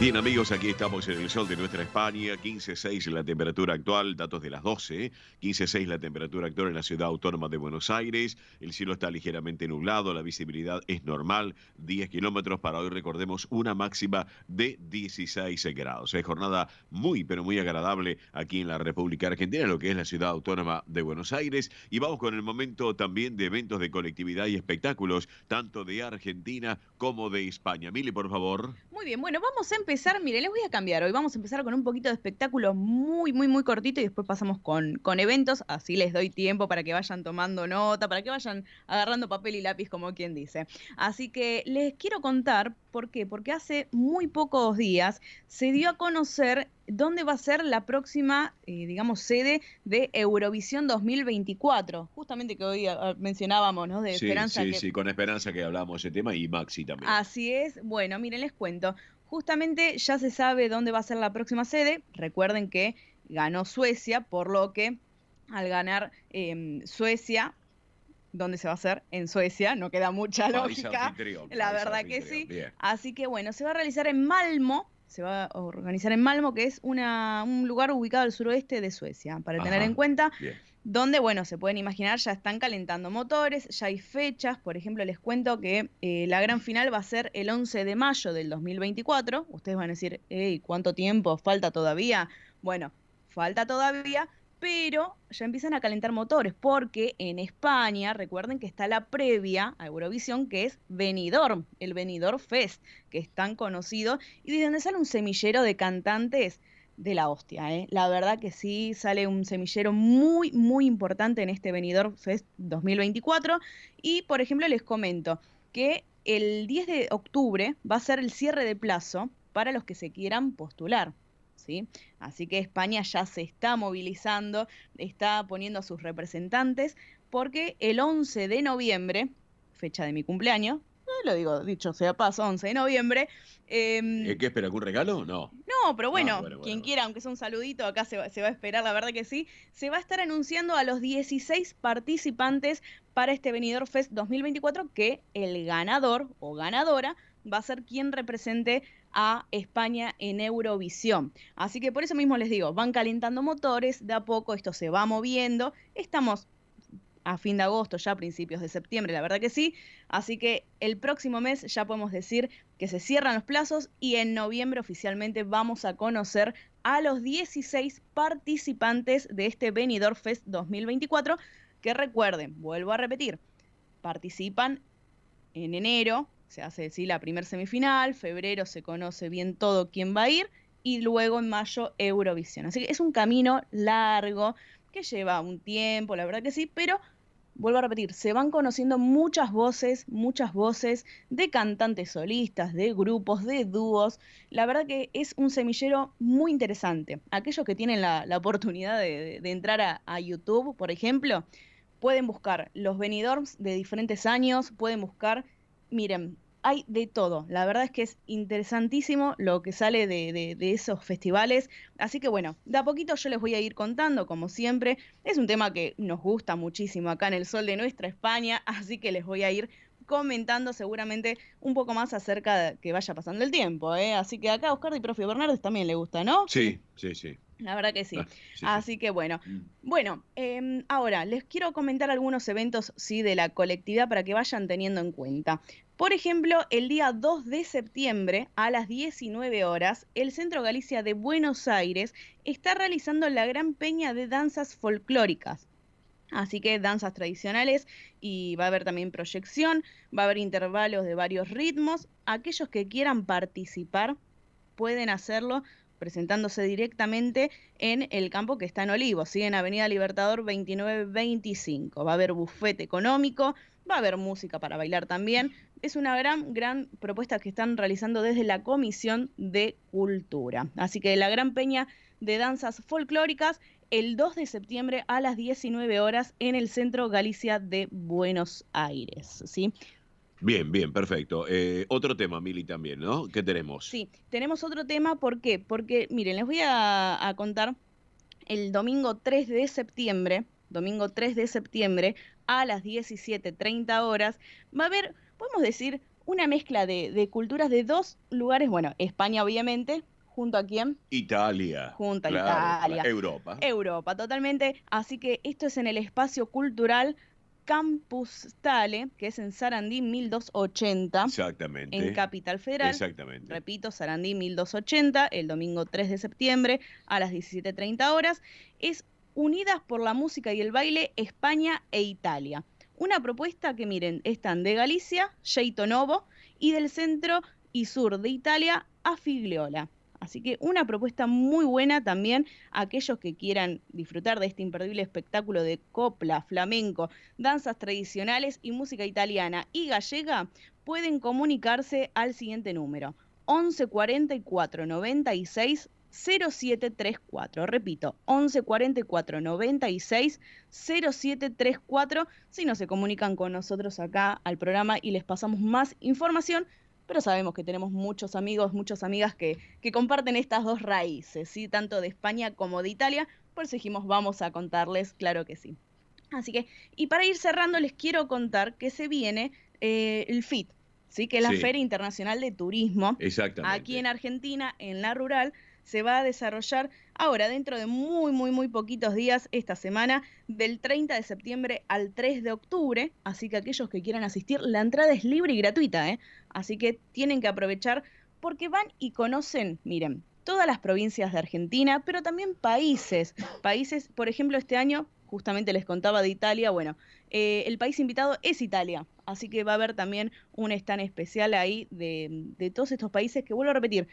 Bien amigos, aquí estamos en El Sol de Nuestra España, 15.6 la temperatura actual, datos de las 12, 15.6 la temperatura actual en la ciudad autónoma de Buenos Aires, el cielo está ligeramente nublado, la visibilidad es normal, 10 kilómetros para hoy, recordemos, una máxima de 16 grados. Es jornada muy, pero muy agradable aquí en la República Argentina, lo que es la ciudad autónoma de Buenos Aires, y vamos con el momento también de eventos de colectividad y espectáculos, tanto de Argentina como de España. Mili, por favor. Muy bien, bueno, vamos a empezar, mire, les voy a cambiar hoy, vamos a empezar con un poquito de espectáculo muy cortito y después pasamos con eventos, así les doy tiempo para que vayan tomando nota, para que vayan agarrando papel y lápiz como quien dice. Así que les quiero contar, ¿por qué? Porque hace muy pocos días se dio a conocer dónde va a ser la próxima, sede de Eurovisión 2024, justamente que hoy mencionábamos, ¿no? De Esperanza. Sí, con Esperanza que hablábamos de ese tema y Maxi también. Así es, bueno, miren, les cuento. Justamente ya se sabe dónde va a ser la próxima sede. Recuerden que ganó Suecia, por lo que al ganar Suecia, ¿dónde se va a hacer? En Suecia, no queda mucha lógica. La verdad que sí. Bien. Así que bueno, se va a realizar en Malmö. Se va a organizar en Malmö, que es un lugar ubicado al suroeste de Suecia, para tener en cuenta. Bien. Donde, bueno, se pueden imaginar, ya están calentando motores, ya hay fechas. Por ejemplo, les cuento que la gran final va a ser el 11 de mayo del 2024. Ustedes van a decir, ¿cuánto tiempo? ¿Falta todavía? Bueno, falta todavía, pero ya empiezan a calentar motores, porque en España, recuerden que está la previa a Eurovisión, que es Benidorm, el Benidorm Fest, que es tan conocido, y de donde sale un semillero de cantantes de la hostia, La verdad que sí, sale un semillero muy importante en este Benidorm Fest 2024. Y, por ejemplo, les comento que el 10 de octubre va a ser el cierre de plazo para los que se quieran postular, ¿sí? Así que España ya se está movilizando, está poniendo a sus representantes, porque el 11 de noviembre, fecha de mi cumpleaños, lo digo dicho sea paso, 11 de noviembre. ¿Qué espera? ¿Algún regalo? No. No, pero bueno, quien quiera, aunque sea un saludito, acá se va a esperar, la verdad que sí. Se va a estar anunciando a los 16 participantes para este Benidorm Fest 2024, que el ganador o ganadora va a ser quien represente a España en Eurovisión. Así que por eso mismo les digo, van calentando motores, de a poco esto se va moviendo. Estamos a fin de agosto, ya a principios de septiembre, la verdad que sí. Así que el próximo mes ya podemos decir que se cierran los plazos y en noviembre oficialmente vamos a conocer a los 16 participantes de este Benidorm Fest 2024, que recuerden, vuelvo a repetir, participan en enero, se hace la primer semifinal, febrero se conoce bien todo quién va a ir, y luego en mayo Eurovisión. Así que es un camino largo, que lleva un tiempo, la verdad que sí, pero vuelvo a repetir, se van conociendo muchas voces de cantantes solistas, de grupos, de dúos. La verdad que es un semillero muy interesante. Aquellos que tienen la oportunidad de entrar a YouTube, por ejemplo, pueden buscar los Benidorms de diferentes años, pueden buscar, miren, hay de todo. La verdad es que es interesantísimo lo que sale de esos festivales. Así que bueno, de a poquito yo les voy a ir contando, como siempre. Es un tema que nos gusta muchísimo acá en el sol de nuestra España, así que les voy a ir comentando seguramente un poco más acerca de que vaya pasando el tiempo, ¿eh? Así que acá a Oscar y Profe Bernardes también le gusta, ¿no? Sí. La verdad que sí. Sí. Así que bueno. Bueno, ahora les quiero comentar algunos eventos, sí, de la colectividad para que vayan teniendo en cuenta. Por ejemplo, el día 2 de septiembre a las 19 horas, el Centro Galicia de Buenos Aires está realizando la gran peña de danzas folclóricas. Así que danzas tradicionales, y va a haber también proyección, va a haber intervalos de varios ritmos. Aquellos que quieran participar pueden hacerlo presentándose directamente en el campo que está en Olivos, ¿sí? En Avenida Libertador 2925. Va a haber buffet económico, va a haber música para bailar también. Es una gran propuesta que están realizando desde la Comisión de Cultura. Así que la gran peña de danzas folclóricas el 2 de septiembre a las 19 horas en el Centro Galicia de Buenos Aires, ¿sí? Bien, perfecto. Otro tema, Mili, también, ¿no? ¿Qué tenemos? Sí, tenemos otro tema. ¿Por qué? Porque, miren, les voy a contar el domingo 3 de septiembre a las 17:30 horas, va a haber, podemos decir, una mezcla de culturas de dos lugares. Bueno, España, obviamente. ¿Junto a quién? Italia. Junto a Claro, Italia. Europa. Europa, totalmente. Así que esto es en el espacio cultural Campus Tale, que es en Sarandí 1280. Exactamente. En Capital Federal. Exactamente. Repito, Sarandí 1280, el domingo 3 de septiembre a las 17:30 horas. Es Unidas por la Música y el Baile, España e Italia. Una propuesta que, miren, están de Galicia, Jeito Novo, y del centro y sur de Italia, Afigliola. Así que una propuesta muy buena también a aquellos que quieran disfrutar de este imperdible espectáculo de copla, flamenco, danzas tradicionales y música italiana y gallega. Pueden comunicarse al siguiente número: 11 44 96 0734. Repito, 11 44 96 0734. Si no, se comunican con nosotros acá al programa y les pasamos más información. Pero sabemos que tenemos muchos amigos, muchas amigas que comparten estas dos raíces, ¿sí? Tanto de España como de Italia. Por eso dijimos, vamos a contarles, claro que sí. Así que, y para ir cerrando, les quiero contar que se viene el FIT, ¿sí? Que es la Feria Internacional de Turismo. Exactamente. Aquí en Argentina, en La Rural, se va a desarrollar ahora, dentro de muy poquitos días, esta semana, del 30 de septiembre al 3 de octubre. Así que aquellos que quieran asistir, la entrada es libre y gratuita, ¿eh? Así que tienen que aprovechar, porque van y conocen, miren, todas las provincias de Argentina, pero también países, por ejemplo, este año, justamente les contaba de Italia, bueno, el país invitado es Italia, así que va a haber también un stand especial ahí de todos estos países que, vuelvo a repetir,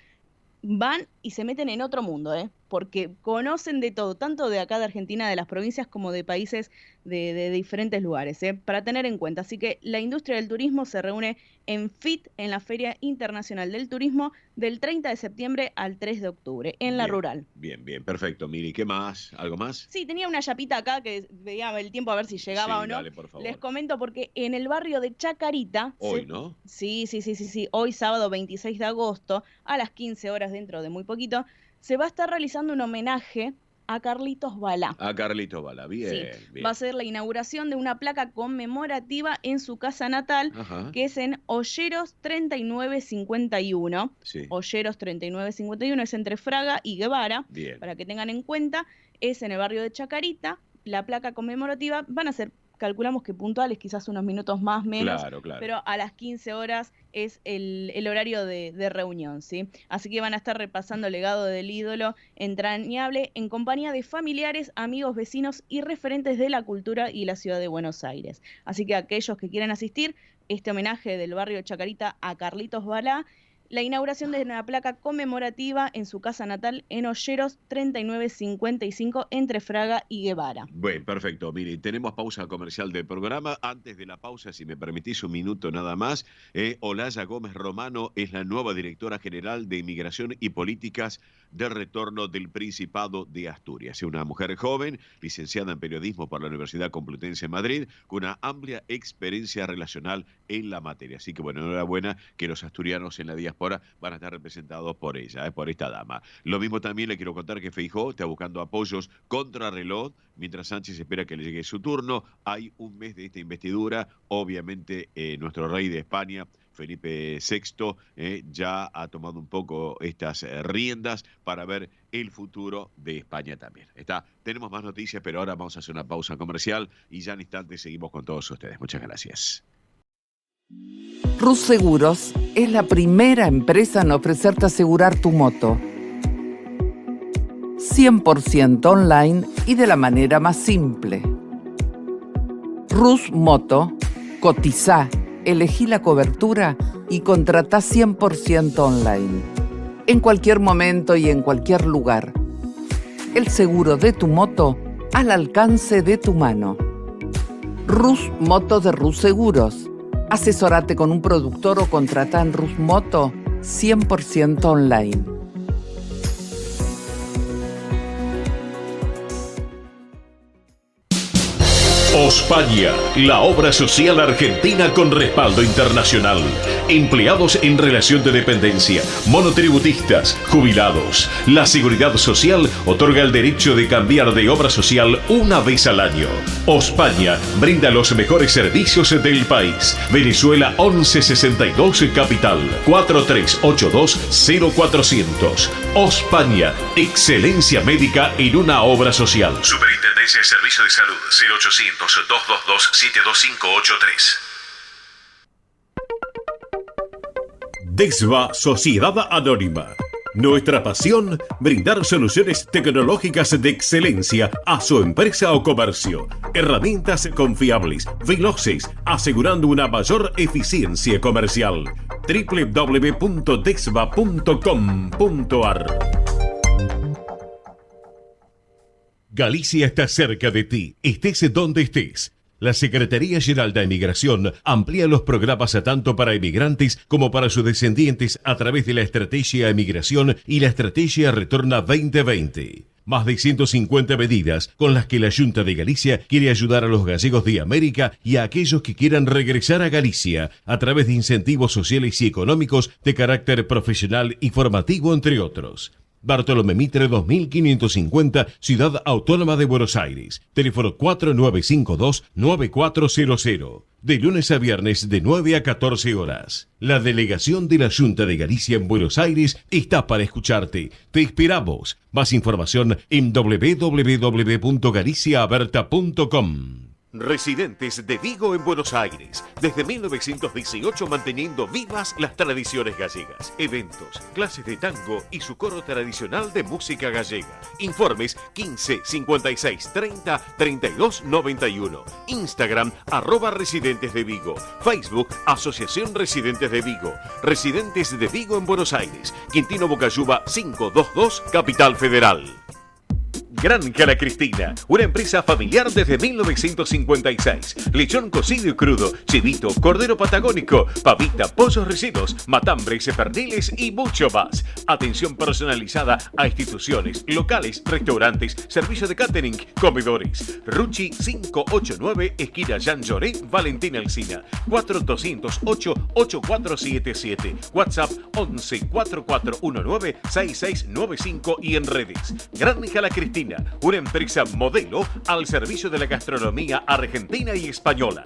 van y se meten en otro mundo, porque conocen de todo, tanto de acá de Argentina, de las provincias, como de países de diferentes lugares, para tener en cuenta. Así que la industria del turismo se reúne en FIT, en la Feria Internacional del Turismo, del 30 de septiembre al 3 de octubre, en La Rural. Bien, perfecto. Miri, ¿qué más? ¿Algo más? Sí, tenía una chapita acá que veía el tiempo a ver si llegaba o no. Dale, por favor. Les comento porque en el barrio de Chacarita... Hoy, ¿no? Sí. Hoy, sábado 26 de agosto, a las 15 horas, dentro de muy poquito, se va a estar realizando un homenaje a Carlitos Balá. A Carlitos Balá, bien. Va a ser la inauguración de una placa conmemorativa en su casa natal, que es en Olleros 3951. Sí. Olleros 3951 es entre Fraga y Guevara. Bien. Para que tengan en cuenta, es en el barrio de Chacarita. La placa conmemorativa van a ser, calculamos que puntuales, quizás unos minutos más, menos, claro. Pero a las 15 horas es el horario de reunión, ¿sí? Así que van a estar repasando el legado del ídolo entrañable en compañía de familiares, amigos, vecinos y referentes de la cultura y la ciudad de Buenos Aires. Así que aquellos que quieran asistir, este homenaje del barrio Chacarita a Carlitos Balá, la inauguración de una placa conmemorativa en su casa natal en Olleros 3955 entre Fraga y Guevara. Bueno, perfecto. Mire, tenemos pausa comercial del programa. Antes de la pausa, si me permitís un minuto nada más, Olaya Gómez Romano es la nueva directora general de Inmigración y Políticas de Retorno del Principado de Asturias. Es una mujer joven, licenciada en periodismo por la Universidad Complutense de Madrid, con una amplia experiencia relacional en la materia. Así que, bueno, enhorabuena que los asturianos en la diáspora van a estar representados por ella, por esta dama. Lo mismo también le quiero contar que Feijóo está buscando apoyos contra reloj, mientras Sánchez espera que le llegue su turno. Hay un mes de esta investidura. Obviamente, nuestro rey de España, Felipe VI, ya ha tomado un poco estas riendas para ver el futuro de España también. Tenemos más noticias, pero ahora vamos a hacer una pausa comercial y ya en instantes seguimos con todos ustedes. Muchas gracias. Rus Seguros es la primera empresa en ofrecerte asegurar tu moto 100% online y de la manera más simple. Rus Moto, cotizá, elegí la cobertura y contratá 100% online. En cualquier momento y en cualquier lugar. El seguro de tu moto al alcance de tu mano. Rus Moto de Rus Seguros. Asesorate con un productor o contratá en Rus Moto 100% online. Ospaña, la obra social argentina con respaldo internacional. Empleados en relación de dependencia, monotributistas, jubilados. La Seguridad Social otorga el derecho de cambiar de obra social una vez al año. Ospaña brinda los mejores servicios del país. Venezuela 1162 Capital 4382-0400. Ospaña, excelencia médica en una obra social. Superintendencia de Servicio de Salud 0800-222-72583. DEXVA Sociedad Anónima. Nuestra pasión, brindar soluciones tecnológicas de excelencia a su empresa o comercio. Herramientas confiables, veloces, asegurando una mayor eficiencia comercial. www.dexva.com.ar. Galicia está cerca de ti, estés donde estés. La Secretaría General de Inmigración amplía los programas tanto para inmigrantes como para sus descendientes a través de la Estrategia de Migración y la Estrategia Retorna 2020. Más de 150 medidas con las que la Junta de Galicia quiere ayudar a los gallegos de América y a aquellos que quieran regresar a Galicia a través de incentivos sociales y económicos de carácter profesional y formativo, entre otros. Bartolomé Mitre 2550, Ciudad Autónoma de Buenos Aires. Teléfono 4952-9400. De lunes a viernes de 9 a 14 horas. La delegación de la Junta de Galicia en Buenos Aires está para escucharte. Te esperamos. Más información en www.galiciaaberta.com. Residentes de Vigo en Buenos Aires, desde 1918 manteniendo vivas las tradiciones gallegas, eventos, clases de tango y su coro tradicional de música gallega. Informes 15 56 30 32 91. Instagram @Residentes de Vigo. Facebook Asociación Residentes de Vigo. Residentes de Vigo en Buenos Aires. Quintino Bocayuba 522, Capital Federal. Granja La Cristina, una empresa familiar desde 1956. Lechón cocido y crudo, chivito, cordero patagónico, pavita, pollos recidos, matambres, perdiles y mucho más. Atención personalizada a instituciones, locales, restaurantes, servicio de catering, comedores. Ruchi 589, esquina Jean Lloré, Valentín Alsina. 4208-8477. WhatsApp 11 4419 6695 y en redes. Granja La Cristina, una empresa modelo al servicio de la gastronomía argentina y española.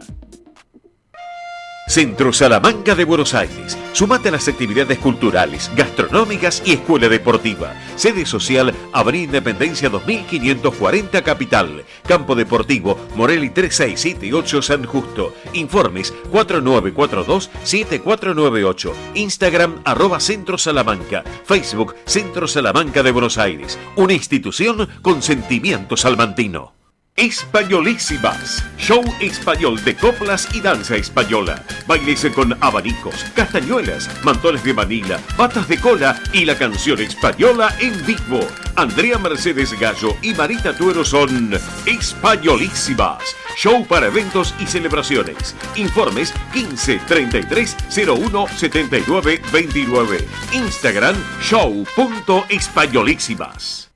Centro Salamanca de Buenos Aires. Súmate a las actividades culturales, gastronómicas y escuela deportiva. Sede social, Avenida Independencia 2540 Capital. Campo Deportivo, Morelli 3678 San Justo. Informes 4942-7498. Instagram @Centro Salamanca. Facebook Centro Salamanca de Buenos Aires. Una institución con sentimiento salmantino. Españolísimas, show español de coplas y danza española. Bailes con abanicos, castañuelas, mantones de Manila, patas de cola y la canción española en vivo. Andrea Mercedes Gallo y Marita Tuero son Españolísimas, show para eventos y celebraciones. Informes 15 33 01 79 29. Instagram show.españolísimas.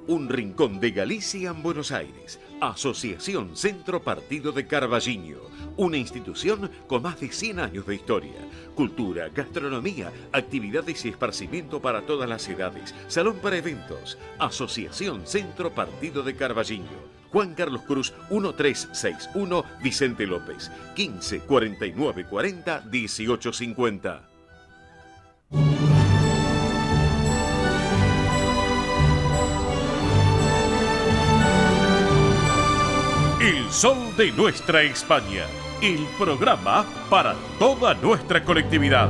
Un rincón de Galicia en Buenos Aires. Asociación Centro Partido de Carballiño. Una institución con más de 100 años de historia. Cultura, gastronomía, actividades y esparcimiento para todas las edades. Salón para eventos. Asociación Centro Partido de Carballiño. Juan Carlos Cruz 1361 Vicente López. 15 49 40 18 50. El sol de nuestra España, el programa para toda nuestra colectividad.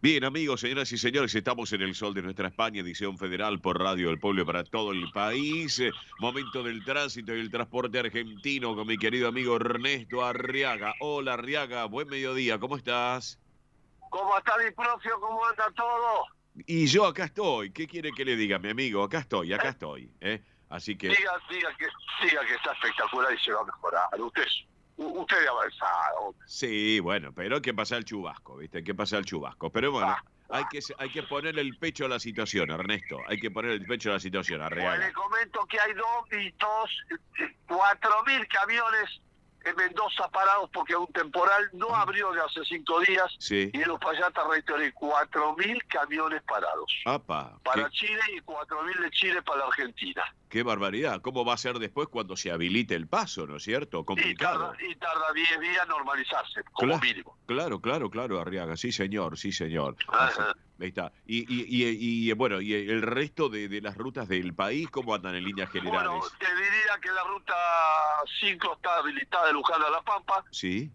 Bien, amigos, señoras y señores, estamos en el sol de nuestra España, edición federal por Radio del Pueblo para todo el país. Momento del tránsito y el transporte argentino con mi querido amigo Ernesto Arriaga. Hola, Arriaga, buen mediodía, ¿cómo estás? ¿Cómo está mi propio? ¿Cómo anda todo? Y yo acá estoy. ¿Qué quiere que le diga, mi amigo? Acá estoy. Así que... Diga que está espectacular y se va a mejorar. Usted es avanzado. Sí, bueno, pero hay que pasar el chubasco, ¿viste? Hay que pasar el chubasco. Pero bueno, hay que ponerle el pecho a la situación, Ernesto. Hay que ponerle el pecho a la situación, Arriaga. Pues le comento que hay 4.000 camiones en Mendoza parados porque un temporal no abrió de hace 5 días. Sí. Y en los Payatas reiteré 4.000 camiones parados. ¡Apa! Para Chile y 4.000 de Chile para la Argentina. ¡Qué barbaridad! ¿Cómo va a ser después cuando se habilite el paso, no es cierto? Complicado. Y tarda 10 días normalizarse, como mínimo. Claro, Arriaga. Sí, señor. Ahí está. Y bueno, y el resto de las rutas del país, ¿cómo andan en líneas generales? Bueno, te diría que la ruta 5 está habilitada de Luján a La Pampa. Sí.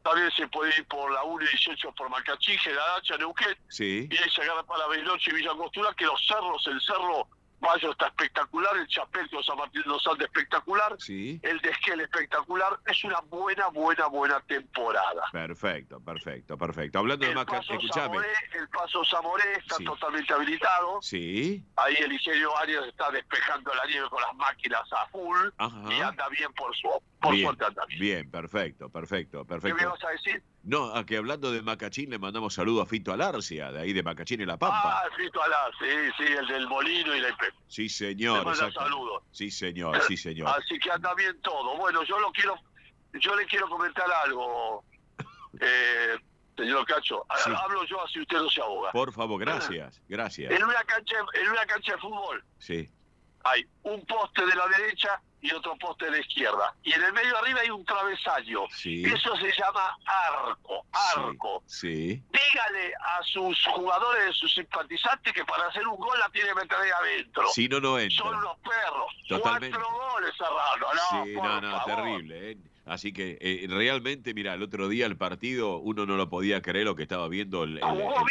También se puede ir por la 1 y 18 por Macachí, Geradacha, Neuquén. Sí. Y ahí se agarra para Bariloche y Villa Angostura, que los cerros, el cerro Mayo está espectacular, el Chapel de San Martín de los Andes espectacular, sí. El de Esquel espectacular. Es una buena temporada. Perfecto. Hablando de Macachí, escuchame. El Paso Zamoré está totalmente habilitado. Sí. Ahí el Ingenio Arias está despejando la nieve con las máquinas a full. Ajá. Y anda bien por suerte anda bien. Bien, perfecto. ¿Qué me vas a decir? No, a que hablando de Macachín le mandamos saludos a Fito Alarcia, de ahí de Macachín en La Pampa. Fito Alarcia, sí, el del Molino y la IP. Sí, señor. Le manda saludos. Sí, señor. Así que anda bien todo. Bueno, yo le quiero comentar algo, señor Cacho. Sí. Hablo yo así usted no se ahoga. Por favor, gracias. En una cancha de fútbol. Sí. Hay un poste de la derecha y otro poste de la izquierda. Y en el medio arriba hay un travesaño. Sí. Eso se llama arco. Sí. Dígale a sus jugadores, sus simpatizantes, que para hacer un gol la tiene que meter ahí adentro. Si no entra. Son unos perros. Totalmente. 4 goles cerrados. Sí, no, terrible. Así que realmente, mira, el otro día el partido uno no lo podía creer lo que estaba viendo. Jugó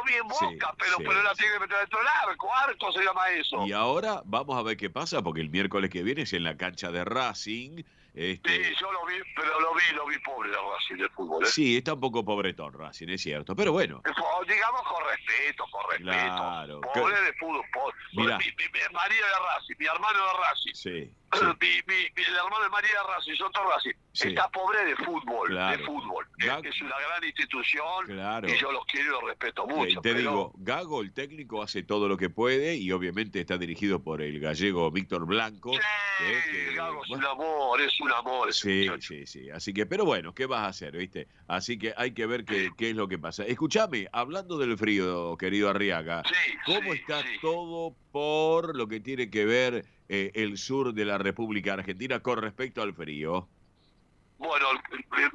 bien Boca, pero la tiene que meter dentro del arco se llama eso. Y ahora vamos a ver qué pasa, porque el miércoles que viene es en la cancha de Racing. Sí, yo lo vi, pero lo vi pobre el Racing del fútbol. Sí, está un poco pobretón Racing, es cierto, pero bueno. Digamos con respeto. Claro. Pobre de fútbol, pobre. Mira. Mi marido de Racing, mi hermano de Racing. Sí. El hermano de María de Racing, son todos Racing. Sí. Está pobre de fútbol, Claro. Es una gran institución. Claro. Y yo los quiero y los respeto mucho. Digo, Gago, el técnico, hace todo lo que puede y obviamente está dirigido por el gallego Víctor Blanco. Sí, Gago es un amor. Sí. Así que, pero bueno, ¿qué vas a hacer, viste? Así que hay que ver qué es lo que pasa. Escúchame, hablando del frío, querido Arriaga, ¿cómo está todo por lo que tiene que ver el sur de la República Argentina con respecto al frío? Bueno,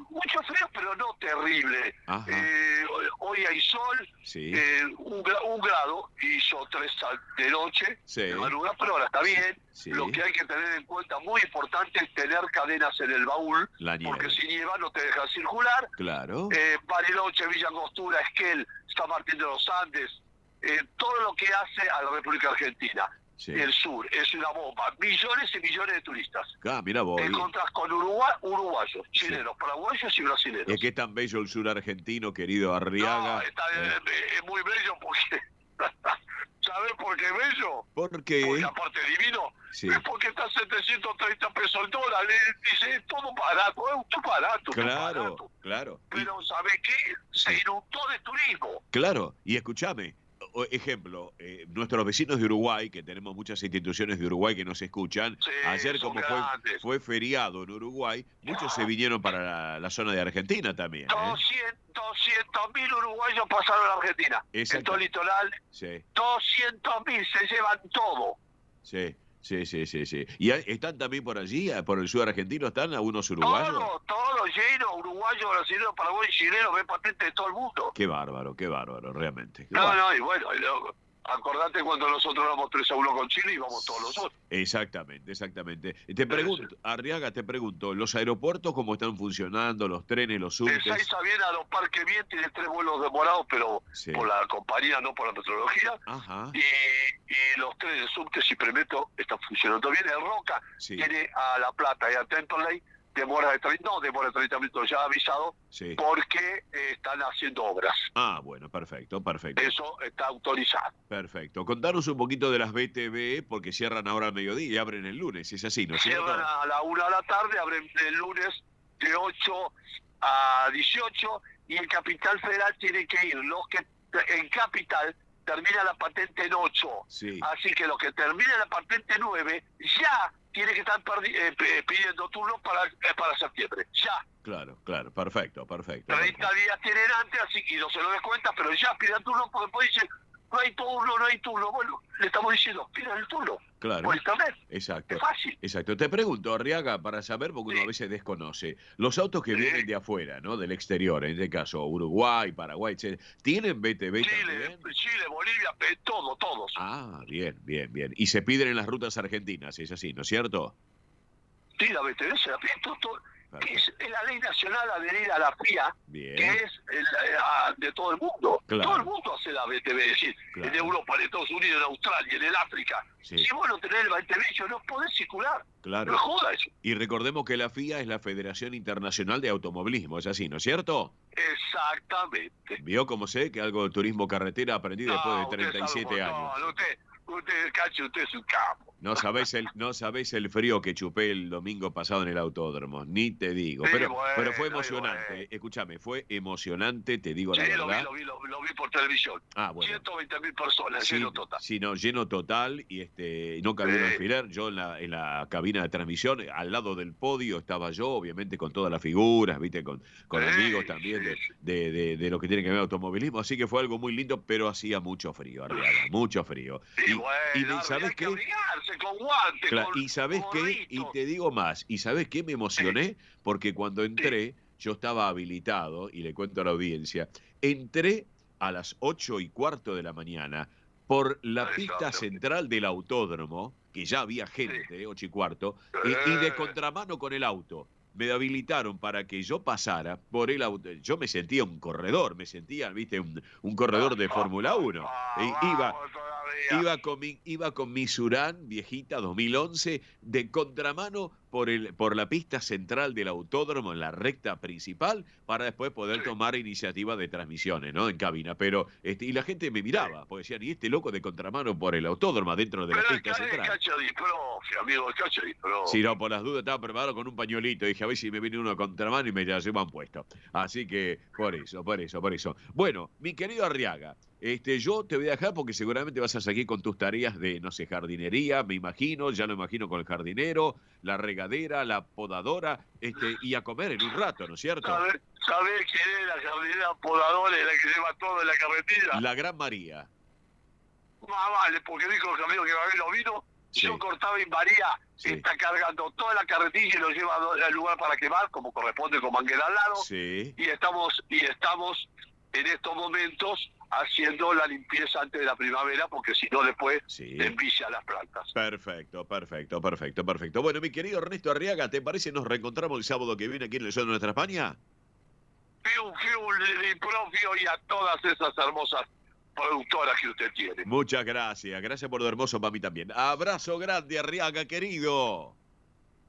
mucho frío, pero no terrible. hoy hay sol, Sí. 1 grado, hizo 3 de noche, Sí. de madrugada, pero ahora está bien. Sí. Lo que hay que tener en cuenta, muy importante, es tener cadenas en el baúl, La nieve. porque si nieva no te dejan circular. Claro. Bariloche, Villa Angostura, Esquel, San Martín de los Andes, todo lo que hace a la República Argentina. Sí. El sur es una bomba, millones y millones de turistas. Mira vos. Te encontrás con uruguayos, chilenos, paraguayos y brasileños. Es que es tan bello el sur argentino, querido Arriaga. No, es muy bello porque... ¿Sabes por qué es bello? ¿Por qué? Porque aparte divino, Sí. es porque está a 730 pesos el dólar. Dice, es todo barato, es todo barato. Claro, barato. claro. Pero ¿sabes qué? Se inundó de turismo. Claro, y escúchame, ejemplo, nuestros vecinos de Uruguay, que tenemos muchas instituciones de Uruguay que nos escuchan, ayer son como grandes. fue feriado en Uruguay, muchos se vinieron para la zona de Argentina también. 200.000 uruguayos pasaron a la Argentina. Exacto. En todo el litoral, Sí, 200.000 se llevan todo. sí. ¿Y están también por allí, por el sur argentino, están algunos uruguayos? Todo lleno, uruguayos, brasileños, paraguayos, chilenos, ven patente de todo el mundo. Qué bárbaro, realmente. Qué No, bárbaro. y bueno, acordate cuando nosotros éramos 3-1 con Chile y vamos todos los otros. Exactamente. Te pregunto, Arriaga, los aeropuertos cómo están funcionando, los trenes, los subtes. Ezeiza viene a los parques bien, tiene 3 vuelos demorados, pero Sí. por la compañía, no por la meteorología. Ajá. Y los trenes, subtes y premeto están funcionando bien. El Roca Sí. tiene a La Plata y a Temperley demora de 30 minutos ya avisado, Sí. porque están haciendo obras. Bueno, perfecto. Eso está autorizado. Perfecto. Contanos un poquito de las BTV, porque cierran ahora al mediodía y abren el lunes, es así, ¿no es cierto? Cierran a la 1 de la tarde, abren el lunes de 8 a 18 y en Capital Federal tienen que ir los que en Capital termina la patente en 8. Sí. Así que los que terminen la patente 9 ya tienen que estar pidiendo turnos para septiembre. Ya. Claro, perfecto. 30 días tienen antes, así que no se lo descuenta, pero ya pidan turno porque después dicen, no hay turno. Bueno, le estamos diciendo, pidan el turno. Claro. Por internet. Exacto. Es fácil. Exacto. Te pregunto, Arriaga, para saber, porque uno a veces desconoce, los autos que vienen de afuera, ¿no? Del exterior, en este caso Uruguay, Paraguay, etc., ¿tienen BTV también? Chile, Bolivia, todos. Bien. Y se piden en las rutas argentinas, es así, ¿no es cierto? Sí, la BTV se la pide todo. Es la ley nacional adherida a la FIA, Bien. que es de todo el mundo. Claro. Todo el mundo hace la BTV, es decir, Claro. en Europa, en Estados Unidos, en Australia, en el África. Sí. Si vos no tenés el BTV, yo no podés circular. Claro. No joda eso. Y recordemos que la FIA es la Federación Internacional de Automovilismo, es así, ¿no es cierto? Exactamente. Vio como sé que algo de turismo carretera aprendí después de usted 37 sabe, años. No, usted, Cacho, usted es un capo. No sabés el frío que chupé el domingo pasado en el autódromo, ni te digo. Sí, pero fue bueno, emocionante. Escúchame, fue emocionante, te digo la Sí, verdad. lo vi por televisión. Bueno. 120.000 personas, Sí, lleno total. sí, no, lleno total y no cabía un alfiler. Yo en la cabina de transmisión, al lado del podio estaba yo, obviamente con todas las figuras, viste, con amigos también de lo que tiene que ver automovilismo. Así que fue algo muy lindo, pero hacía mucho frío, Arriaga, mucho frío. ¿Sabes qué? Abrigarse con guantes, Claro, con y ¿sabes qué? gorrito. Y te digo más, ¿y sabes qué? Me emocioné porque cuando entré, yo estaba habilitado, y le cuento a la audiencia, entré a las 8:15 de la mañana por la pista central del autódromo, que ya había gente, 8:15, y de contramano con el auto. Me habilitaron para que yo pasara por el auto. Yo me sentía un corredor, viste, un corredor de Fórmula 1. Iba con mi Surán viejita 2011 de contramano por la pista central del autódromo en la recta principal para después poder tomar iniciativa de transmisiones, ¿no? En cabina. Pero y la gente me miraba, porque decían, ¿y este loco de contramano por el autódromo dentro de la pista central? Amigo, el cacho disprofe. Si no, por las dudas estaba preparado con un pañuelito. Dije, a ver si me viene uno a contramano y me la llevan puesto. Así que, por eso. Bueno, mi querido Arriaga, yo te voy a dejar porque seguramente vas a seguir con tus tareas de, no sé, jardinería, me imagino, ya lo imagino con el jardinero, la regadera, la podadora, y a comer en un rato, ¿no es cierto? ¿Sabés quién es la jardinera podadora, la que lleva todo en la carretilla? La Gran María. Vale, porque dijo el amigo que va a ver los vinos. Sí. Yo cortaba y María está cargando toda la carretilla y lo lleva al lugar para quemar, como corresponde, con manguera al lado. Sí. Y estamos en estos momentos haciendo la limpieza antes de la primavera, porque si no después envicia las plantas. Perfecto. Bueno, mi querido Ernesto Arriaga, ¿te parece nos reencontramos el sábado que viene aquí en el Sol de Nuestra España? Fiu, propio y a todas esas hermosas productoras que usted tiene. Muchas gracias. Gracias por lo hermoso para mí también. Abrazo grande, Arriaga, querido.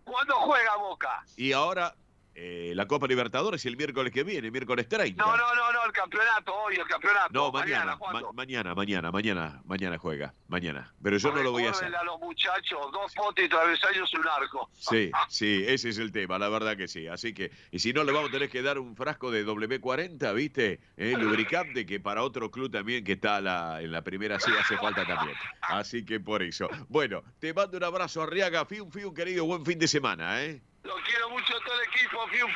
¿Cuándo juega Boca? Y ahora, la Copa Libertadores el miércoles que viene, miércoles 30. No, el campeonato, hoy el campeonato. No, mañana juega, mañana. Pero yo no lo voy a hacer. A los muchachos, 2 potes y travesaños y un arco. Sí, ese es el tema, la verdad que sí. Así que, y si no, le vamos a tener que dar un frasco de W40, ¿viste? Lubricante, que para otro club también que está en la primera sí hace falta también. Así que por eso. Bueno, te mando un abrazo, Arriaga. Fiu, querido, buen fin de semana, ¿eh? Lo quiero mucho a todo el equipo, fiu.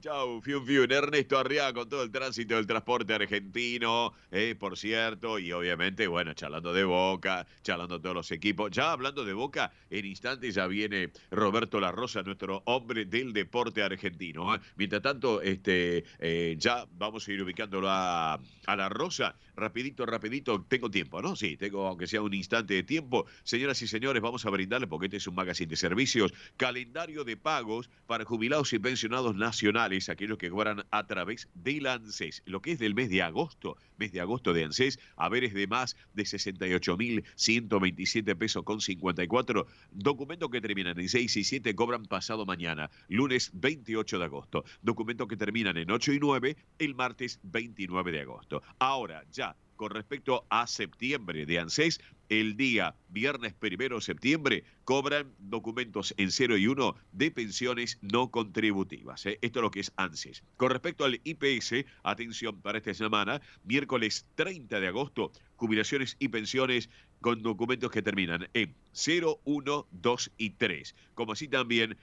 Chau, fiu. Ernesto Arriaga con todo el tránsito del transporte argentino, por cierto, y obviamente, bueno, charlando de Boca, charlando de todos los equipos. Ya hablando de Boca, en instantes ya viene Roberto La Rosa, nuestro hombre del deporte argentino. Mientras tanto, ya vamos a ir ubicándolo a La Rosa. Rapidito, tengo tiempo, ¿no? Sí, tengo aunque sea un instante de tiempo. Señoras y señores, vamos a brindarle, porque este es un magazine de servicios, calendario de pagos para jubilados y pensionados nacionales, aquellos que cobran a través del ANSES. Lo que es del mes de agosto de ANSES, haberes de más de 68.127 pesos con 54. Documentos que terminan en 6 y 7 cobran pasado mañana, lunes 28 de agosto. Documentos que terminan en 8 y 9, el martes 29 de agosto. Ahora, ya, con respecto a septiembre de ANSES, el día viernes 1 de septiembre cobran documentos en 0 y 1 de pensiones no contributivas. Esto es lo que es ANSES. Con respecto al IPS, atención para esta semana, miércoles 30 de agosto, jubilaciones y pensiones con documentos que terminan en 0, 1, 2 y 3. Como así también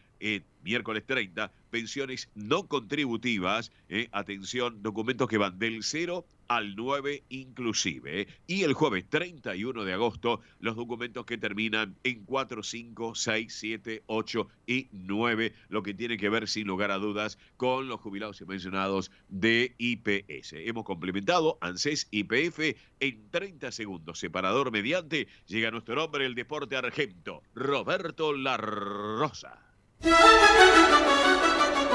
miércoles 30, pensiones no contributivas, atención, documentos que van del 0 al 9 inclusive. Y el jueves 31 de agosto, los documentos que terminan en 4, 5, 6, 7, 8 y 9, lo que tiene que ver sin lugar a dudas con los jubilados y pensionados de IPS. Hemos complementado ANSES YPF en 30 segundos. Separador mediante, llega nuestro hombre del deporte argento, Roberto La Rosa.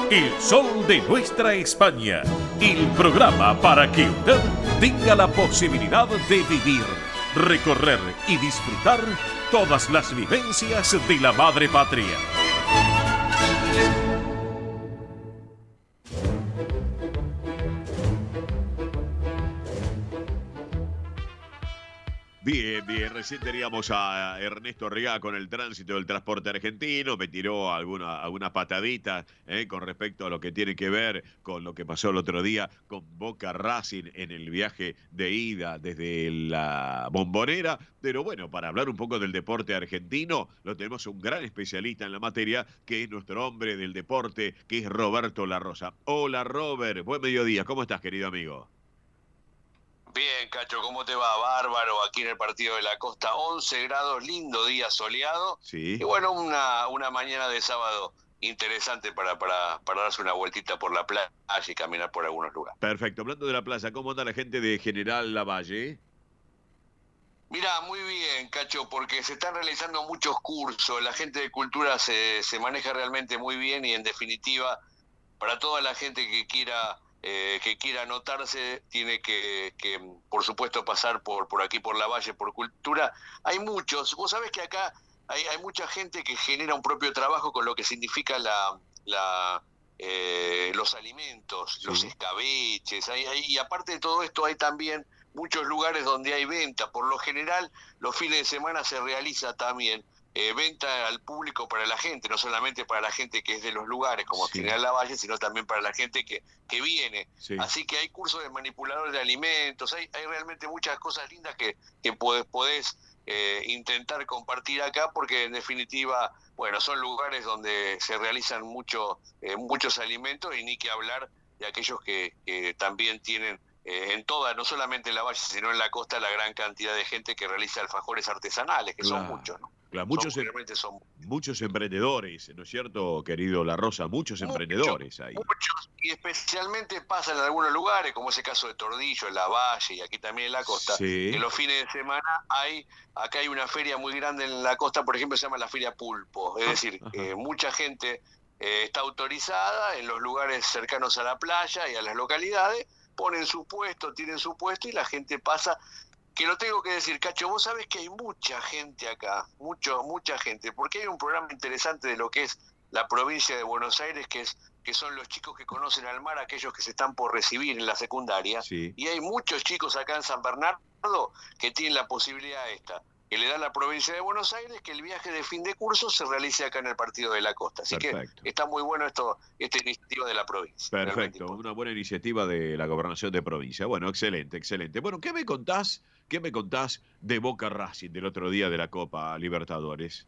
El sol de nuestra España, el programa para que usted tenga la posibilidad de vivir, recorrer y disfrutar todas las vivencias de la madre patria. Bien, recién teníamos a Ernesto Arriaga con el tránsito del transporte argentino, me tiró alguna patadita con respecto a lo que tiene que ver con lo que pasó el otro día con Boca Racing en el viaje de ida desde la Bombonera, pero bueno, para hablar un poco del deporte argentino, lo tenemos un gran especialista en la materia, que es nuestro hombre del deporte, que es Roberto La Rosa. Hola Robert, buen mediodía, ¿cómo estás, querido amigo? Bien, Cacho, ¿cómo te va? Bárbaro, aquí en el Partido de la Costa, 11 grados, lindo día soleado. Sí. Y bueno, una mañana de sábado interesante para darse una vueltita por la playa y caminar por algunos lugares. Perfecto, hablando de la playa, ¿cómo anda la gente de General Lavalle? Mira, muy bien, Cacho, porque se están realizando muchos cursos, la gente de cultura se maneja realmente muy bien y en definitiva, para toda la gente que quiera anotarse, tiene que por supuesto pasar por aquí, por Lavalle, por cultura. Hay muchos, vos sabés que acá hay mucha gente que genera un propio trabajo con lo que significa los alimentos, sí, los escabeches, y aparte de todo esto hay también muchos lugares donde hay venta. Por lo general, los fines de semana se realiza también venta al público para la gente, no solamente para la gente que es de los lugares, como sí, General Lavalle, sino también para la gente que viene. Sí. Así que hay cursos de manipuladores de alimentos, hay realmente muchas cosas lindas que podés intentar compartir acá, porque en definitiva, bueno, son lugares donde se realizan muchos alimentos, y ni que hablar de aquellos que también tienen en toda, no solamente en Lavalle, sino en la costa, la gran cantidad de gente que realiza alfajores artesanales, que son muchos, ¿no? Claro, realmente son muchos emprendedores, ¿no es cierto, querido La Rosa? Muchos emprendedores ahí. muchos, y especialmente pasa en algunos lugares, como ese caso de Tordillo, en la Valle y aquí también en la costa, Sí. que los fines de semana acá hay una feria muy grande en la costa, por ejemplo, se llama la Feria Pulpo, es decir, mucha gente está autorizada en los lugares cercanos a la playa y a las localidades, ponen su puesto, tienen su puesto y la gente pasa. Que lo tengo que decir, Cacho, vos sabés que hay mucha gente acá, mucha gente, porque hay un programa interesante de lo que es la provincia de Buenos Aires, que son los chicos que conocen al mar, aquellos que se están por recibir en la secundaria, Sí. y hay muchos chicos acá en San Bernardo que tienen la posibilidad que le da la provincia de Buenos Aires, que el viaje de fin de curso se realice acá en el Partido de la Costa. Así Perfecto. que está muy bueno esta iniciativa de la provincia. Perfecto, una buena iniciativa de la gobernación de provincia. Bueno, excelente, excelente. Bueno, ¿qué me contás de Boca Racing del otro día de la Copa Libertadores?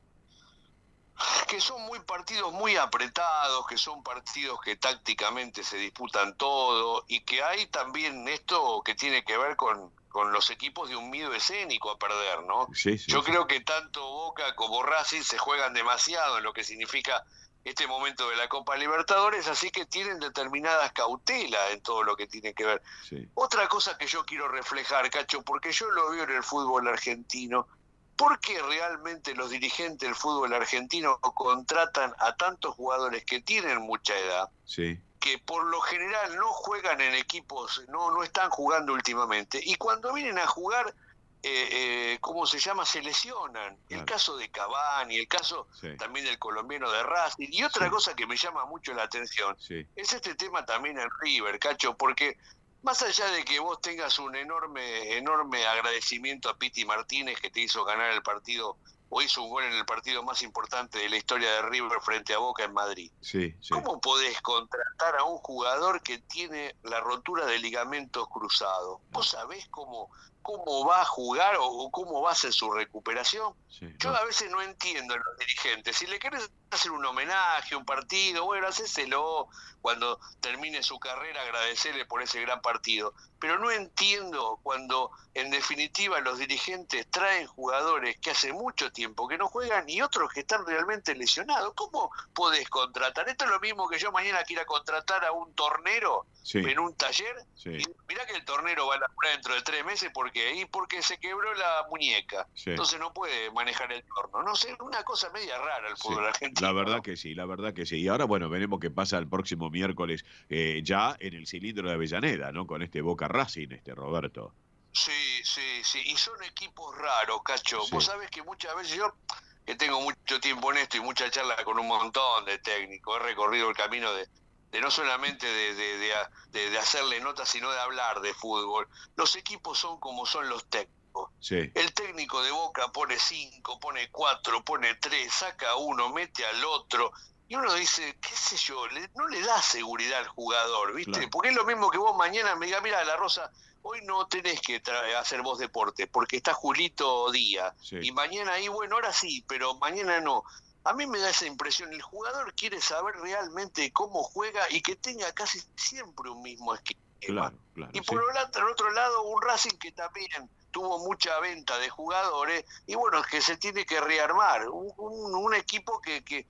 Que son partidos muy apretados, que son partidos que tácticamente se disputan todo y que hay también esto que tiene que ver con los equipos de un miedo escénico a perder, ¿no? Sí, Yo creo que tanto Boca como Racing se juegan demasiado en lo que significa este momento de la Copa Libertadores, así que tienen determinadas cautelas en todo lo que tiene que ver. Sí. Otra cosa que yo quiero reflejar, Cacho, porque yo lo veo en el fútbol argentino, ¿por qué realmente los dirigentes del fútbol argentino contratan a tantos jugadores que tienen mucha edad, Sí. que por lo general no juegan en equipos, no están jugando últimamente, y cuando vienen a jugar, ¿cómo se llama? Se lesionan. El caso de Cavani, el caso también del colombiano de Racing, y otra cosa que me llama mucho la atención es este tema también en River, Cacho, porque más allá de que vos tengas un enorme agradecimiento a Piti Martínez, que te hizo ganar el partido, o hizo un gol en el partido más importante de la historia de River frente a Boca en Madrid. Sí, sí. ¿Cómo podés contratar a un jugador que tiene la rotura de ligamentos cruzados? ¿Vos sabés cómo va a jugar o cómo va a ser su recuperación? Yo a veces no entiendo a los dirigentes. Si le querés hacer un homenaje, un partido, bueno, hacéselo cuando termine su carrera, agradecerle por ese gran partido. Pero no entiendo cuando, en definitiva, los dirigentes traen jugadores que hace mucho tiempo que no juegan y otros que están realmente lesionados. ¿Cómo podés contratar? Esto es lo mismo que yo mañana quiera contratar a un tornero en un taller. Y mirá que el tornero va a laburar dentro de 3 meses porque se quebró la muñeca. Entonces no puede manejar el torno. No sé, una cosa media rara el fútbol argentino. La verdad que sí, la verdad que sí. Y ahora, bueno, veremos qué pasa el próximo miércoles ya en el cilindro de Avellaneda, ¿no? Con este Boca Racing, Roberto. Sí. Y son equipos raros, Cacho. Vos sabés que muchas veces yo, que tengo mucho tiempo en esto y mucha charla con un montón de técnicos, he recorrido el camino de no solamente de hacerle notas, sino de hablar de fútbol. Los equipos son como son los técnicos. El técnico de Boca pone 5, pone 4, pone 3, saca uno, mete al otro. Y uno dice, qué sé yo, no le da seguridad al jugador, ¿viste? Claro. Porque es lo mismo que vos mañana me digas, mira, La Rosa, hoy no tenés que hacer vos deporte, porque está Julito Díaz. Y mañana ahí, bueno, ahora sí, pero mañana no. A mí me da esa impresión, el jugador quiere saber realmente cómo juega y que tenga casi siempre un mismo esquema. Claro, y por el otro lado, un Racing que también tuvo mucha venta de jugadores, y bueno, que se tiene que rearmar. Un equipo que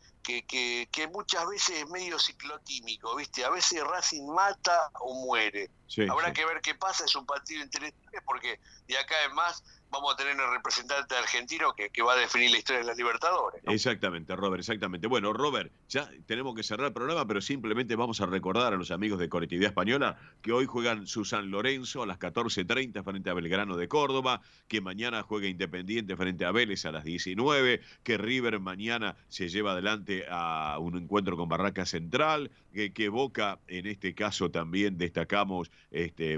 muchas veces es medio ciclotímico, ¿viste? A veces Racing mata o muere. Habrá que ver qué pasa, es un partido interesante porque de acá en más vamos a tener el representante argentino que va a definir la historia de las Libertadores, ¿no? Exactamente, Robert, exactamente. Bueno, Robert, ya tenemos que cerrar el programa, pero simplemente vamos a recordar a los amigos de Colectividad Española que hoy juegan su San Lorenzo a las 14:30 frente a Belgrano de Córdoba, que mañana juega Independiente frente a Vélez a las 19, que River mañana se lleva adelante a un encuentro con Barraca Central, que Boca, en este caso también destacamos,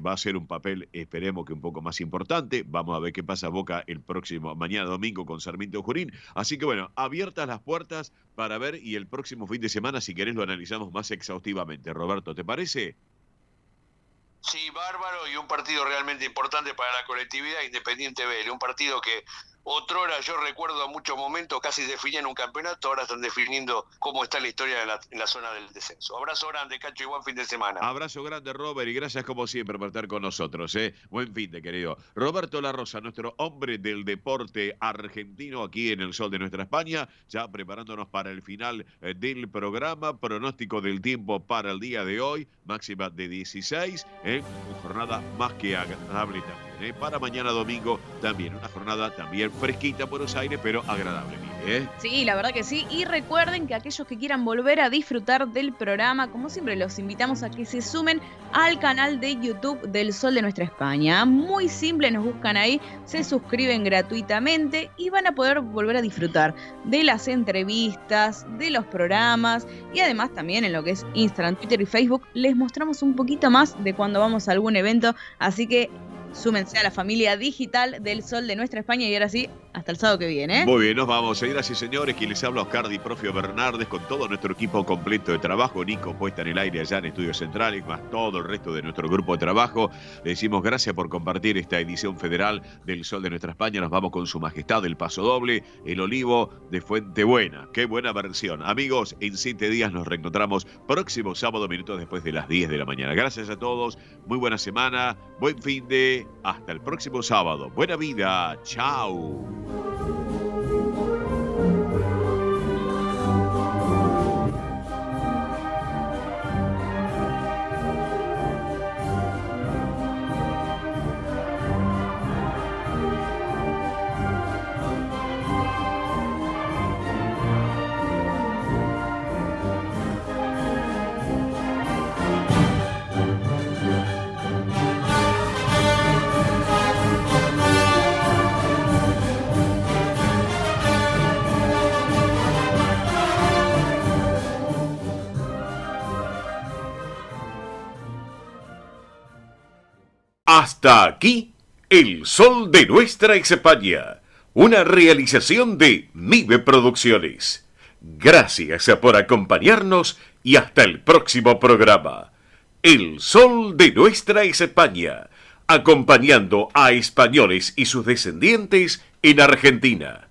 va a ser un papel, esperemos que un poco más importante. Vamos a ver qué pasa Boca el próximo, mañana domingo con Sarmiento Junín. Así que bueno, abiertas las puertas para ver y el próximo fin de semana, si querés, lo analizamos más exhaustivamente. Roberto, ¿te parece? Sí, bárbaro, y un partido realmente importante para la colectividad, Independiente Vélez, un partido que Otrora yo recuerdo a muchos momentos casi definían un campeonato, ahora están definiendo cómo está la historia en la zona del descenso. Abrazo grande, Cacho, y buen fin de semana. Abrazo grande, Robert, y gracias como siempre por estar con nosotros. Buen fin de, querido. Roberto La Rosa, nuestro hombre del deporte argentino aquí en el Sol de Nuestra España, ya preparándonos para el final del programa. Pronóstico del tiempo para el día de hoy, máxima de 16, una jornada más que agradable también. Para mañana domingo también, una jornada también fresquita en Buenos Aires, pero agradable. Sí, la verdad que sí. Y recuerden que aquellos que quieran volver a disfrutar del programa, como siempre, los invitamos a que se sumen al canal de YouTube del Sol de Nuestra España. Muy simple, nos buscan ahí, se suscriben gratuitamente y van a poder volver a disfrutar de las entrevistas, de los programas y además también en lo que es Instagram, Twitter y Facebook les mostramos un poquito más de cuando vamos a algún evento. Así que súmense a la familia digital del Sol de Nuestra España y ahora sí, hasta el sábado que viene. Muy bien, nos vamos. Señoras y señores, quien les habla Oscar Di Profio Bernardes con todo nuestro equipo completo de trabajo. Nico puesta en el aire allá en Estudios Centrales, más todo el resto de nuestro grupo de trabajo. Le decimos gracias por compartir esta edición federal del Sol de Nuestra España. Nos vamos con su majestad, el Paso Doble, el Olivo de Fuentebuena. Qué buena versión. Amigos, en 7 días nos reencontramos próximo sábado, minutos después de las 10 de la mañana. Gracias a todos, muy buena semana, buen fin de... Hasta el próximo sábado. Buena vida. Chao. Hasta aquí, El Sol de Nuestra España, una realización de MIBE Producciones. Gracias por acompañarnos y hasta el próximo programa. El Sol de Nuestra España, acompañando a españoles y sus descendientes en Argentina.